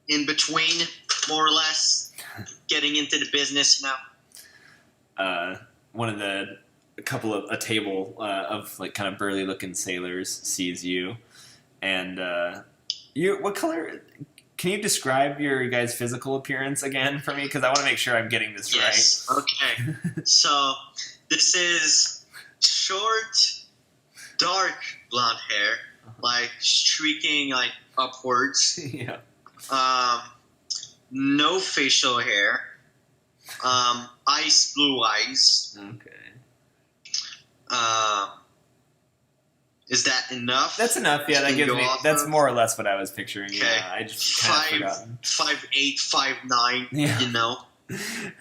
In between, more or less. Getting into the business now. One of a table of like kind of burly looking sailors sees you, and what color? Can you describe your guys' physical appearance again for me? Because I want to make sure I'm getting this Yes. right. Okay. So this is short, dark blonde hair, like streaking like upwards. Yeah. No facial hair. Ice blue eyes. Okay. Is that enough? That's enough. Yeah, that Can gives go me. off That's of? more or less what I was picturing. Okay. Yeah, I just kind of forgotten. 5'8", 5'9", Yeah. you know?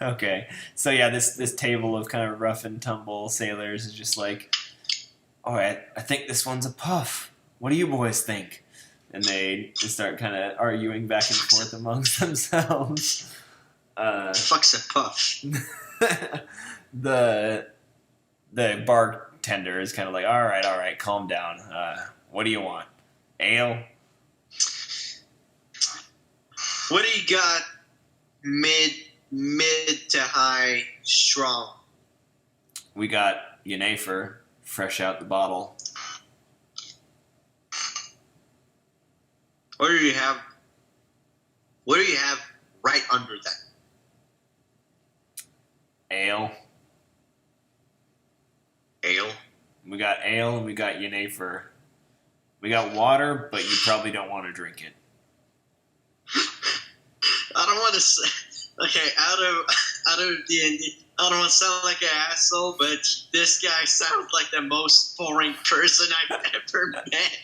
Okay, so yeah, this table of kind of rough and tumble sailors is just like, all right, I think this one's a puff. What do you boys think? And they start kind of arguing back and forth amongst themselves. Fuck's a puff. the bartender is kind of like, all right, calm down. What do you want? Ale? What do you got? Mid to high strong. We got Yennefer, fresh out the bottle. What do you have? What do you have right under that? Ale. Ale. We got ale and we got Yennefer. We got water, but you probably don't want to drink it. I don't want to say. Okay, out of D&D, I don't want to sound like an asshole, but this guy sounds like the most boring person I've ever met.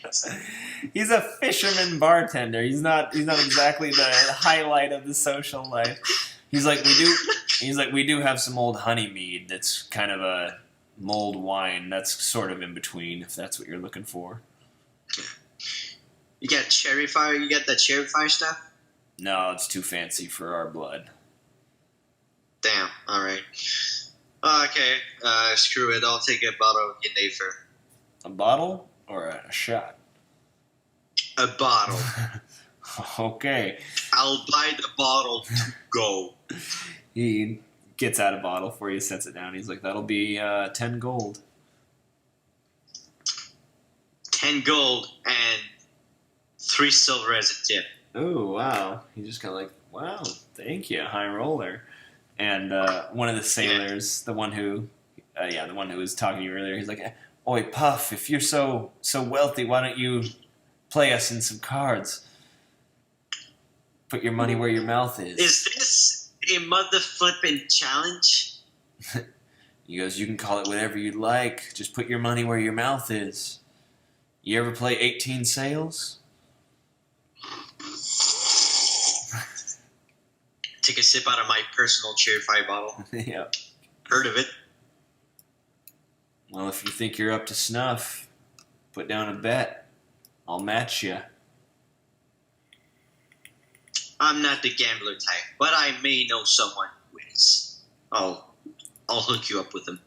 He's a fisherman bartender. He's not exactly the highlight of the social life. He's like, we do have some old honey mead that's kind of a mulled wine. That's sort of in between, if that's what you're looking for. You got cherry fire? You got that cherry fire stuff? No, it's too fancy for our blood. Damn, alright. Okay, screw it. I'll take a bottle of Yennefer. A bottle or a shot? A bottle. Okay. I'll buy the bottle to go. He gets out a bottle for you, sets it down. He's like, that'll be 10 gold. 10 gold and 3 silver as a tip. Oh, wow. He's just kind of like, wow, thank you, high roller. And one of the sailors, the one who was talking to you earlier, he's like, "Oi, Puff, if you're so wealthy, why don't you play us in some cards? Put your money where your mouth is." Is this a mother flipping challenge? He goes, "You can call it whatever you'd like. Just put your money where your mouth is. You ever play 18 Sails?" take a sip out of my personal Cherry bottle. Yep. Heard of it? Well, if you think you're up to snuff, put down a bet. I'll match you. I'm not the gambler type, but I may know someone who is. I'll hook you up with him.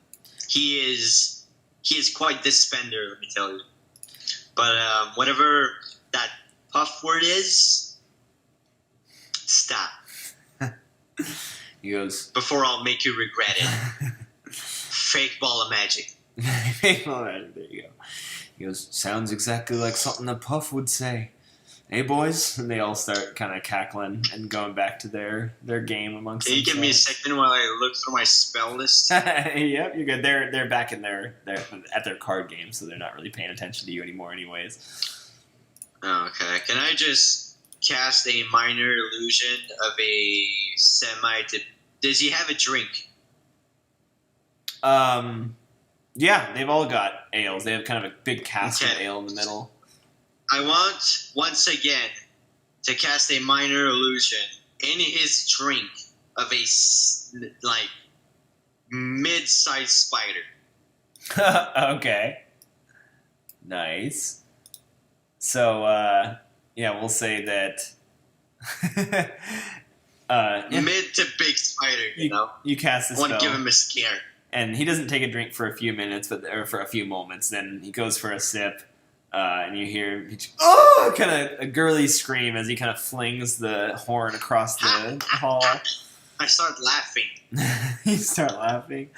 He is quite the spender, let me tell you. But whatever that puff word is, stop. He goes, before I'll make you regret it. Fake ball of magic. well, there you go. He goes, sounds exactly like something a puff would say. Hey, boys? And they all start kind of cackling and going back to their game amongst Can you give me a second while I look through my spell list? Yep, you're good. They're back in at their card game, so they're not really paying attention to you anymore anyways. Okay. Can I just cast a minor illusion of a semi to... Does he have a drink? Yeah, they've all got ales. They have kind of a big cask of ale in the middle. I want, once again, to cast a minor illusion in his drink of a, mid-sized spider. Okay. Nice. So, yeah, we'll say that... yeah. Mid to big spider, you know? You cast this I spell. want to give him a scare. And he doesn't take a drink for a few minutes, or for a few moments. Then he goes for a sip, and you hear kind of a girly scream as he kind of flings the horn across the hall. I start laughing. You start laughing.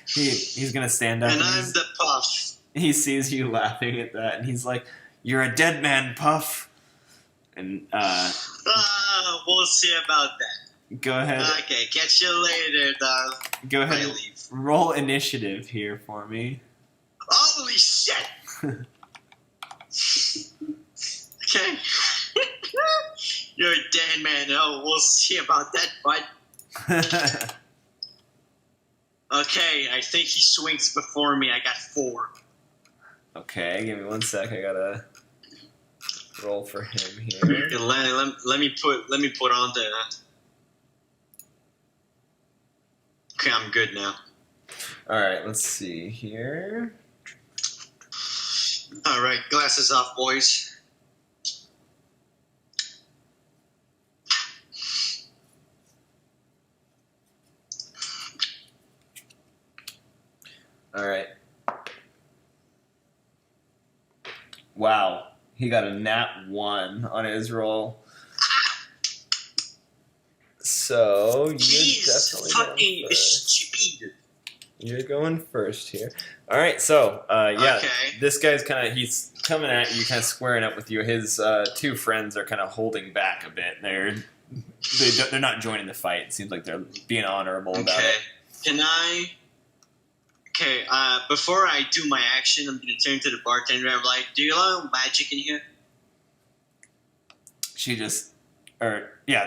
He's gonna stand up. And I'm the Puff. He sees you laughing at that, and he's like, "You're a dead man, Puff." And we'll see about that. Go ahead. Okay, catch you later, dog. Go ahead. I And leave. roll initiative here for me. Holy shit! Okay. You're a dead man. Oh, we'll see about that, bud. Okay, I think he swings before me. I got 4. Okay, give me 1 sec. I gotta roll for him here. Let me put on the. Okay, I'm good now. All right, let's see here. All right, glasses off, boys. All right. Wow, he got a nat 1 on his roll. So you're He's definitely fucking going first. stupid. You're going first here. All right, so yeah, Okay. this guy's he's coming at you, kind of squaring up with you. His 2 friends are kind of holding back a bit. They're not joining the fight. It seems like they're being honorable about Okay. it. Can I? Okay. Before I do my action, I'm gonna turn to the bartender. I'm like, "Do you allow magic in here?"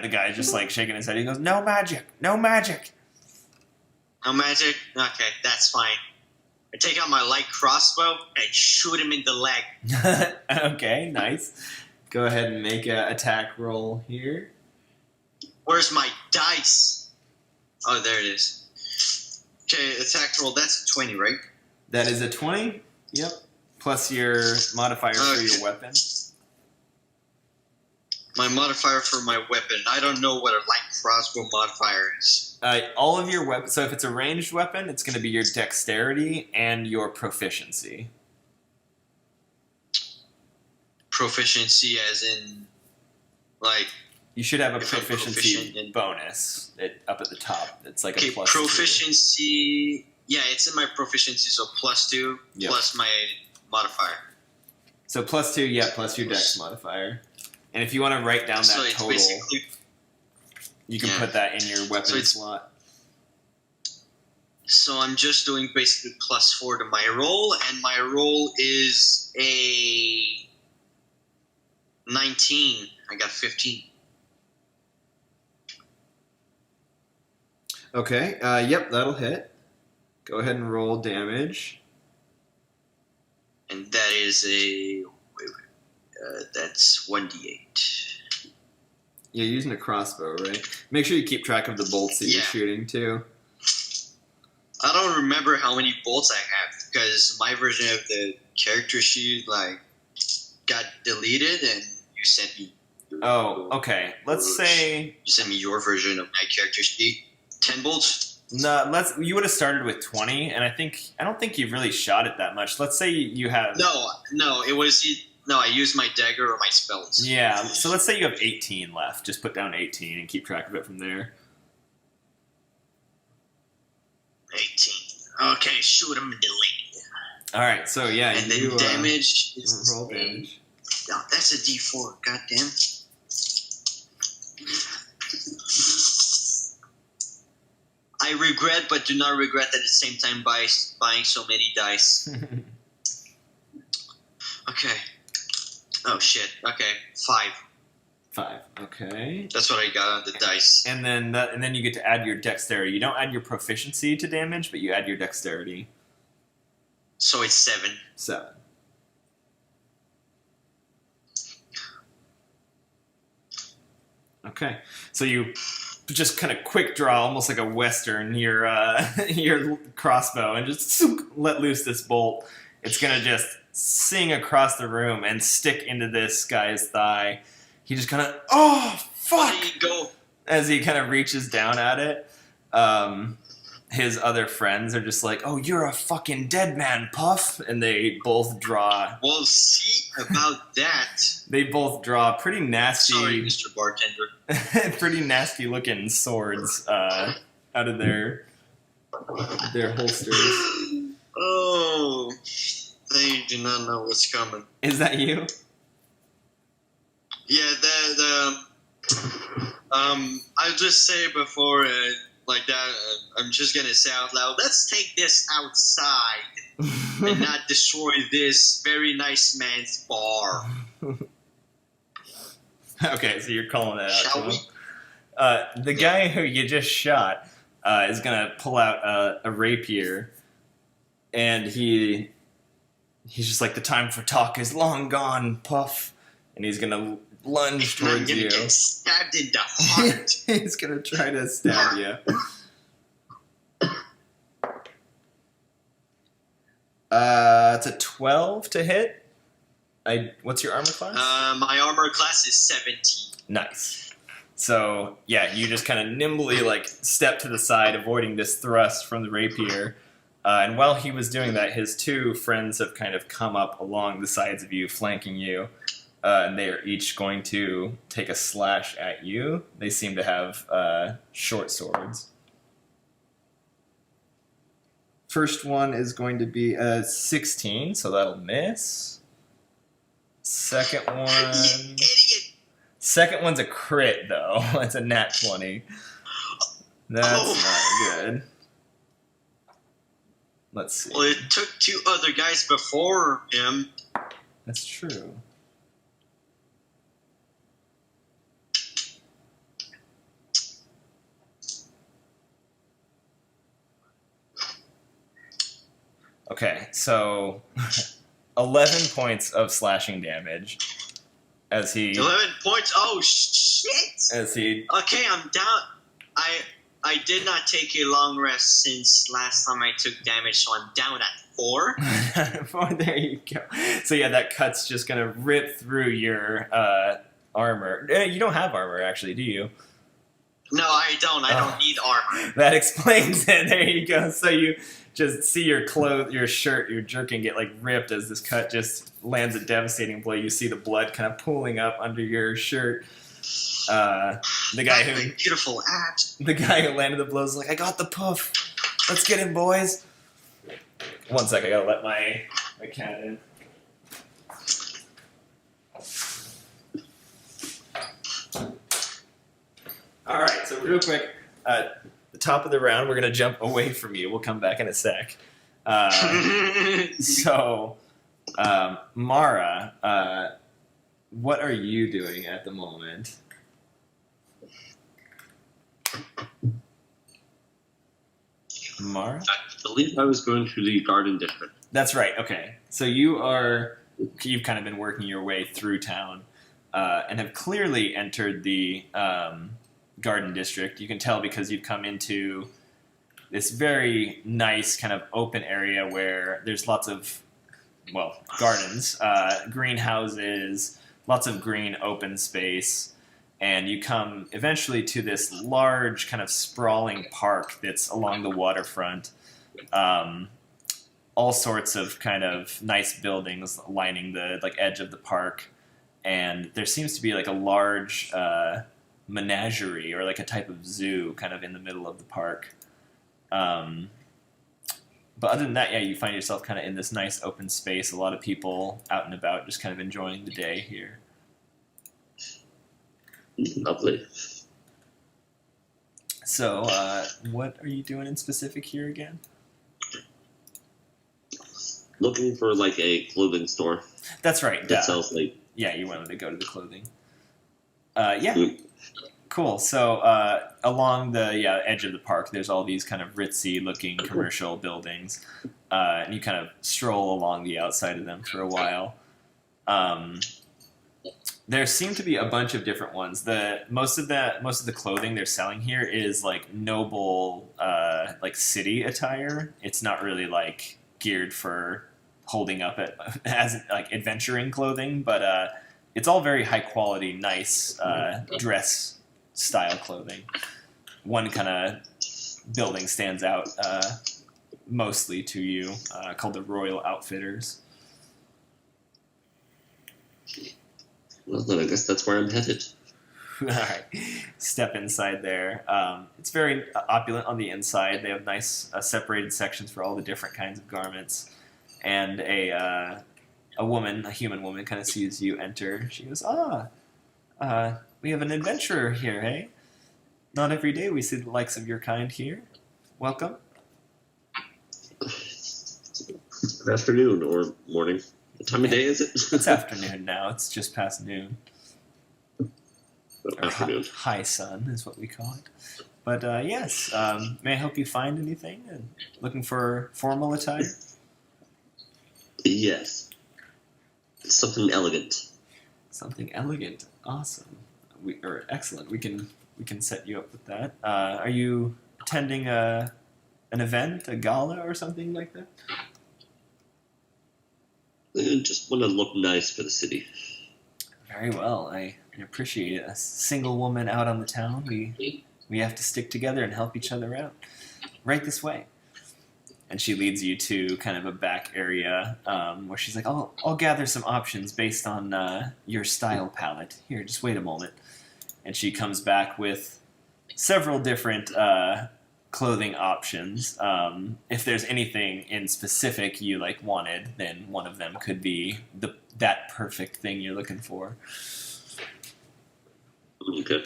The guy just like shaking his head. He goes, "No magic, no magic." No magic? Okay, that's fine. I take out my light crossbow and shoot him in the leg. Okay, nice. Go ahead and make an attack roll here. Where's my dice? Oh, there it is. Okay, attack roll. That's a 20, right? That is a 20. Yep. Plus your modifier for Okay. your weapon. My modifier for my weapon. I don't know what a light crossbow modifier is. All of your weapons. So if it's a ranged weapon, it's going to be your dexterity and your proficiency. Proficiency, as in, like. You should have a If I'm proficiency proficient in- bonus up at the top. It's like Okay, a plus proficiency. Yeah, it's in my proficiency, so +2 Yep. plus my modifier. 2. So +2, yeah, plus your dex modifier. And if you want to write down that So it's total, basically. you can yeah. put that in your weapon So it's- slot. So I'm just doing basically +4 to my roll, and my roll is a 19. I got 15. Okay, yep, that'll hit. Go ahead and roll damage. And that is a. That's 1d8. You're using a crossbow, right? Make sure you keep track of the bolts that you're Yeah. shooting, too. I don't remember how many bolts I have because my version of the character sheet got deleted, and you sent me. Oh, okay. Let's say... You sent me your version of my character sheet. 10 bolts. No, you would have started with 20, and I don't think you've really shot it that much. Let's say you have... No, it was... No, I used my dagger or my spells. Yeah, so let's say you have 18 left. Just put down 18 and keep track of it from there. 18. Okay, shoot him in the leg. Alright, so yeah, And then you, damage is... roll damage. No, that's a D4. Goddamn. I regret, but do not regret at the same time buying so many dice. Okay. Oh shit. Okay, 5. 5. Okay. That's what I got on the dice. And then you get to add your dexterity. You don't add your proficiency to damage, but you add your dexterity. So it's 7. 7. Okay. So you just kind of quick draw, almost like a western, your crossbow, and just let loose this bolt. It's gonna just sing across the room and stick into this guy's thigh. He just kind of, oh fuck! There you go. As he kind of reaches down at it, his other friends are just like, "Oh, you're a fucking dead man, Puff!" And they both draw. Well, see about that. They both draw pretty nasty. Sorry, Mr. Bartender. Pretty nasty looking swords out of their holsters. Oh, they do not know what's coming. Is that you? Yeah, I'll just say before like that, I'm just gonna say out loud, let's take this outside and not destroy this very nice man's bar. Okay, so you're calling it out. Shall we? The guy who you just shot is gonna pull out a rapier, and he's just like, the time for talk is long gone, Puff, and he's gonna lunge I'm towards gonna you. get stabbed in the heart. He's gonna try to stab you. It's a 12 to hit. What's your armor class? My armor class is 17. Nice. So, yeah, you just kind of nimbly, step to the side, avoiding this thrust from the rapier. And while he was doing that, his two friends have kind of come up along the sides of you, flanking you. And they are each going to take a slash at you. They seem to have short swords. First one is going to be a 16, so that'll miss. Second one... You idiot! Second one's a crit, though. It's a nat 20. That's not good. Let's see. Well, it took 2 other guys before him. That's true. Okay, so 11 points of slashing damage as he 11 points. Oh shit! as he Okay, I'm down. I did not take a long rest since last time I took damage, so I'm down at 4. Oh, there you go. So yeah, that cut's just gonna rip through your armor. You don't have armor, actually, do you? No, I don't. I don't need armor. That explains it. There you go. So you just see your clothes, your shirt, your jerkin get ripped as this cut just lands a devastating blow. You see the blood kind of pooling up under your shirt. The guy My beautiful abs. the guy who landed the blow is like, "I got the Puff. Let's get him, boys." One sec, I gotta let my cat in. All right, so real quick, the top of the round, we're gonna jump away from you. We'll come back in a sec. So, Mara, what are you doing at the moment? Mara? I believe I was going through the garden district. That's right. Okay, so you've kind of been working your way through town. and have clearly entered the garden district. You can tell because you've come into this very nice kind of open area where there's lots of, well, gardens, greenhouses, lots of green open space, and you come eventually to this large kind of sprawling park that's along the waterfront. All sorts of kind of nice buildings lining the edge of the park, and there seems to be like a large menagerie or like a type of zoo kind of in the middle of the park. But other than that, yeah, you find yourself kind of in this nice open space. A lot of people out and about, just kind of enjoying the day here. Lovely. So, what are you doing in specific here again? Looking for like a clothing store That's right. that sells like. Yeah, you wanted to go to the clothing. Yeah. Cool. So along the edge of the park, there's all these kind of ritzy-looking commercial buildings, and you kind of stroll along the outside of them for a while. There seem to be a bunch of different ones. Most of the clothing they're selling here is like noble, like city attire. It's not really like geared for holding up as like adventuring clothing, but it's all very high quality, nice dress style clothing. One kind of building stands out mostly to you, called the Royal Outfitters. Well, then I guess that's where I'm headed. All right, step inside there. It's very opulent on the inside. They have nice separated sections for all the different kinds of garments. And a human woman, kind of sees you enter. She goes, we have an adventurer here, eh? Not every day we see the likes of your kind here. Welcome. Good afternoon or morning. What time of day is it? It's afternoon now. It's just past noon. Afternoon. High sun is what we call it. But yes, may I help you find anything? Looking for formal attire? Yes. Something elegant. Something elegant. Awesome. Excellent. We can set you up with that. Are you attending an event, a gala, or something like that? I just want to look nice for the city. Very well. I appreciate it. A single woman out on the town. We have to stick together and help each other out. Right this way. And she leads you to kind of a back area where she's like, I'll gather some options based on your style palette. Here, just wait a moment. And she comes back with several different clothing options. If there's anything in specific you wanted, then one of them could be that perfect thing you're looking for. Okay.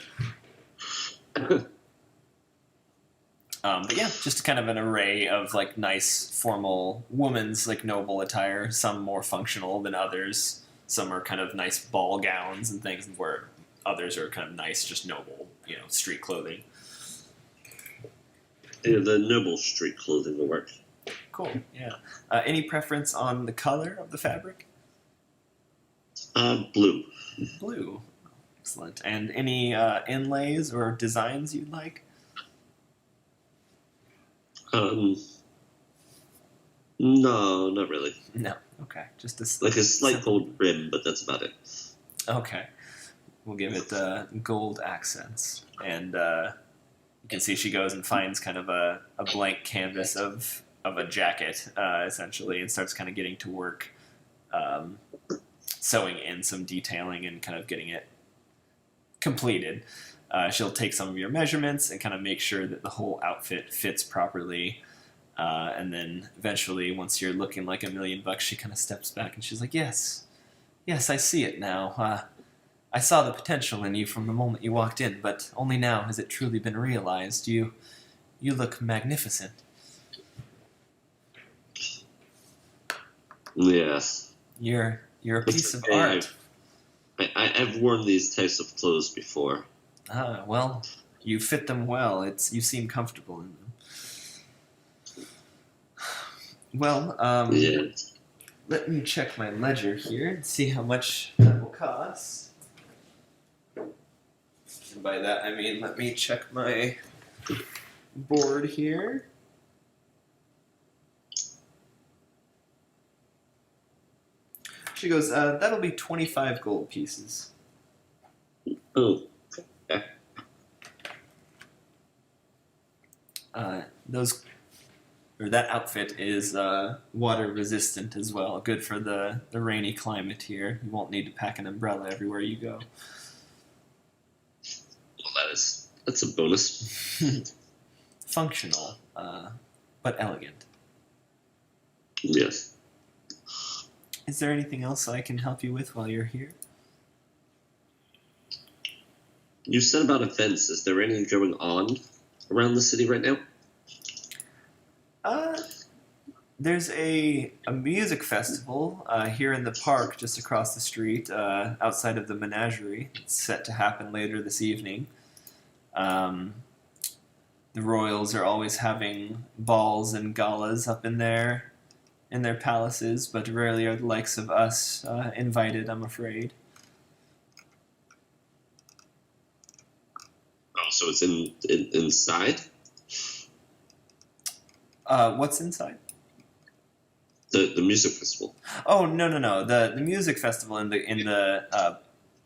But yeah, just kind of an array of nice formal woman's noble attire. Some more functional than others. Some are kind of nice ball gowns and things, where others are kind of nice, just noble, street clothing. Yeah, the noble street clothing will work. Cool. Yeah. Any preference on the color of the fabric? Blue. Blue. Excellent. And any inlays or designs you'd like? No, not really. No. Okay. Just a a slight gold rim, but that's about it. Okay. We'll give it gold accents. And you can see she goes and finds kind of a blank canvas of a jacket, essentially, and starts kind of getting to work sewing in some detailing and kind of getting it completed. She'll take some of your measurements and kind of make sure that the whole outfit fits properly. And then eventually, once you're looking like $1,000,000, she kind of steps back and she's like, yes, I see it now. I saw the potential in you from the moment you walked in, but only now has it truly been realized. You look magnificent. Yes. You're a piece of art. I've worn these types of clothes before. Well, you fit them well. You seem comfortable in them. Well, Yeah. let me check my ledger here and see how much that will cost. By that I mean, let me check my board here. She goes, that'll be 25 gold pieces. Oh, That outfit is water resistant as well. Good for the rainy climate here. You won't need to pack an umbrella everywhere you go. well, that's a bonus. Functional, but elegant. Yes. Is there anything else I can help you with while you're here? You said about events. Is there any going on around the city right now? There's a music festival here in the park just across the street, outside of the menagerie. It's set to happen later this evening. The royals are always having balls and galas up in their palaces, but rarely are the likes of us invited, I'm afraid. Oh, so it's inside? What's inside? The music festival. Oh, no. The music festival in the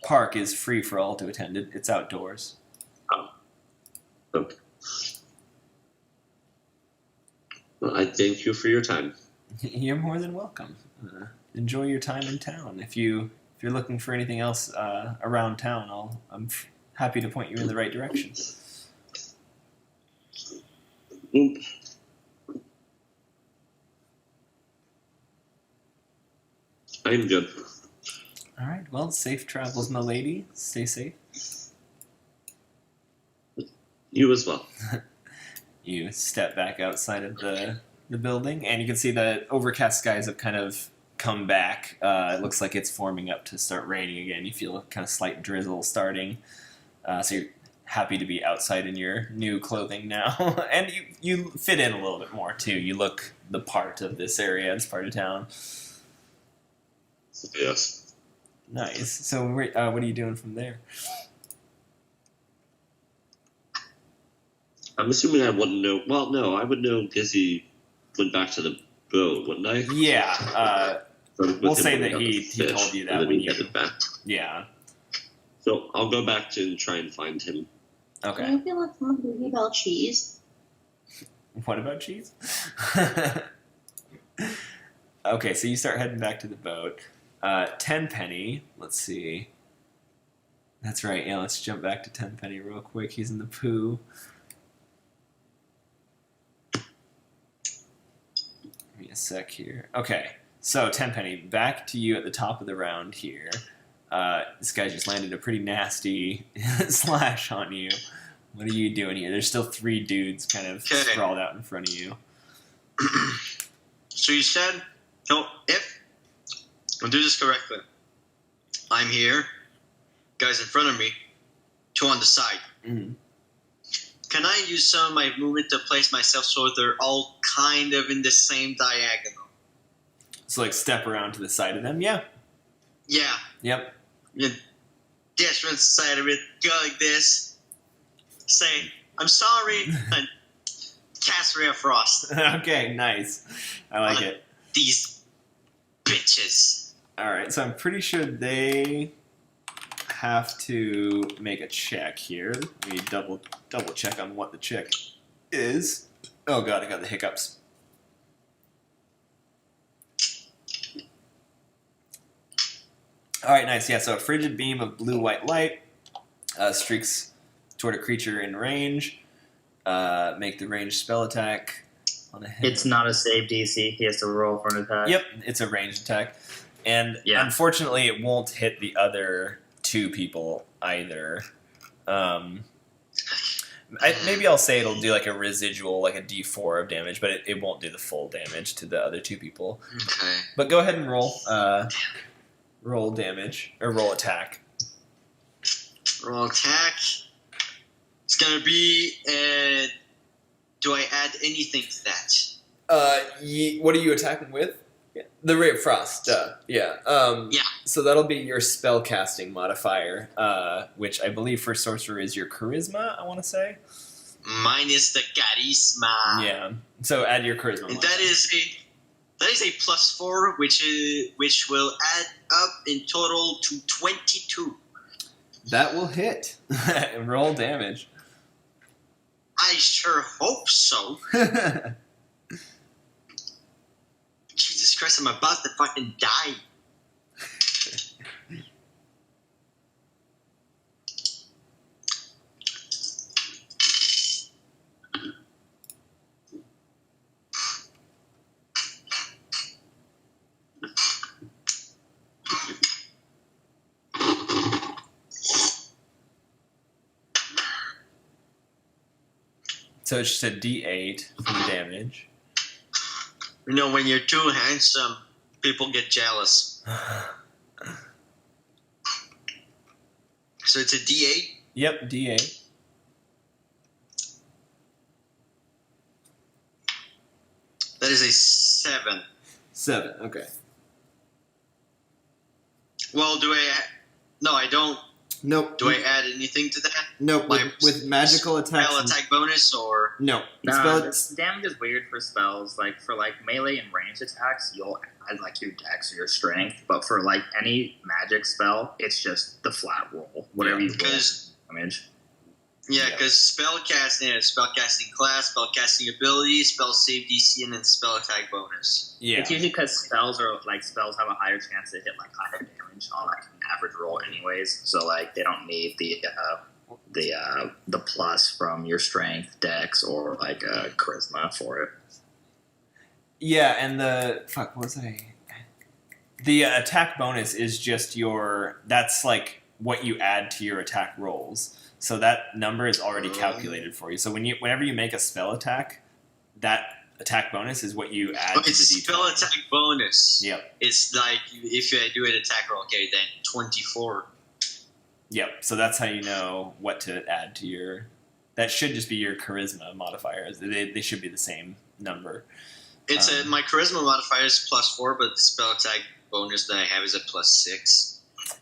park is free for all to attend. It's outdoors. Oh. Okay. Well, I thank you for your time. You're more than welcome. Enjoy your time in town. If you're looking for anything else around town, I'm happy to point you in the right direction. Well, I'm good. All right. Well, safe travels, my lady. Stay safe. You as well. You step back outside of the building, and you can see the overcast skies have kind of come back. It looks like it's forming up to start raining again. You feel a kind of slight drizzle starting. So you're happy to be outside in your new clothing now. And you fit in a little bit more, too. You look the part of this area, this part of town. Yes. Nice. So what are you doing from there? I'm assuming I wouldn't know. Well, no, I would know because he went back to the boat, wouldn't I? Yeah. We'll say that he told you that when when he you... headed back. Yeah. So I'll go back to try and find him. Okay. I feel like someone movie about cheese. What about cheese? Okay, so you start heading back to the boat. Tenpenny, let's see. That's right, yeah, let's jump back to Tenpenny real quick. He's in the poo. Give me a sec here. Okay, so Tenpenny, back to you at the top of the round here. This guy just landed a pretty nasty slash on you. What are you doing here? There's still 3 dudes kind of sprawled out in front of you. So you said, no, if I'll do this correctly. I'm here, guys in front of me, 2 on the side. Mm-hmm. Can I use some of my movement to place myself so they're all kind of in the same diagonal? So like step around to the side of them, yeah. Yeah. Yep. You dash around the side of it, go like this, say, I'm sorry, and cast Ray of Frost. Okay, nice. I like it. These bitches. Alright, so I'm pretty sure they have to make a check here. Let me double check on what the check is. Oh god, I got the hiccups. Alright, nice. Yeah, so a frigid beam of blue-white light streaks toward a creature in range. Make the ranged spell attack on a hit. It's not a save DC. He has to roll for an attack. Yep, it's a ranged attack. And Yeah. unfortunately, it won't hit the other 2 people either. Maybe I'll say it'll do like a residual, like a D4 of damage, but it won't do the full damage to the other 2 people. Okay. But go ahead and roll. Roll damage, or roll attack. Roll attack. It's gonna be, do I add anything to that? What are you attacking with? The rate of frost, yeah. Yeah. So that'll be your spellcasting modifier, which I believe for sorcerer is your charisma, I want to say. Minus the charisma. Yeah. So add your charisma. And modifier. that is a +4, which will add up in total to 22. That will hit. Roll damage. I sure hope so. Jesus Christ, I'm about to fucking die. So it's just a D8 for the damage. You know, when you're too handsome, people get jealous. So it's a D8? Yep, D8. That is a 7. 7, okay. Well, no, I don't. Nope. Do I add anything to that? Nope. My With magical attacks. Spell attack bonus, or? No. Nah, this damage is weird for spells. Like, for, like, melee and ranged attacks, you'll add, like, your dex or your strength. But for, like, any magic spell, it's just the flat roll. Whatever you roll damage. Yeah, because spellcasting has spellcasting class, spellcasting ability, spell save DC, and then spell attack bonus. Yeah. It's usually because spells have a higher chance to hit, like, higher damage on, like, an average roll anyways. So, like, they don't need the plus from your strength, dex, or, like, charisma for it. Yeah, and the attack bonus is just that's like what you add to your attack rolls. So that number is already calculated for you. So whenever you make a spell attack, that attack bonus is what you add to the D20. Spell attack bonus. Yep. It's like if you do an attack roll, okay, then 24. Yep. So that's how you know what to add to your. That should just be your charisma modifiers. They should be the same number. It's my charisma modifier is +4, but the spell attack bonus that I have is a +6.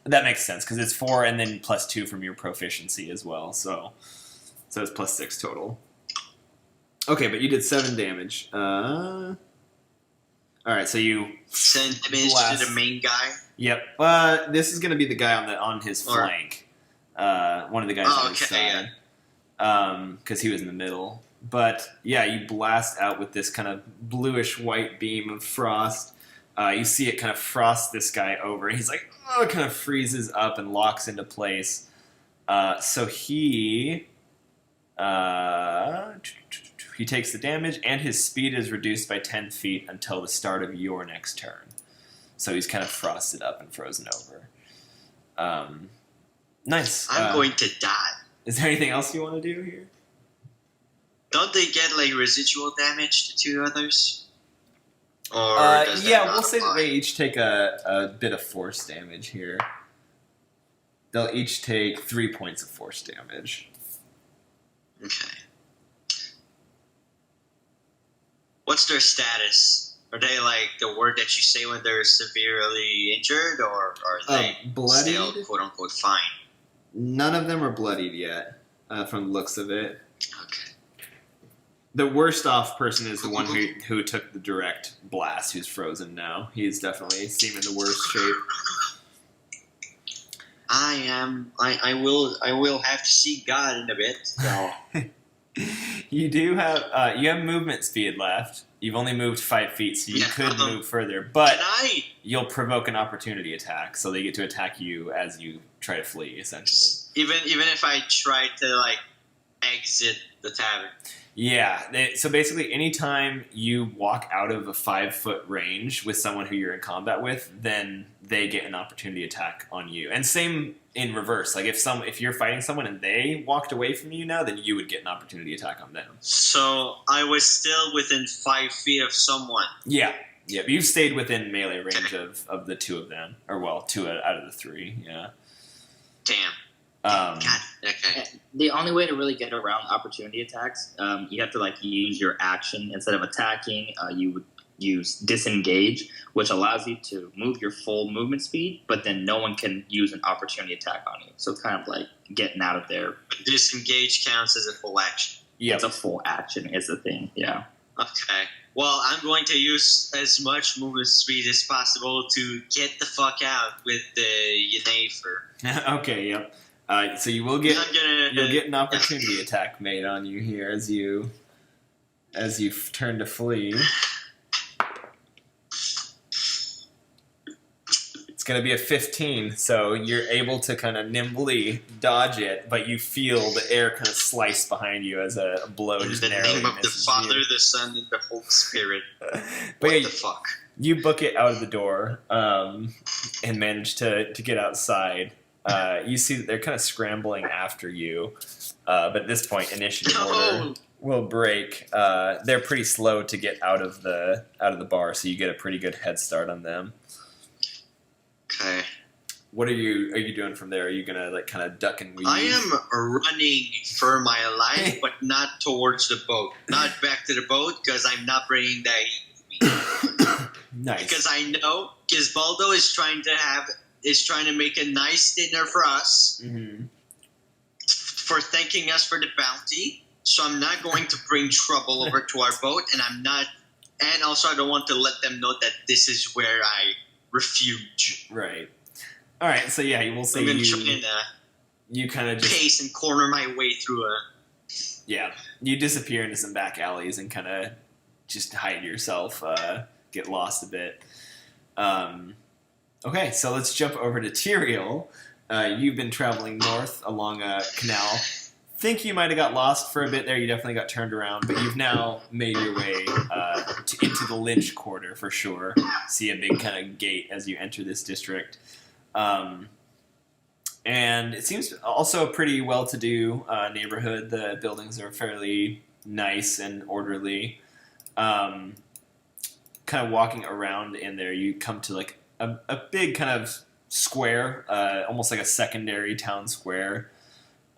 That makes sense because it's 4 and then +2 from your proficiency as well. So it's +6 total. Okay, but you did 7 damage. All right, so you 7 damage to the main guy. Yep. This is going to be the guy on his flank. One of the guys on his side. Because he was in the middle. But yeah, you blast out with this kind of bluish white beam of frost. You see it kind of frost this guy over, and he's like, kind of freezes up and locks into place. So he takes the damage, and his speed is reduced by 10 feet until the start of your next turn. So he's kind of frosted up and frozen over. Nice. I'm going to die. Is there anything else you want to do here? Don't they get like residual damage to 2 others? Or we'll say that they each take a bit of force damage here. They'll each take 3 points of force damage. Okay. What's their status? Are they like the word that you say when they're severely injured, or are they bloodied? still quote unquote fine? None of them are bloodied yet, from the looks of it. Okay. The worst off person is the one who took the direct blast, who's frozen now. He's definitely seeming the worst shape. I will have to see God in a bit. So. You do have you have movement speed left. You've only moved 5 feet, so you could move further. But you'll provoke an opportunity attack, so they get to attack you as you try to flee, essentially. Even if I try to like exit the tavern. Yeah. So basically, anytime you walk out of a 5-foot range with someone who you're in combat with, then they get an opportunity attack on you. And same in reverse. Like if you're fighting someone and they walked away from you now, then you would get an opportunity attack on them. So I was still within 5 feet of someone. Yeah. Yeah. You've stayed within melee range of the 2 of them, or well, 2 out of the 3. Yeah. Damn. God, okay. The only way to really get around opportunity attacks, you have to like use your action instead of attacking. You would use disengage, which allows you to move your full movement speed, but then no one can use an opportunity attack on you. So it's kind of like getting out of there. Disengage counts as a full action. Yeah, it's a full action is the thing. Yeah. Okay. Well, I'm going to use as much movement speed as possible to get the fuck out with the Yennefer. Okay, yep. So you will get you'll get an opportunity attack made on you here as you turn to flee. It's going to be a 15, so you're able to kind of nimbly dodge it, but you feel the air kind of slice behind you as a blow just in the narrowly name of the misses Father, you. the Son, and the Holy Spirit. But What yeah, the fuck? you book it out of the door and manage to get outside. You see that they're kind of scrambling after you, but at this point, initiative order will break. They're pretty slow to get out of the bar, so you get a pretty good head start on them. Okay. What are you doing from there? Are you gonna like kind of duck and weave? I am running for my life, but not towards the boat. Not back to the boat, because I'm not bringing that heat with me. Nice. Because I know Gisbaldo is trying to make a nice dinner for us, for thanking us for the bounty. So I'm not going to bring trouble over to our boat, and also I don't want to let them know that this is where I refuge. Right. All right. So yeah, we'll say you kind of just pace and corner my way through you disappear into some back alleys and kind of just hide yourself, get lost a bit. Okay, so let's jump over to Tyrael. You've been traveling north along a canal. Think you might have got lost for a bit there. You definitely got turned around, but you've now made your way into the Lynch Quarter for sure. See a big kind of gate as you enter this district. And it seems also a pretty well-to-do neighborhood. The buildings are fairly nice and orderly. Kind of walking around in there, you come to like a big kind of square, almost like a secondary town square.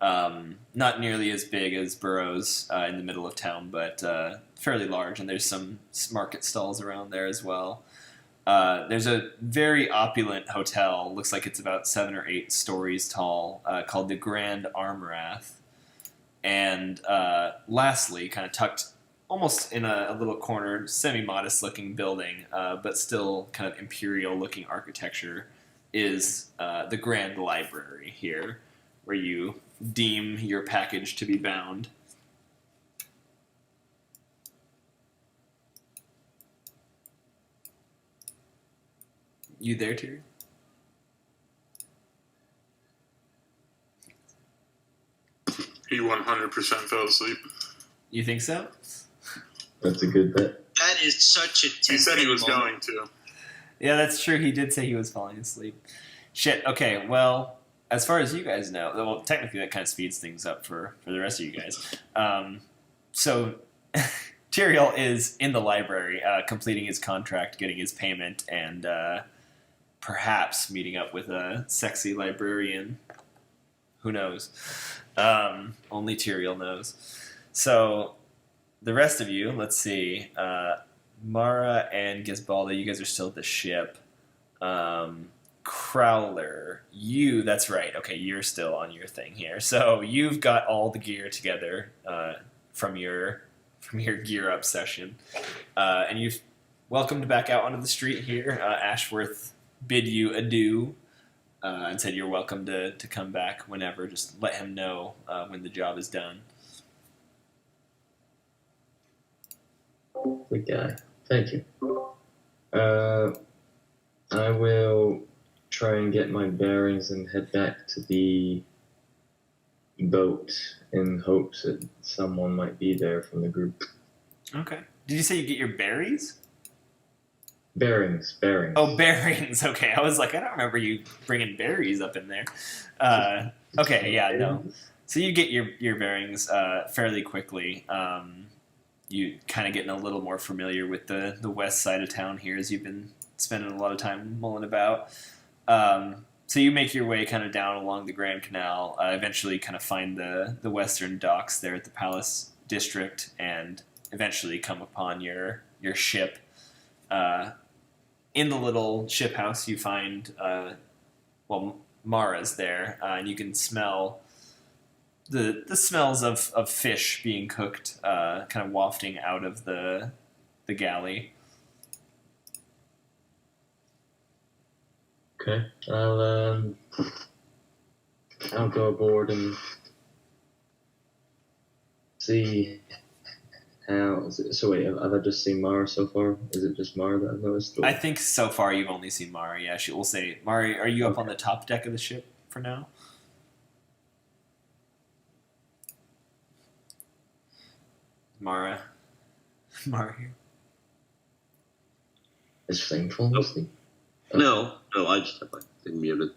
Not nearly as big as Burroughs in the middle of town, but fairly large, and there's some market stalls around there as well. There's a very opulent hotel, looks like it's about 7 or 8 stories tall, called the Grand Armrath. And lastly, kind of tucked almost in a little corner, semi-modest looking building, but still kind of imperial looking architecture, is the Grand Library here, where you deem your package to be bound. You there, Tyrion? He 100% fell asleep. You think so? That's a good bet. That is such a He said he was going to. Yeah, that's true. He did say he was falling asleep. Shit. Okay, well, as far as you guys know, well, technically that kind of speeds things up for the rest of you guys. So Tyrael is in the library, completing his contract, getting his payment, and perhaps meeting up with a sexy librarian. Who knows? Only Tyrael knows. So the rest of you, let's see. Mara and Gisbaldo, you guys are still at the ship. Crowler, that's right. Okay, you're still on your thing here. So you've got all the gear together from your gear up session, and you've welcomed back out onto the street here. Ashworth bid you adieu and said you're welcome to come back whenever. Just let him know when the job is done. Good guy. Thank you. I will try and get my bearings and head back to the boat in hopes that someone might be there from the group. Okay. Did you say you get your berries? Bearings. Oh, bearings. Okay, I was like, I don't remember you bringing berries up in there. Okay, yeah, no. So you get your bearings fairly quickly. You kind of getting a little more familiar with the west side of town here as you've been spending a lot of time mulling about. So you make your way kind of down along the Grand Canal, eventually kind of find the western docks there at the Palace District, and eventually come upon your ship in the little ship house, you find Mara's there, and you can smell the smells of fish being cooked, kind of wafting out of the galley. Okay, I'll go aboard and see how. So wait, have I just seen Mara so far? Is it just Mara that I've noticed? Or? I think so far you've only seen Mara. Yeah, she will say, Mari, are you up on the top deck of the ship for now? Mara here. Is Flame falling asleep? No, I just have my thing muted.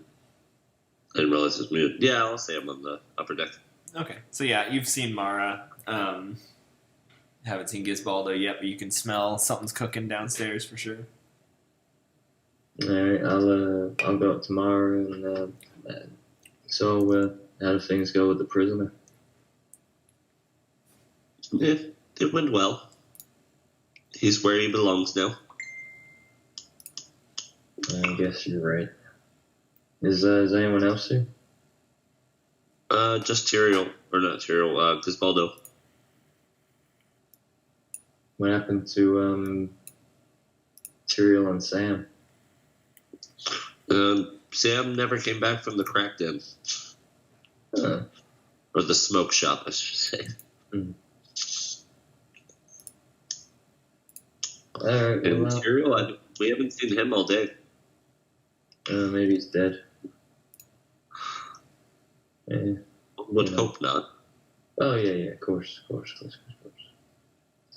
I didn't realize it was muted. Yeah, I'll say I'm on the upper deck. Okay, so yeah, you've seen Mara. Haven't seen Gizbaldo yet, but you can smell something's cooking downstairs for sure. All right, I'll go up to Mara and so how do things go with the prisoner? It went well. He's where he belongs now. I guess you're right. Is anyone else here? Just Tyrael, or not Tyrael, Gizbaldo. What happened to Tyrael and Sam? Sam never came back from the crack den. Or the smoke shop, I should say. Alright, And well, Tyrael, we haven't seen him all day. maybe he's dead. Yeah. Would hope not. Oh yeah, of course.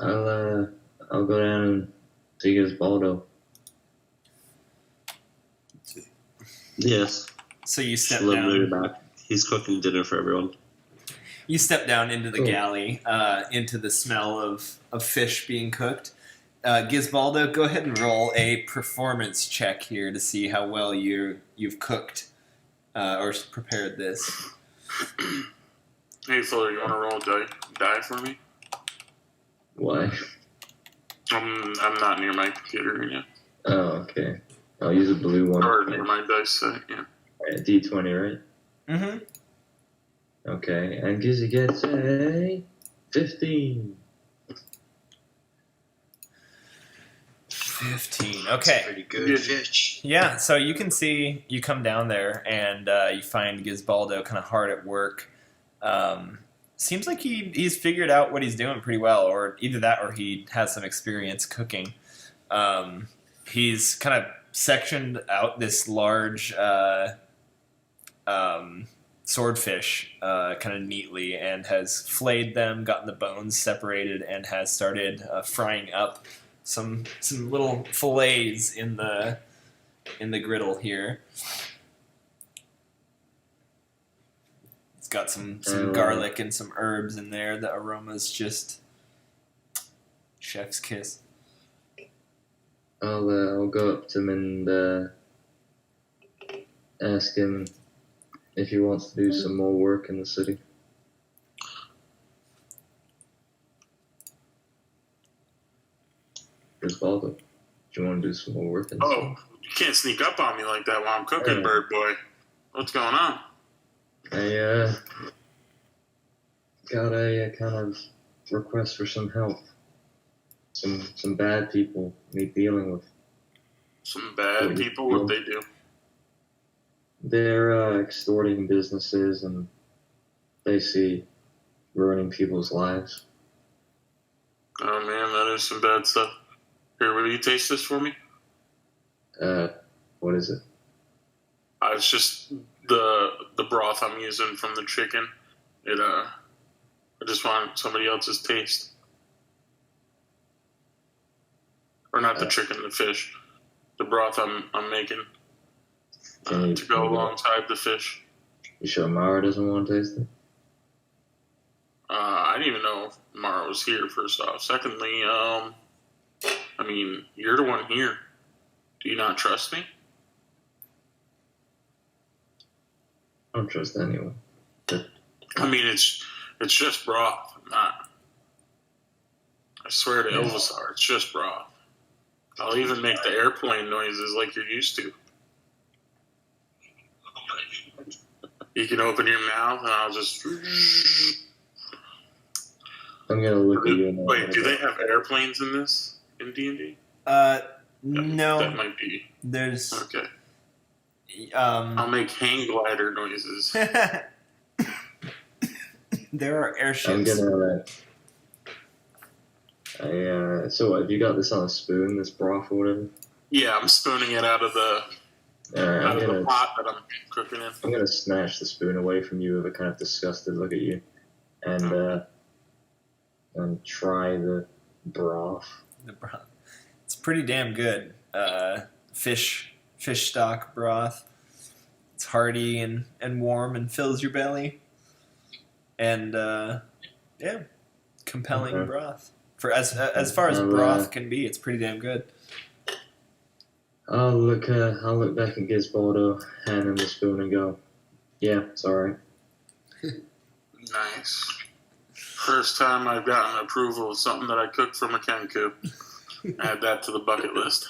I'll go down and see Gizbaldo. Yes. So you step Delivery down. back. He's cooking dinner for everyone. You step down into the galley, into the smell of fish being cooked. Gizbaldo, go ahead and roll a performance check here to see how well you've cooked or prepared this. Hey, Fuller, you want to roll die for me? Why? I'm not near my computer right now. Oh, okay. I'll use a blue one. Or near my dice set, yeah. Alright, D20, right? Mm-hmm. Okay, and Gizzy gets a 15. 15. Okay. Pretty good fish. Yeah, so you can see, you come down there and you find Gizbaldo kind of hard at work. Seems like he's figured out what he's doing pretty well, or either that or he has some experience cooking. He's kind of sectioned out this large swordfish kind of neatly and has flayed them, gotten the bones separated, and has started frying up some little fillets in the griddle here. It's got some garlic and some herbs in there. The aroma's just chef's kiss. I'll go up to him and ask him if he wants to do some more work in the city. Gizbaldo, do you want to do some more work in the city? Oh, you can't sneak up on me like that while I'm cooking, bird boy. What's going on? I got a kind of request for some help. Some bad people need dealing with. Some bad people? What they do? They're extorting businesses and they see ruining people's lives. Oh man, that is some bad stuff. Here, will you taste this for me? What is it? It's just the broth I'm using from the chicken. I just want somebody else's taste. Or not the chicken, the fish. The broth I'm making to go alongside the fish. You sure Mara doesn't want to taste it? I didn't even know if Mara was here, first off. Secondly, you're the one here. Do you not trust me? I don't trust anyone. It's just broth. I swear to Elvisar, it's just broth. I'll even make the airplane noises like you're used to. You can open your mouth and I'll just... I'm gonna look at you. Wait, do they have airplanes in this? In D&D? No. That might be. There's... Okay. I'll make hang glider noises. There are airships. I'm gonna... so have you got this on a spoon, this broth or whatever? Yeah, I'm spooning it out of the the pot that I'm cooking in. I'm gonna snatch the spoon away from you with a kind of disgusted look at you, and try the broth. The broth. It's pretty damn good. Fish stock broth. It's hearty and warm and fills your belly. And yeah, compelling broth. For as far as broth can be, it's pretty damn good. I'll look back at Gizbaldo, hand him the spoon, and go, "Yeah, it's all right." Nice. First time I've gotten approval of something that I cooked from a Kenku. Add that to the bucket list.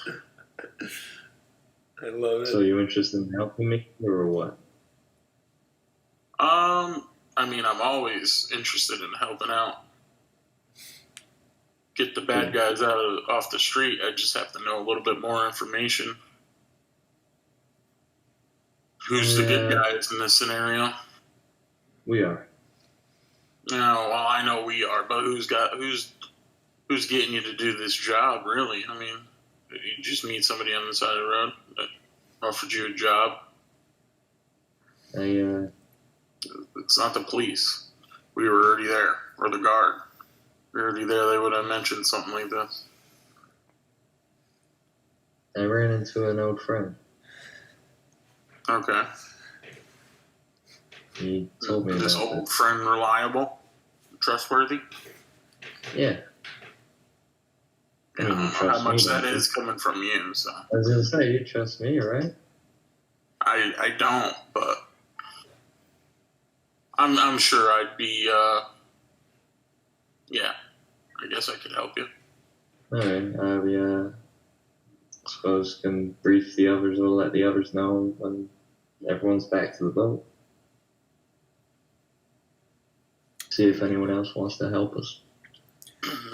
I love it. So you interested in helping me, or what? I mean, I'm always interested in helping out. Get the bad guys off the street. I just have to know a little bit more information. Who's the good guys in this scenario? We are. No, well, I know we are, but who's getting you to do this job? Really? I mean, you just meet somebody on the side of the road that offered you a job. It's not the police. We were already there, or the guard. We were already there. They would have mentioned something like this. I ran into an old friend. Okay. He told me this about old this. friend reliable, trustworthy. Yeah. I mean, you trust how much me, that don't you? is coming from you. So I was gonna say, you trust me, right? I don't, but I'm sure I'd be. Yeah, I guess I could help you. All right. I suppose can brief the others or let the others know when everyone's back to the boat. See if anyone else wants to help us.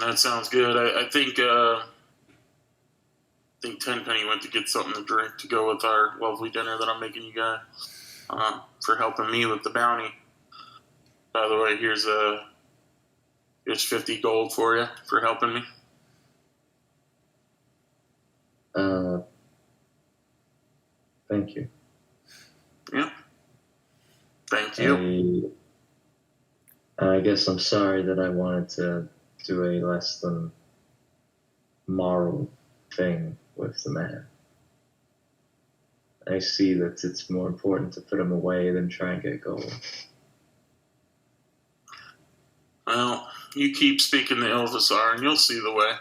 That sounds good. I think Tenpenny went to get something to drink to go with our lovely dinner that I'm making you guys for helping me with the bounty. By the way, here's 50 gold for you for helping me. Thank you. Yeah. Thank you. I guess I'm sorry that I wanted to do a less than moral thing with the man. I see that it's more important to put him away than try and get gold. Well, you keep speaking to Ilvasar and you'll see the way.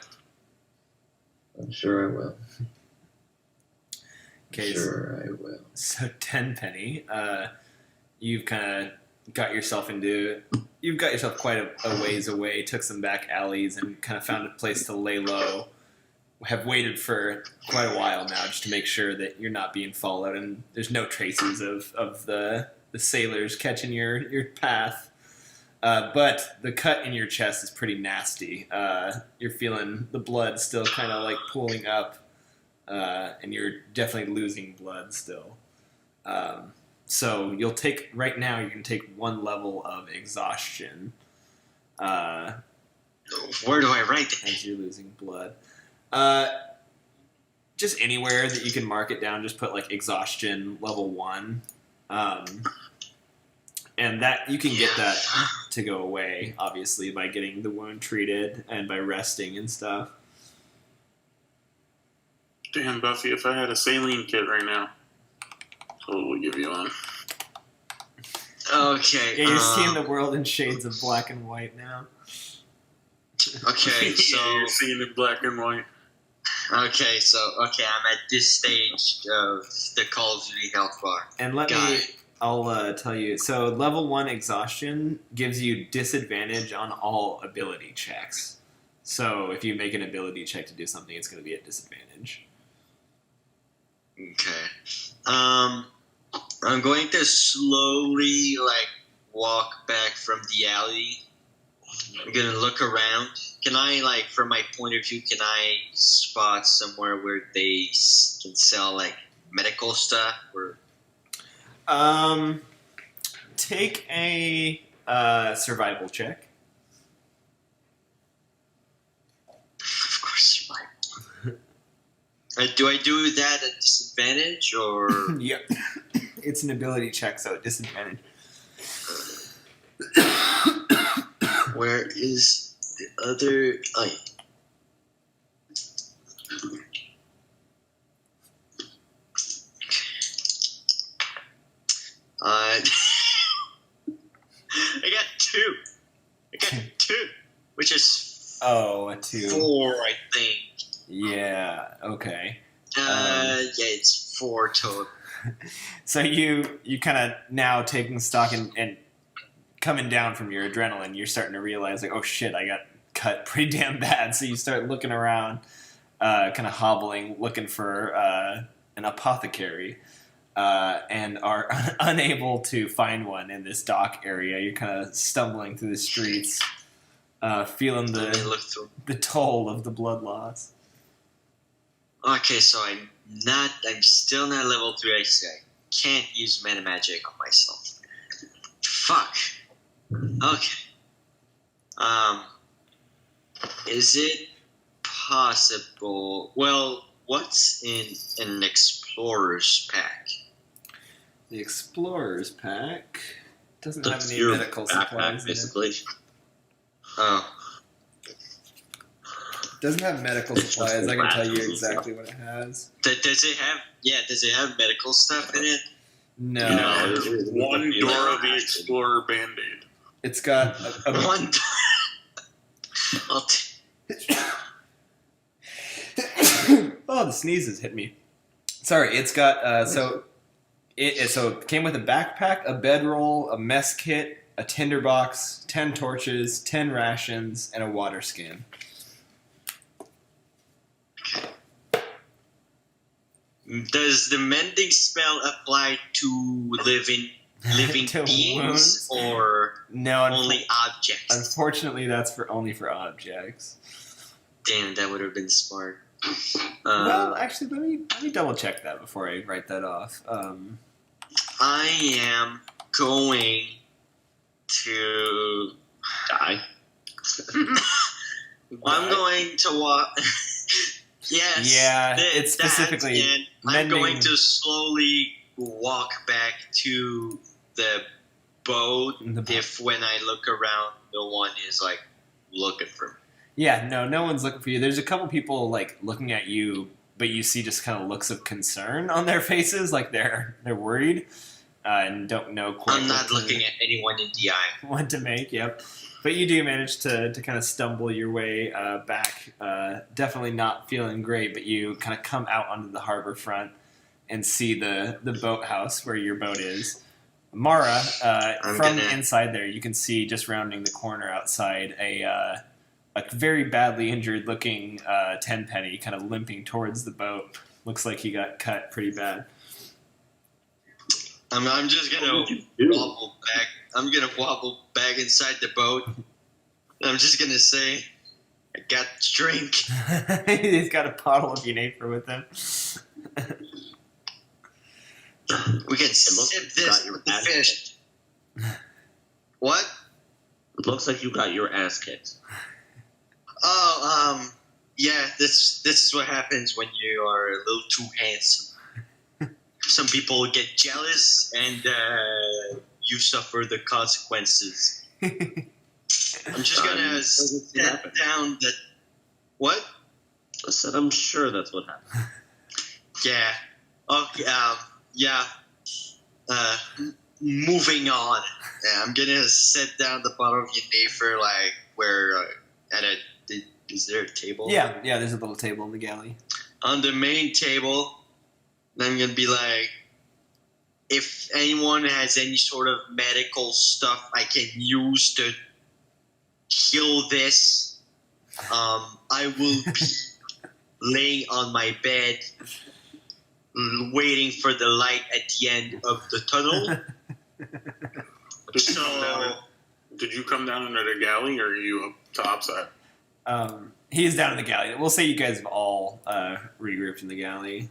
I'm sure I will. Okay, Sure I will. So Tenpenny, you've kind of got yourself quite a ways away, took some back alleys, and kind of found a place to lay low. Have waited for quite a while now just to make sure that you're not being followed, and there's no traces of the sailors catching your path. But the cut in your chest is pretty nasty. You're feeling the blood still kind of like pooling up, and you're definitely losing blood still. So you'll take, right now, you can take 1 level of exhaustion. Where do I write that? As you're losing blood. Just anywhere that you can mark it down, just put like exhaustion level 1. And that you can get that to go away, obviously, by getting the wound treated and by resting and stuff. Damn, Buffy, if I had a saline kit right now, totally give you one. Okay. Yeah, you're seeing the world in shades of black and white now. Okay, so Yeah, you're seeing it black and white. I'm at this stage of the Call of Duty health bar. And I'll tell you. So level 1 exhaustion gives you disadvantage on all ability checks. So if you make an ability check to do something, it's going to be at disadvantage. Okay. I'm going to slowly walk back from the alley. I'm gonna look around. Can I from my point of view, can I spot somewhere where they can sell medical stuff or? Take a survival check. Of course, survival. Do I do that at disadvantage or? Yep. It's an ability check, so at disadvantage. Where is the other? I got two. Which is a 2. 4, I think. Yeah. Okay. Yeah, it's 4 total. So you kind of now taking stock and coming down from your adrenaline, you're starting to realize oh shit, I got cut pretty damn bad. So you start looking around, kind of hobbling, looking for an apothecary, and are unable to find one in this dock area. You're kind of stumbling through the streets, feeling the toll of the blood loss. Okay, so I'm still not level 3. I can't use mana magic on myself. Fuck. Okay. Is it possible? Well, what's in an explorer's pack? The explorer's pack doesn't have That's any your medical backpack, supplies. basically. Oh. Doesn't have medical supplies. I can tell you exactly what it has. Does it have medical stuff in it? No. One Dora the Explorer Band-Aid. It's got a One. Oh, the sneezes hit me. Sorry, it's got so it came with a backpack, a bedroll, a mess kit, a tinderbox, 10 torches, 10 rations, and a water skin. Does the mending spell apply to living To beings wounds? or No, only objects? unfortunately, that's only for objects. Damn, that would have been smart. Well, actually, let me double check that before I write that off. I am going to Die. I'm going to walk. Yes. Yeah, it's specifically I'm mending- going to slowly walk back to the boat. If when I look around, no one is looking for me. Yeah, no one's looking for you. There's a couple people looking at you, but you see just kind of looks of concern on their faces, they're worried and don't know quite. I'm not looking at anyone in the eye. What to make. Yep. But you do manage to kind of stumble your way back. Definitely not feeling great, but you kind of come out onto the harbor front and see the boathouse where your boat is. Mara, from inside there, you can see just rounding the corner outside a very badly injured looking tenpenny kind of limping towards the boat. Looks like he got cut pretty bad. I'm just gonna wobble back. I'm gonna wobble back inside the boat. I'm just gonna say, I got the drink. He's got a bottle of Unafer with him. We can sip this with the fish. What? It looks like you got your ass kicked. Oh, yeah. This is what happens when you are a little too handsome. Some people get jealous, and you suffer the consequences. I'm just gonna set down the. What? I said I'm sure that's what happened. Yeah. Okay. Yeah. Moving on. Yeah, I'm gonna set down the bottle of Unafer, where is there a table? Yeah. There's a little table in the galley. On the main table. I'm going to be if anyone has any sort of medical stuff I can use to heal this, I will be laying on my bed, waiting for the light at the end of the tunnel. Did you come down into the galley, or are you up topside? He's down in the galley. We'll say you guys have all regrouped in the galley.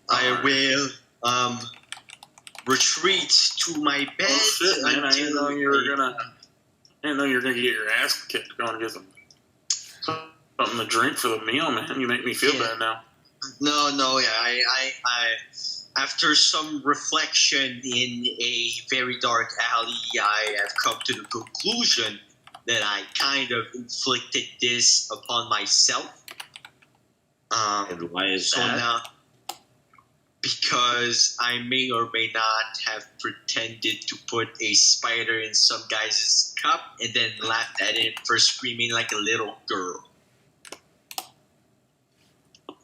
I will retreat to my bed. Oh shit, man! I didn't know you were gonna get your ass kicked. Going to get something to drink for the meal, man. You make me feel bad now. No, yeah. I after some reflection in a very dark alley, I have come to the conclusion that I kind of inflicted this upon myself. And why is that? Now, because I may or may not have pretended to put a spider in some guy's cup and then laughed at him for screaming like a little girl.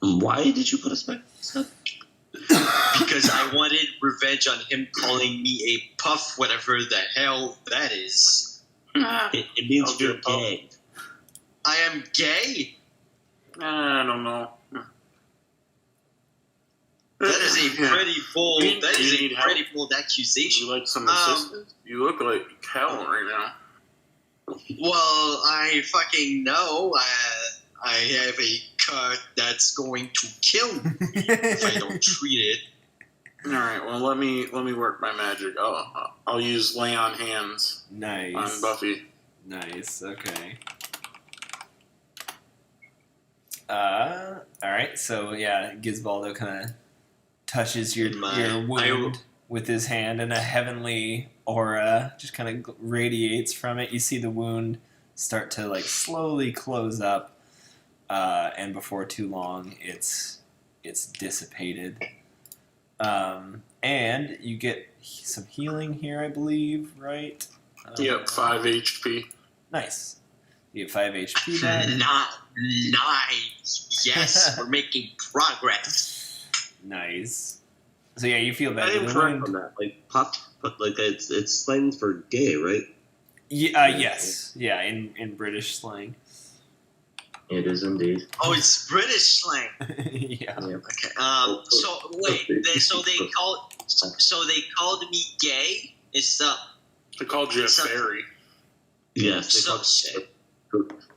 Why did you put a spider in his cup? Because I wanted revenge on him calling me a puff, whatever the hell that is. It means you're gay. I am gay? I don't know. That is a pretty bold. That is a pretty bold Would accusation. you like some assistance? You look like hell right now. Well, I fucking know. I have a cut that's going to kill me if I don't treat it. All right. Well, let me work my magic. I'll use lay on hands Nice. on Buffy. Nice. Okay. All right. So yeah, Gizbaldo kind of touches your wound with his hand, and a heavenly aura just kind of radiates from it. You see the wound start to like slowly close up, and before too long, it's dissipated. And you get some healing here, I believe, right? Yep, 5 HP. Nice. You get 5 HP then. Nice. Yes, we're making progress. Nice. So yeah, you feel I better. am correct on that. Like pop, but like it's slang for gay, right? Yeah. Yes. Yeah. In British slang. It is indeed. Oh, it's British slang. Yeah. Okay. So wait. So they called me gay. They called you a fairy. Yes.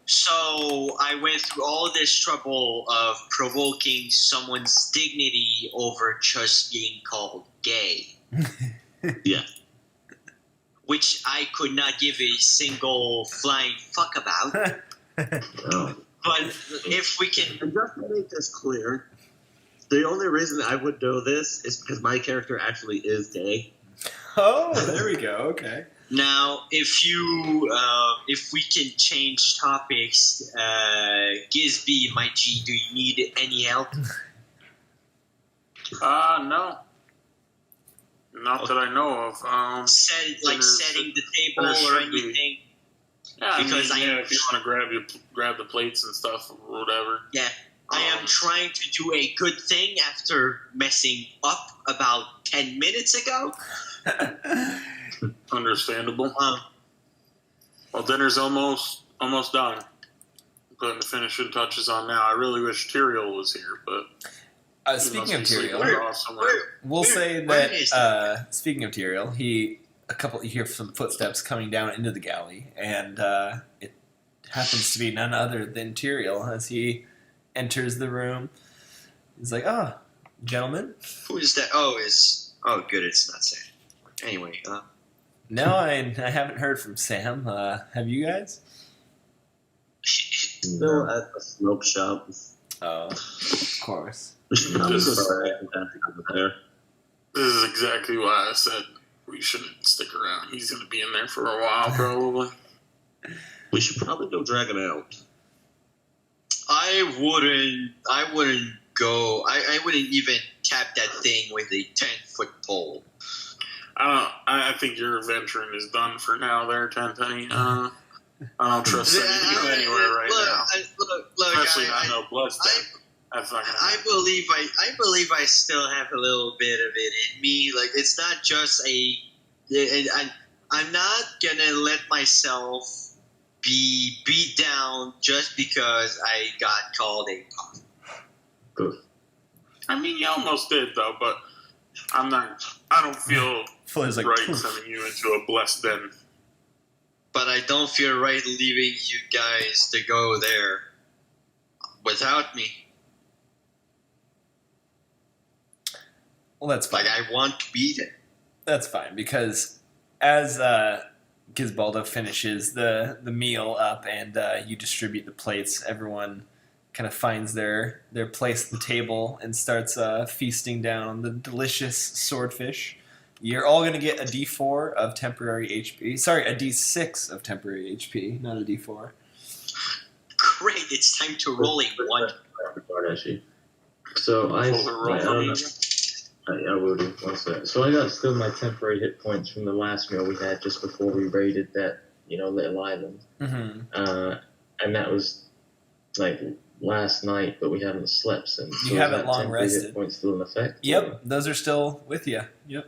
So I went through all this trouble of provoking someone's dignity over just being called gay. Yeah. Which I could not give a single flying fuck about. Oh. But if we can... And just to make this clear, the only reason I would know this is because my character actually is gay. Oh, there we go. Okay. Now, if we can change topics, Gizby, my G, do you need any help? No. Not that I know of. Setting the table or anything? Yeah, Because if you want to grab the plates and stuff or whatever. Yeah. I am trying to do a good thing after messing up about 10 minutes ago. Understandable. Well, dinner's almost done. I'm putting the finishing touches on now. I really wish Tyrael was here, but speaking of sleeping Tyrael, off somewhere. we'll say that speaking of Tyrael, you hear some footsteps coming down into the galley, and it happens to be none other than Tyrael as he enters the room. He's like, "Oh, gentlemen." Who is that? Good, it's not Sam. Anyway, No, I haven't heard from Sam. Have you guys? Still at the smoke shop. Oh, of course. We should probably go over there. This is exactly why I said we shouldn't stick around. He's going to be in there for a while, probably. We should probably go drag him out. I wouldn't go. I wouldn't even tap that thing with a 10-foot pole. I think your venturing is done for now there, Tenpenny. I don't trust you anywhere right now. Especially not no blood stuff. That's not gonna happen. I believe I still have a little bit of it in me. Like, it's not just I'm not gonna let myself be beat down just because I got called a punk. Good. I mean, you almost did, though, but I don't feel Flair's like, right "Poof." sending you into a blessed den. But I don't feel right leaving you guys to go there without me. Well, that's fine. Like, I want to be there. That's fine, because as Gizbaldo finishes the meal up and you distribute the plates, everyone kind of finds their place at the table and starts feasting down on the delicious swordfish. You're all going to get a D4 of temporary HP. Sorry, a D6 of temporary HP, not a D4. Great, it's time to roll a 1. Actually. So I will do. One sec. So I got still my temporary hit points from the last meal we had just before we raided that, little island. Mm-hmm. And that was like last night, but we haven't slept since. So You haven't that long temporary rested. Hit points still in effect? Yep, those are still with you. Yep.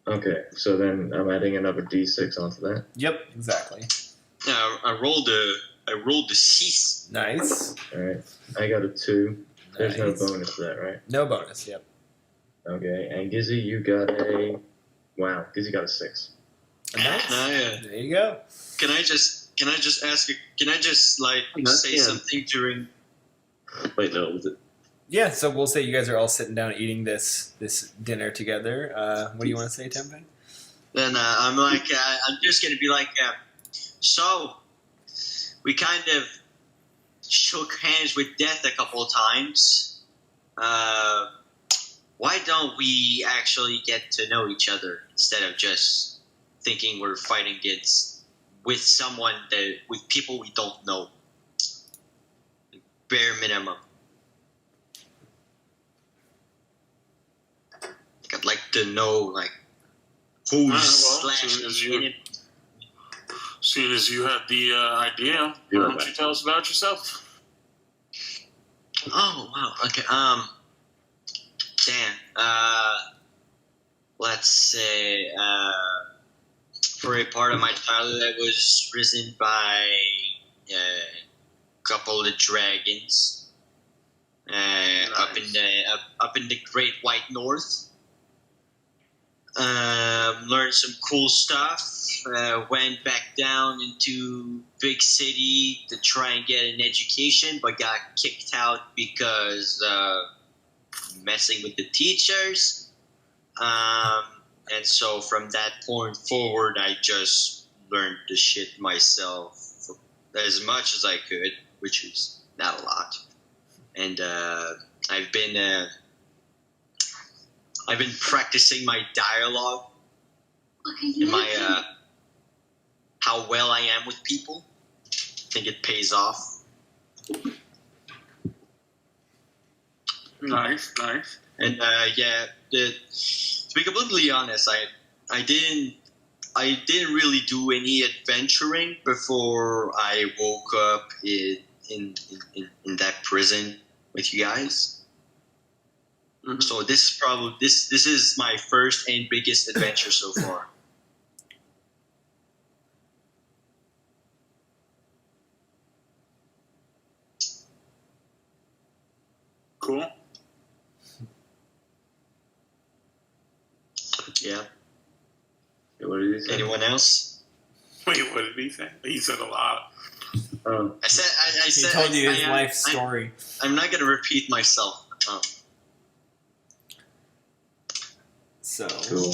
Okay, so then I'm adding another D6 onto that. Yep, exactly. I rolled a 6. Nice. All right, I got a 2. There's no Nice. bonus to that, right? No bonus, yep. Okay, and Gizzy, you got a... Wow, Gizzy got a 6. Nice. Yeah. There you go. Can I just ask you? Can I just say Yeah. something during? Wait, no, was it? Yeah, so we'll say you guys are all sitting down eating this dinner together. What do you want to say, Tempe? Then I'm just gonna be like, so we kind of shook hands with death a couple of times. Why don't we actually get to know each other instead of just thinking we're fighting with people we don't know? Bare minimum. I'd like to know, who's slash Seeing as you had the idea, why don't you tell us about yourself? Oh, wow. Okay. Let's say, for a part of my childhood, I was risen by a couple of dragons up in the Great White North. Learned some cool stuff. Went back down into big city to try and get an education, but got kicked out because messing with the teachers. And so from that point forward, I just learned the shit myself as much as I could, which is not a lot. And I've been practicing my dialogue and my how well I am with people. I think it pays off. Nice. And to be completely honest, I didn't really do any adventuring before I woke up in that prison with you guys. Mm-hmm. So this is my first and biggest adventure so far. Cool. Yeah. What did he say? Anyone else? Wait, what did he say? He said a lot. I said. He told you his I am- life story. I'm not gonna repeat myself. So, Cool.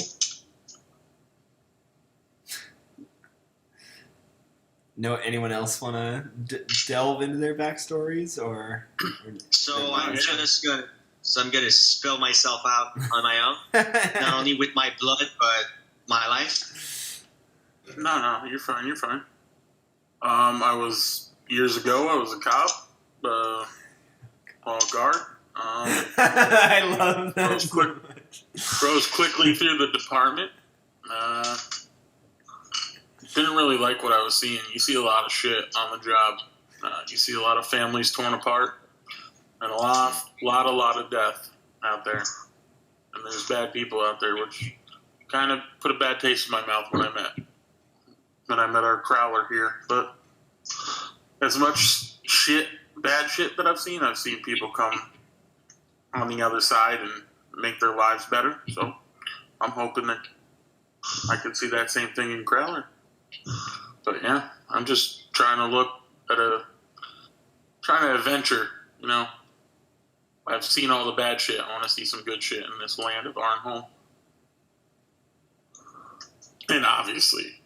anyone else want to delve into their backstories, or? So I'm gonna spell myself out on my own, not only with my blood but my life. No, you're fine. Years ago, I was a cop, on guard. I love that so much. Rose quickly through the department. Didn't really like what I was seeing. You see a lot of shit on the job. You see a lot of families torn apart, and a lot of death out there. And there's bad people out there, which kind of put a bad taste in my mouth when I met our Crowler here. But as much bad shit that I've seen people come on the other side and make their lives better. So I'm hoping that I can see that same thing in Crowler. But yeah, I'm just trying to look at trying to adventure, you know. I've seen all the bad shit. I want to see some good shit in this land of Arnholm. And obviously,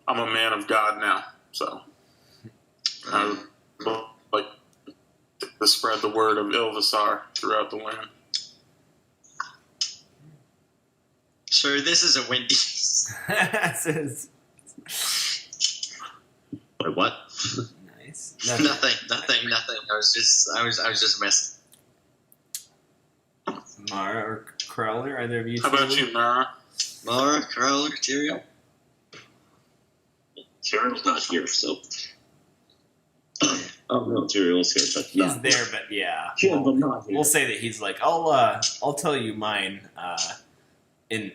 I'm a man of God now, so I would like to spread the word of Ilvisar throughout the land. Sir, this is a Wendy's. Wait, what? Nice. Nothing. I was just messing. Mara or Crowler, either of you? How about you, Mara? Mara, Crowler, Tyrael. Tyrael's not here, so. Oh no, Tyrael's here, but He's not there, but yeah. Yeah, but not here. We'll say that he's like, I'll tell you mine in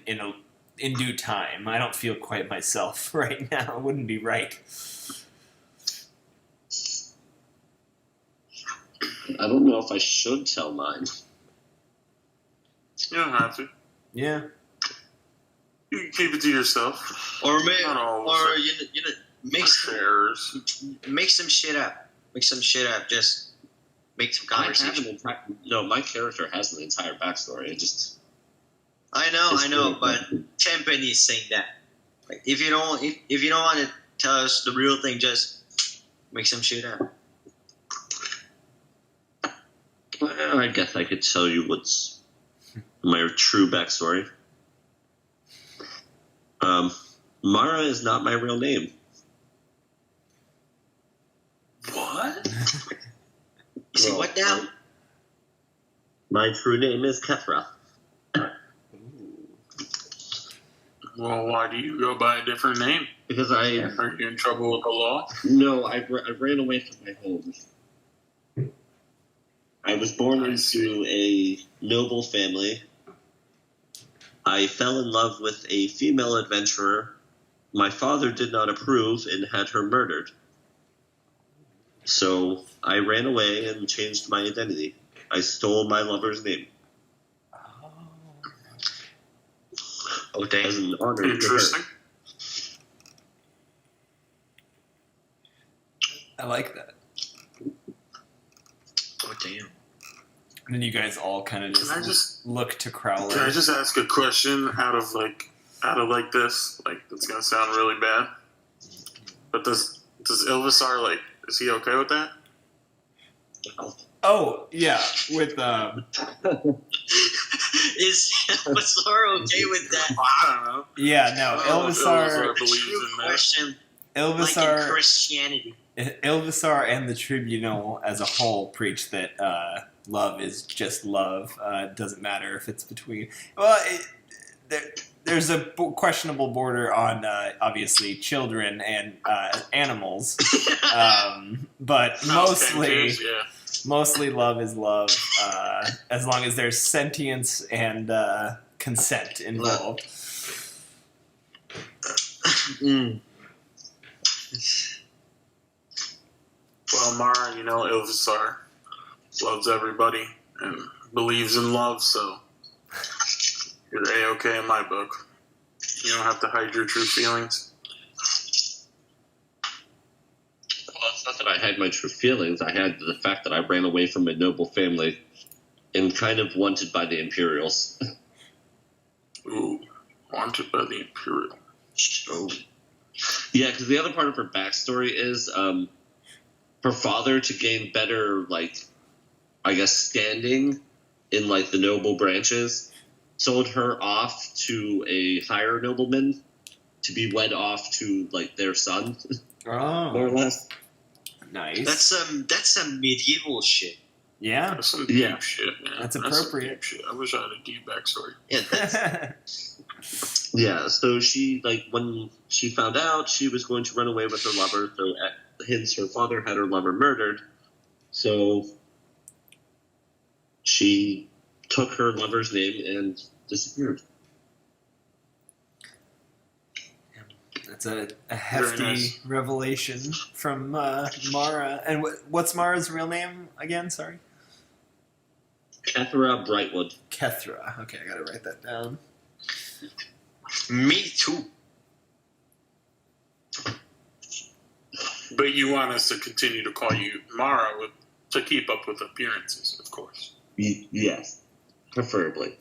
due time. I don't feel quite myself right now. It wouldn't be right. I don't know if I should tell mine. You don't have to. Yeah. You can keep it to yourself. Or Not all make some shit up. Make some shit up. Just make some conversation. My character has an entire backstory. It just. I know, but Champion is saying that. Like, if you don't want to tell us the real thing, just make some shit up. Well, I guess I could tell you what's my true backstory. Mara is not my real name. What? You see what now? My true name is Kethra. Well, why do you go by a different name? Because Are you in trouble with the law? No, I ran away from my home. I was born into a noble family. I fell in love with a female adventurer. My father did not approve and had her murdered. So I ran away and changed my identity. I stole my lover's name. Oh, damn. As an honor Interesting. to her. I like that. Oh, damn. And then you guys all kind of just look to Crowler. Can I just ask a question out of this? Like, it's gonna sound really bad. But does Ilvisar, is he okay with that? Oh, yeah, with Is Ilvisar okay with that? I don't know. yeah, no, Ilvisar believes True in that. question, like in Ilvisar Christianity. and the Tribunal as a whole preach that love is just love. It doesn't matter if it's between. Well, there's a questionable border on obviously children and animals, but mostly love is love, as long as there's sentience and consent involved. Mm. Well, Mara, Ilvisar loves everybody and believes in love, so you're A-okay in my book. You don't have to hide your true feelings. Well, it's not that I had my true feelings. I had the fact that I ran away from a noble family and kind of wanted by the Imperials. Ooh, wanted by the Imperial. Oh. Yeah, because the other part of her backstory is her father, to gain better, standing in, the noble branches, sold her off to a higher nobleman to be wed off to, their son, more or less. Nice. That's some medieval shit. Yeah. That's some deep shit, man. That's some appropriate. deep shit. I wish I had a deep backstory. Yeah, that's Yeah, so she, when she found out she was going to run away with her lover, so hence her father had her lover murdered, so she took her lover's name and disappeared. That's That's a hefty nice. revelation from Mara. And what's Mara's real name again? Sorry. Kethra Brightwood. Kethra. Okay, I gotta write that down. Me too. But you want us to continue to call you Mara to keep up with appearances, of course. Yes, preferably.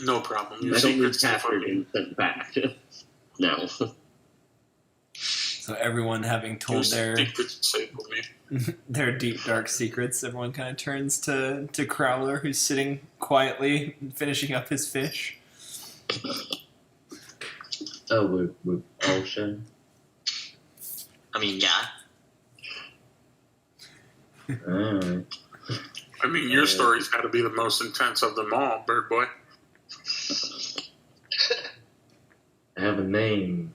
No problem. Your I don't need secret's safe captured with me. and sent back. No. So everyone having told Your secret's safe with me. their deep dark secrets, everyone kind of turns to Crowler, who's sitting quietly finishing up his fish. Oh, with Ocean. I mean, yeah. Alright. I mean, your story's got to be the most intense of them all, Bird Boy. I have a name,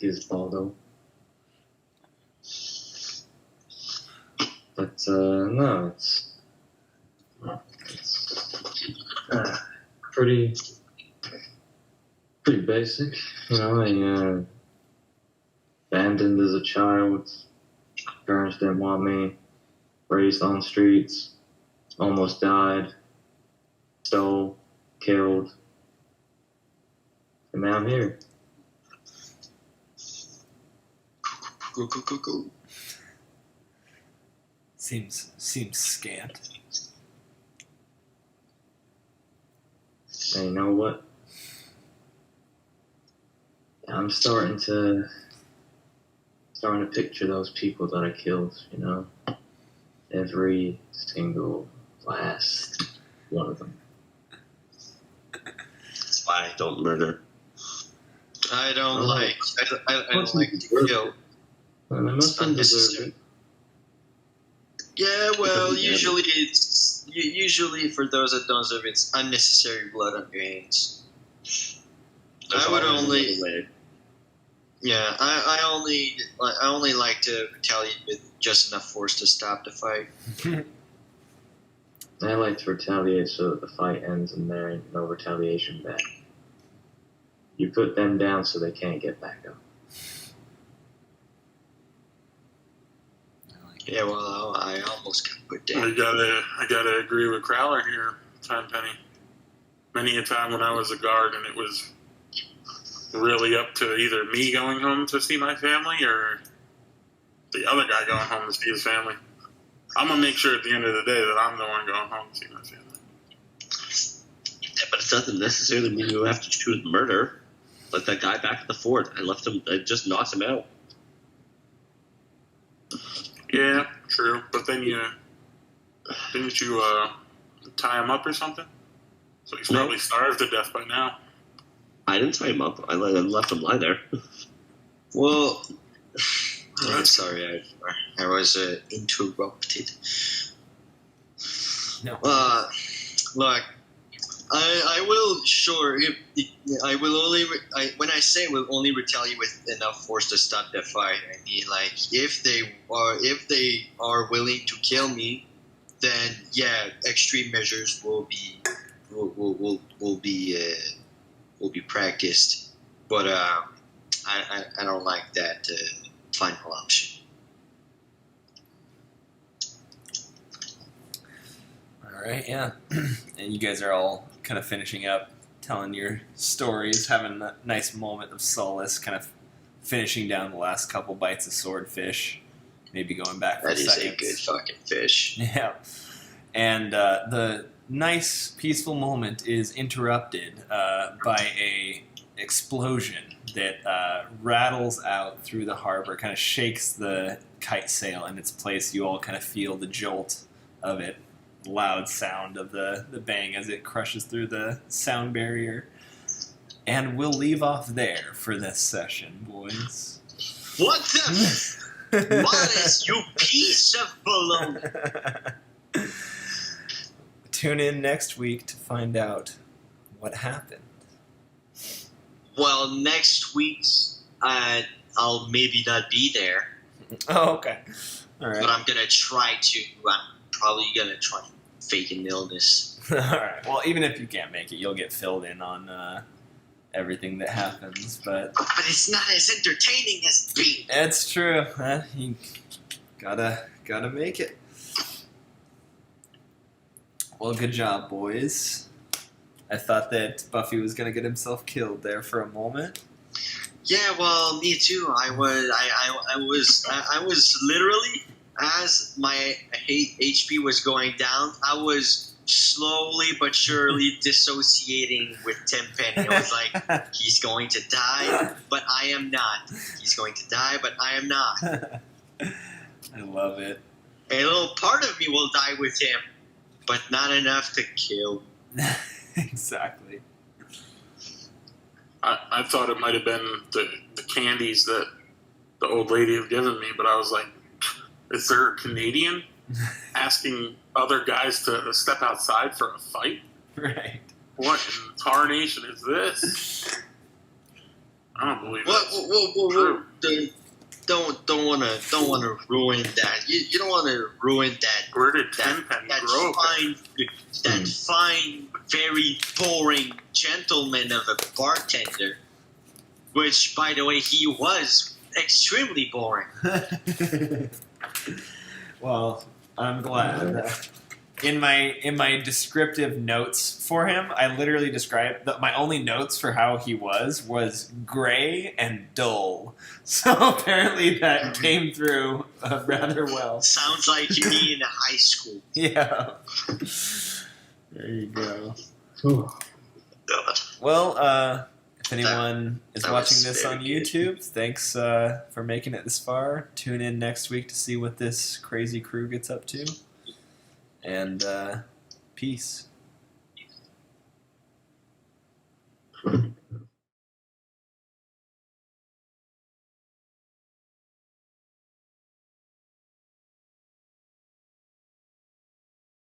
Gizbaldo. But, no, it's pretty basic. You know, I abandoned as a child. Parents didn't want me. Raised on streets. Almost died. Stole. Killed. And now I'm here. Go. Seems scant. And you know what? I'm starting to picture those people that I killed, you know? Every single last one of them. That's why I don't murder. I don't Oh. like to kill. And I must deserve Unnecessary. it. Yeah, well, Because usually it's usually for those that don't deserve it's unnecessary blood on your hands. I would only, yeah, I only like to retaliate with just enough force to stop the fight. I like to retaliate so that the fight ends and there ain't no retaliation back. You put them down so they can't get back up. Yeah, well, I almost got put down. I gotta agree with Crowler here, Tenpenny. Many a time when I was a guard and it was really up to either me going home to see my family or the other guy going home to see his family. I'm gonna make sure at the end of the day that I'm the one going home to see my family. Yeah, but it doesn't necessarily mean you have to choose murder. Like that guy back at the fort, I just knocked him out. Yeah, true. But then didn't you tie him up or something? So he's No. probably starved to death by now. I didn't tie him up. I left him lie there. Well, I'm sorry, I was interrupted. No. Look, I will I will only when I say will only retaliate with enough force to stop the fight. I mean, like if they are willing to kill me, then yeah, extreme measures will be practiced. But I don't like that final option. All right, yeah. And you guys are all kind of finishing up, telling your stories, having a nice moment of solace, kind of finishing down the last couple bites of swordfish, maybe going back for That is seconds. a good fucking fish. Yeah. And the nice, peaceful moment is interrupted by a explosion that rattles out through the harbor, kind of shakes the kite sail in its place. You all kind of feel the jolt of it, loud sound of the bang as it crushes through the sound barrier. And we'll leave off there for this session, boys. What the? What is you piece of baloney? Tune in next week to find out what happened. Well, next week's I'll maybe not be there, Oh, okay. All right. but I'm gonna try to. I'm probably gonna try to fake an illness. All right. Well, even if you can't make it, you'll get filled in on everything that happens, but it's not as entertaining as being. it's true. Huh? You gotta make it. Well, good job, boys. I thought that Buffy was gonna get himself killed there for a moment. Yeah, well, me too. I was literally, as my HP was going down, I was slowly but surely dissociating with Tenpenny. It was like, he's going to die, but I am not. He's going to die, but I am not. I love it. A little part of me will die with him, but not enough to kill. Exactly. I thought it might have been the candies that the old lady had given me, but I was like, is there a Canadian asking other guys to step outside for a fight? Right. What in tarnation is this? I don't believe Whoa, true. don't wanna ruin that. You don't want to ruin that. Where did Tenpenny grow? That fine, very boring gentleman of a bartender, which, by the way, he was extremely boring. Well, I'm glad. In my descriptive notes for him, I literally described my only notes for how he was gray and dull. So apparently that came through rather well. Sounds like me in high school. Yeah. There you go. Oh, Well, if anyone is that watching was this on very good. YouTube, thanks for making it this far. Tune in next week to see what this crazy crew gets up to. And peace.